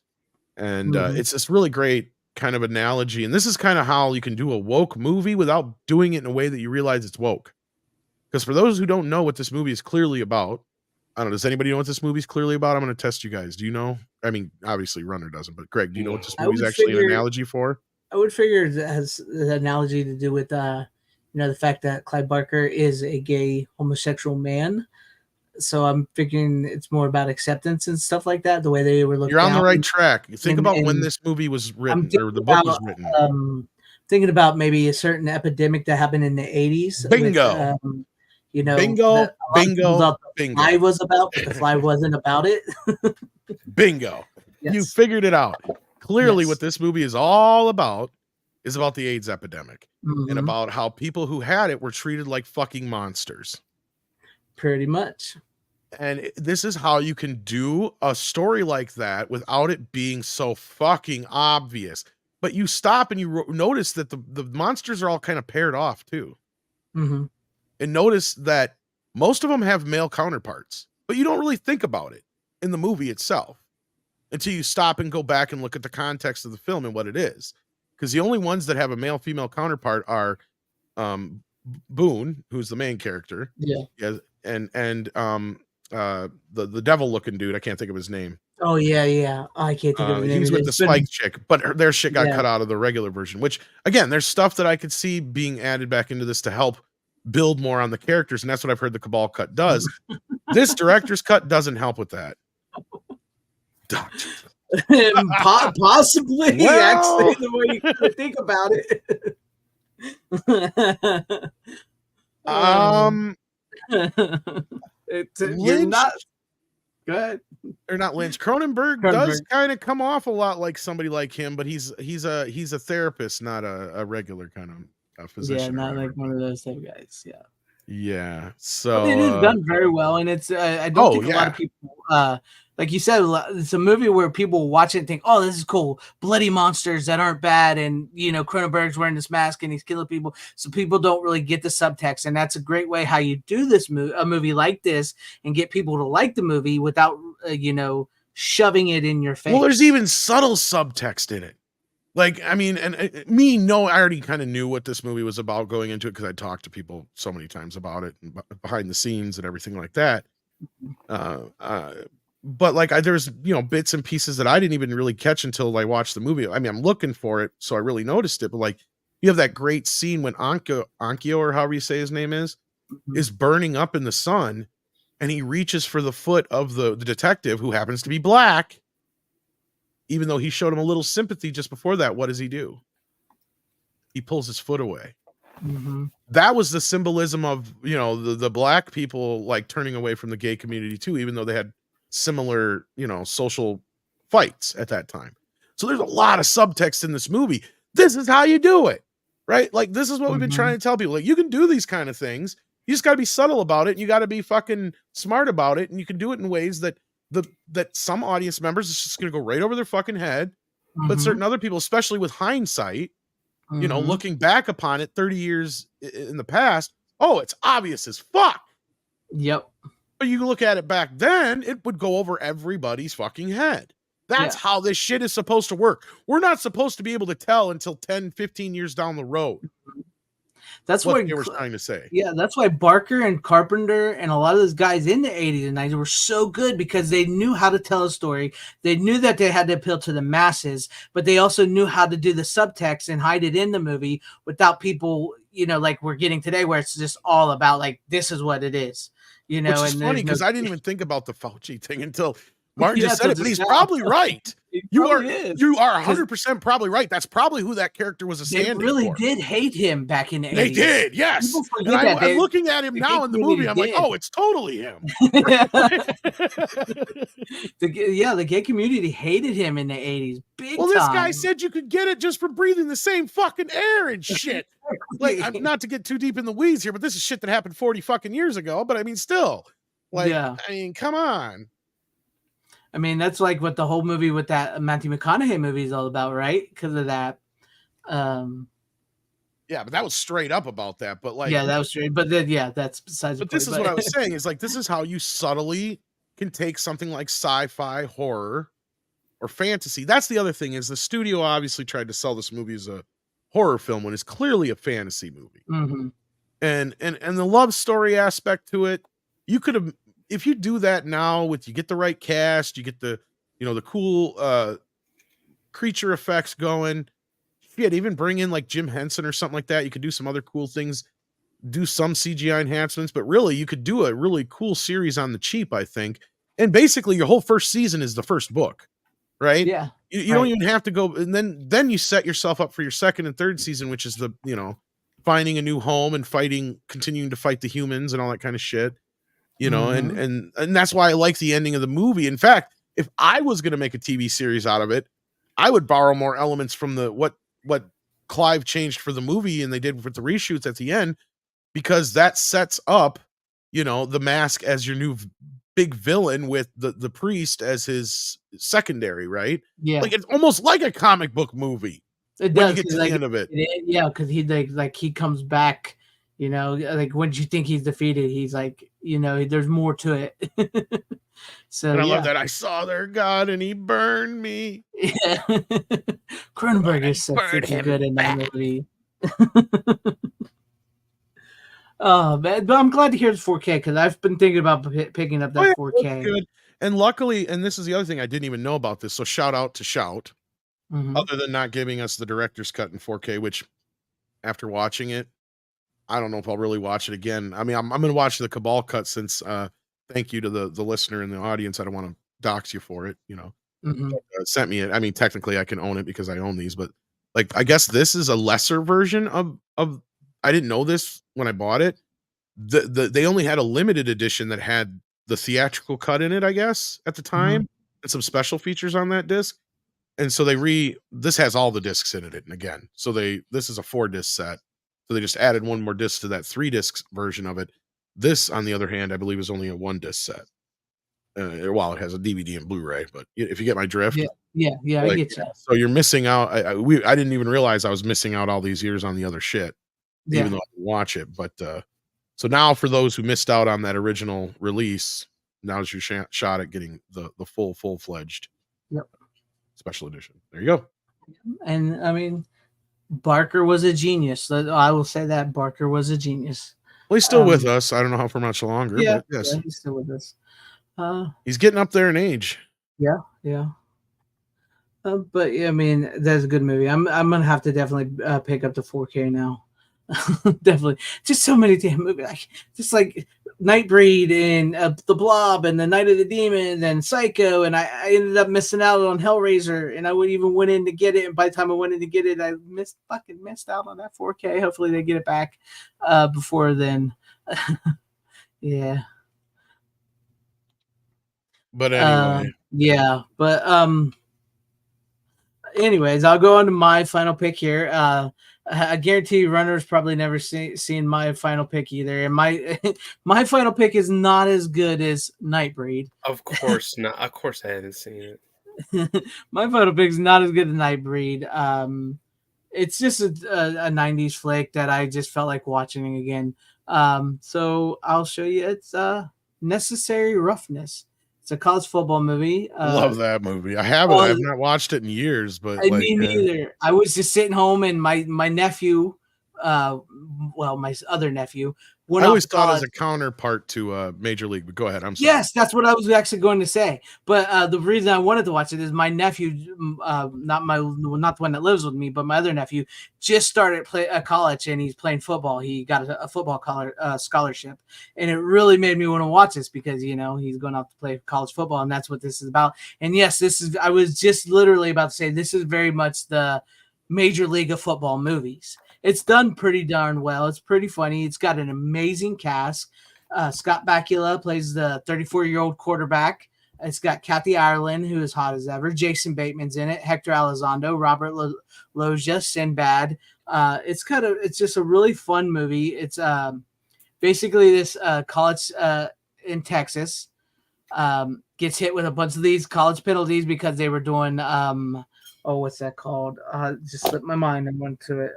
And it's this really great kind of analogy. And this is kind of how you can do a woke movie without doing it in a way that you realize it's woke. Because for those who don't know what this movie is clearly about, I don't know, does anybody know what this movie is clearly about? I'm going to test you guys. Do you know? I mean, obviously Runner doesn't, but Greg, do you know what this movie is actually an analogy for? I would figure it has an analogy to do with, the fact that Clive Barker is a gay homosexual man. So I'm figuring it's more about acceptance and stuff like that. The way they were looking. You're on the right track. Think about when this movie was written, or the book was written. Thinking about maybe a certain epidemic that happened in the 80s. Bingo. With, bingo. The Fly was about, but the Fly wasn't about it. Bingo. Yes. You figured it out. Clearly, what this movie is all about is about the AIDS epidemic and about how people who had it were treated like fucking monsters. Pretty much. And this is how you can do a story like that without it being so fucking obvious. But you stop and you notice that the monsters are all kind of paired off too. And notice that most of them have male counterparts, but you don't really think about it in the movie itself until you stop and go back and look at the context of the film and what it is. Because the only ones that have a male-female counterpart are Boone, who's the main character. And the devil-looking dude. I can't think of his name. Oh, yeah. I can't think of his name. He's with the Spike chick, but their shit got cut out of the regular version, which, again, there's stuff that I could see being added back into this to help build more on the characters, and that's what I've heard the Cabal cut does. This director's cut doesn't help with that. Possibly, actually, the way you think about it. You're not. Go ahead. Or not Lynch. Cronenberg does kind of come off a lot like somebody like him, but he's a therapist, not a regular kind of physician. Yeah, not like one of those type guys. Yeah. So it is done very well, and it's I don't think a lot of people like you said, it's a movie where people watch it and think, oh, this is cool. Bloody monsters that aren't bad. And, Cronenberg's wearing this mask and he's killing people. So people don't really get the subtext. And that's a great way how you do this a movie like this and get people to like the movie without, shoving it in your face. Well, there's even subtle subtext in it. Like, I mean, and I already kind of knew what this movie was about going into it because I talked to people so many times about it and behind the scenes and everything like that. But like there's bits and pieces that I didn't even really catch until I watched the movie. I mean, I'm looking for it, so I really noticed it. But like you have that great scene when Ankyo, or however you say his name is burning up in the sun, and he reaches for the foot of the detective who happens to be black, even though he showed him a little sympathy just before that. What does he do? He pulls his foot away. That was the symbolism of the black people like turning away from the gay community too, even though they had similar social fights at that time. So there's a lot of subtext in this movie. This is how you do it, right? Like this is what we've been trying to tell people. Like you can do these kind of things. You just got to be subtle about it, and you got to be fucking smart about it, and you can do it in ways that that some audience members is just going to go right over their fucking head, but certain other people, especially with hindsight, looking back upon it 30 years in the past, oh, it's obvious as fuck. Yep. But you look at it back then, it would go over everybody's fucking head. That's how this shit is supposed to work. We're not supposed to be able to tell until 10, 15 years down the road. That's what they were trying to say. Yeah, that's why Barker and Carpenter and a lot of those guys in the 80s and 90s were so good, because they knew how to tell a story. They knew that they had to appeal to the masses, but they also knew how to do the subtext and hide it in the movie without people, like we're getting today, where it's just all about like, this is what it is. Which is funny because I didn't even think about the Fauci thing until Martin Yeah, just said it, so but he's just- probably right. He You probably is. are 100% probably right. That's probably who that character was a They stand-in really for. did hate him back in the 80s. They did, yes. People And forget that. I'm looking at him the now gay in the movie. community I'm like, did. oh, it's totally him. The gay community hated him in the 80s. Big Well, this time. guy said you could get it just from breathing the same fucking air and shit. Like, I'm not to get too deep in the weeds here, but this is shit that happened 40 fucking years ago. But I mean, still, like, Yeah. I mean, come on. I mean, that's like what the whole movie with that Matthew McConaughey movie is all about, right? Because of that. Yeah, but that was straight up about that. But like, Yeah, that was true. But then, yeah, that's besides the but point. this is what I was saying is like, this is how you subtly can take something like sci-fi, horror, or fantasy. That's the other thing is the studio obviously tried to sell this movie as a horror film when it's clearly a fantasy movie. Mm-hmm. And the love story aspect to it, you could have, if you do that now with, you get the right cast, you get the, you know, the cool creature effects going. Shit, even bring in like Jim Henson or something like that. You could do some other cool things, do some CGI enhancements, but really you could do a really cool series on the cheap, I think. And basically your whole first season is the first book, right? Yeah. You don't even have to go, and then you set yourself up for your second and third season, which is the, you know, finding a new home and continuing to fight the humans and all that kind of shit. You know, and that's why I like the ending of the movie. In fact, if I was going to make a TV series out of it, I would borrow more elements from the what Clive changed for the movie and they did with the reshoots at the end, because that sets up, you know, the Mask as your new big villain with the priest as his secondary, right? Yeah. Like it's almost like a comic book movie. It when does, you get to like, the end of it. Yeah, because he like he comes back, you know, like when you think he's defeated, he's like, you know, there's more to it. So And I love that I saw their God and he burned me. Yeah. Cronenberg is so Burn freaking him good in that back. movie. Oh man, but I'm glad to hear it's 4K because I've been thinking about picking up that 4K. Good. And luckily, and this is the other thing I didn't even know about this. So shout out to Shout, Mhm. other than not giving us the director's cut in 4K, which after watching it, I don't know if I'll really watch it again. I mean, I'm going to watch the Cabal cut since, thank you to the listener in the audience. I don't want to dox you for it, you know. Mhm. Sent me it. I mean, technically I can own it because I own these, but like, I guess this is a lesser version of, I didn't know this when I bought it. They only had a limited edition that had the theatrical cut in it, I guess, at the time, and some special features on that disc. And so this has all the discs in it. And again, so this is a 4-disc set. So they just added one more disc to that 3-disc version of it. This, on the other hand, I believe is only a 1-disc set. While it has a DVD and Blu-ray, but if you get my drift, Yeah, like, I get you. so you're missing out. I didn't even realize I was missing out all these years on the other shit, even though I can watch it. But so now for those who missed out on that original release, now's your shot at getting the full-fledged special edition. There you go. And I mean, Barker was a genius. I will say that Barker was a genius. Well, he's still with us. I don't know how for much longer, Yeah, but yes, he's still with us. he's getting up there in age. Yeah. But yeah, I mean, that's a good movie. I'm gonna have to definitely pick up the 4K now. Definitely, just so many damn movies, just like Nightbreed and The Blob and The Night of the Demon and Psycho, and I ended up missing out on Hellraiser, and I went in to get it, and by the time I went in to get it, I missed out on that 4K. Hopefully, they get it back before then. Yeah. But anyway, anyways, I'll go on to my final pick here. I guarantee Runner's probably never seen my final pick either. And my my final pick is not as good as Nightbreed. Of course not. Of course I haven't seen it. My final pick is not as good as Nightbreed. It's just a 90s flick that I just felt like watching again. So I'll show you. It's Necessary Roughness. It's a college football movie. love that movie. I haven't. I've not watched it in years, but me neither. I was just sitting home, and my nephew my other nephew I went off always to thought college. as a counterpart to Major League, but go ahead. I'm sorry. Yes, that's what I was actually going to say. But the reason I wanted to watch it is my nephew, not the one that lives with me, but my other nephew just started college and he's playing football. He got a football scholarship, and it really made me want to watch this because he's going off to play college football, and that's what this is about. And yes, I was just literally about to say this is very much the Major League of Football movies. It's done pretty darn well. It's pretty funny. It's got an amazing cast. Scott Bakula plays the 34-year-old quarterback. It's got Kathy Ireland, who is hot as ever. Jason Bateman's in it. Hector Elizondo, Robert Loggia, Sinbad. It's just a really fun movie. It's basically this college in Texas gets hit with a bunch of these college penalties because they were doing what's that called? Just slipped my mind and went to it.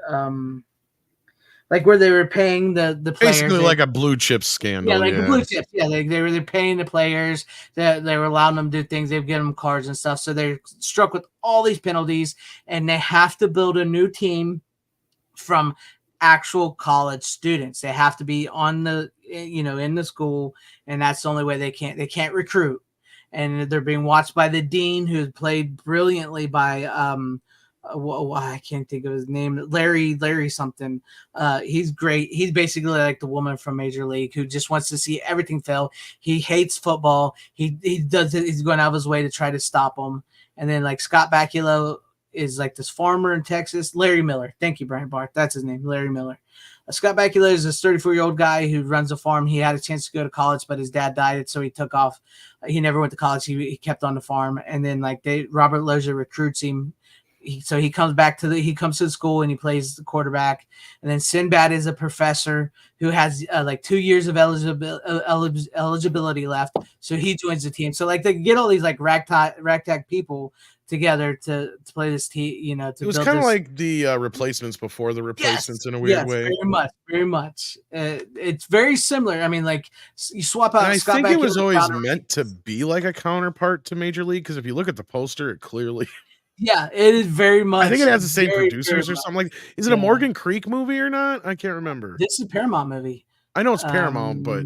Like where they were paying the players. Basically like a blue chip scandal. Yeah, like the blue chips. Yeah, they were paying the players. They were allowing them to do things. They've given them cards and stuff. So they're struck with all these penalties, and they have to build a new team from actual college students. They have to be on the in the school, and that's the only way they can't recruit. And they're being watched by the dean, who's played brilliantly by I can't think of his name. Larry something. He's great. He's basically like the woman from Major League who just wants to see everything fail. He hates football. He does it. He's going out of his way to try to stop them. And then like Scott Bakula is like this farmer in Texas. Larry Miller. Thank you, Brian Barth. That's his name, Larry Miller. Scott Bakula is a 34-year-old guy who runs a farm. He had a chance to go to college, but his dad died, so he took off. He never went to college. He kept on the farm, and then Robert Loggia recruits him. So he comes to the school and he plays the quarterback. And then Sinbad is a professor who has 2 years of eligibility left. So he joins the team. So like they get all these like ragtag people together to play this team. It was kind of like the replacements before the replacements in a weird way. Very much. It's very similar. I mean, like you swap out. And I Scott think Bakula it was always meant to be like a counterpart to Major League because if you look at the poster, it clearly. Yeah, it is very much. I think it has the same producers or something like. Is it a Morgan Creek movie or not? I can't remember. This is a Paramount movie. I know it's Paramount, but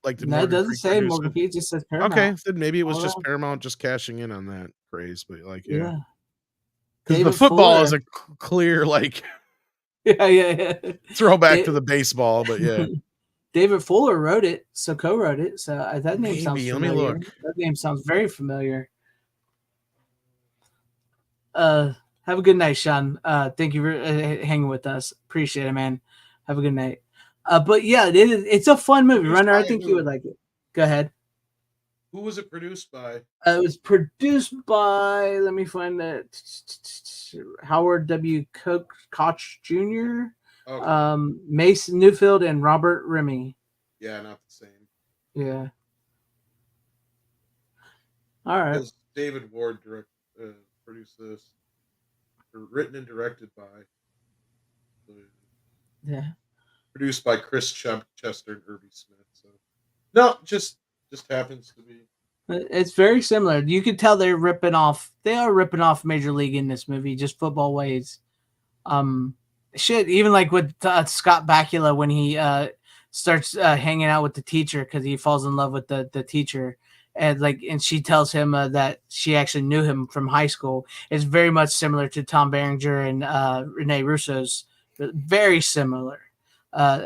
like it doesn't say Morgan Creek. It just says Paramount. Okay, then maybe it was just Paramount just cashing in on that craze, but yeah. Because the football is a clear throwback to the baseball, but yeah. David Fuller wrote it, so co-wrote it. So that name sounds familiar. Let me look. That name sounds very familiar. Have a good night, Sean. Thank you for hanging with us. Appreciate it, man. Have a good night. But yeah, it's a fun movie. Runner, I think you would like it. Go ahead. Who was it produced by? It was produced by, let me find that, Howard W. Koch Jr., okay. Mason Newfield, and Robert Remy. Yeah, not the same. Yeah. All right. David Ward produced this. Written and directed by. Yeah. Produced by Chris Chester and Irby Smith. So no, just happens to be. It's very similar. You can tell they are ripping off Major League in this movie, just football ways. Even like with Scott Bakula when he starts hanging out with the teacher because he falls in love with the teacher. And she tells him that she actually knew him from high school. It's very much similar to Tom Berenger and Rene Russo's. Very similar,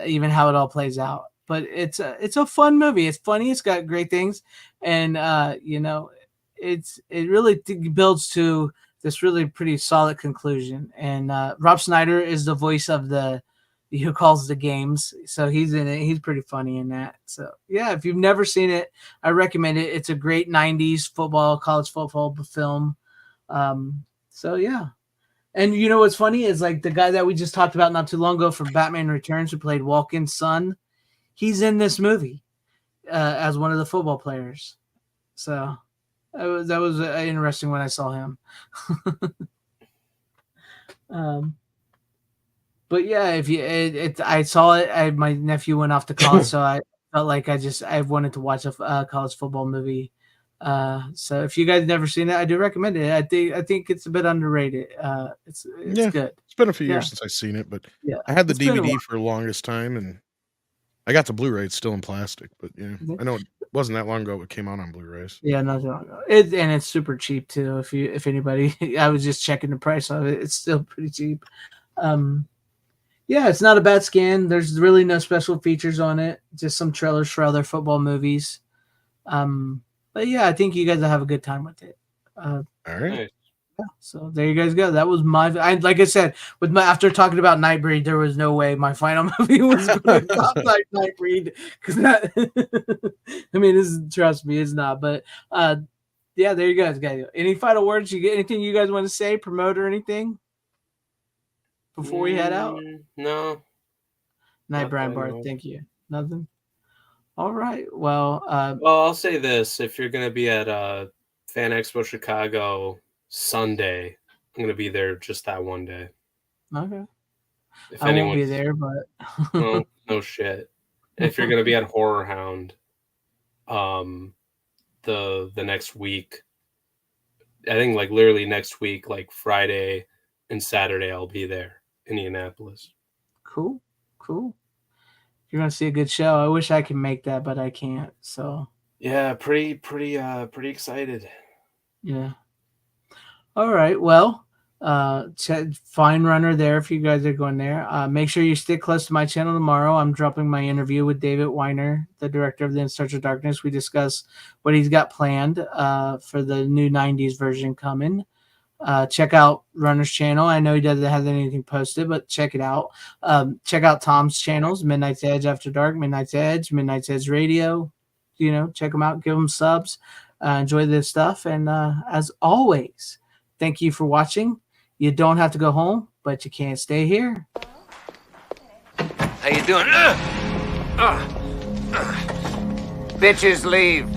even how it all plays out. But it's a fun movie. It's funny. It's got great things, and it really builds to this really pretty solid conclusion. And Rob Schneider is the voice of who calls the games, so he's in it. He's pretty funny in that. So yeah, if you've never seen it, I recommend it. It's a great '90s college football film. So yeah, and you know what's funny is like the guy that we just talked about not too long ago from Batman Returns, who played Walken's son. He's in this movie as one of the football players. So that was interesting when I saw him. But yeah, I saw it. My nephew went off to college, so I felt like I wanted to watch a college football movie So if you guys never seen it, I do recommend it. I think it's a bit underrated. It's good. It's been a few years since I've seen it, but Yeah, I had the it's been a DVD while. for the longest time, and I got the Blu-ray. It's still in plastic, but I know it wasn't that long ago it came out on Blu-rays. Yeah, not long ago. And it's super cheap too. If anybody, I was just checking the price of it. It's still pretty cheap. Yeah, it's not a bad scan. There's really no special features on it. Just some trailers for other football movies. But yeah, I think you guys will have a good time with it. All right. Nice. Yeah, so there you guys go. That was like I said, after talking about Nightbreed, there was no way my final movie was going to top like Nightbreed, because I mean, trust me, it's not. But yeah, there you guys go. Any final words? You get anything you guys want to say, promote, or anything before we head out? No. Night, Brian Barth. Thank you. Nothing. All right. Well, I'll say this: if you're going to be at Fan Expo Chicago Sunday, I'm going to be there just that one day. Okay. If I won't be there, but no shit. If you're going to be at Horror Hound, the next week, I think like literally next week, like Friday and Saturday, I'll be there in Indianapolis. Cool. You're gonna see a good show. I wish I could make that, but I can't. So yeah, pretty excited. Yeah. All right. Well, fine runner there if you guys are going there. Make sure you stick close to my channel tomorrow. I'm dropping my interview with David Weiner, the director of the In Search of Darkness. We discuss what he's got planned for the new 90s version coming. Check out Runner's channel. I know he doesn't have anything posted, but check it out. Check out Tom's channels, Midnight's Edge After Dark, Midnight's Edge Radio. Check them out. Give them subs. Enjoy this stuff. And as always, thank you for watching. You don't have to go home, but you can't stay here. How you doing? Bitches leave.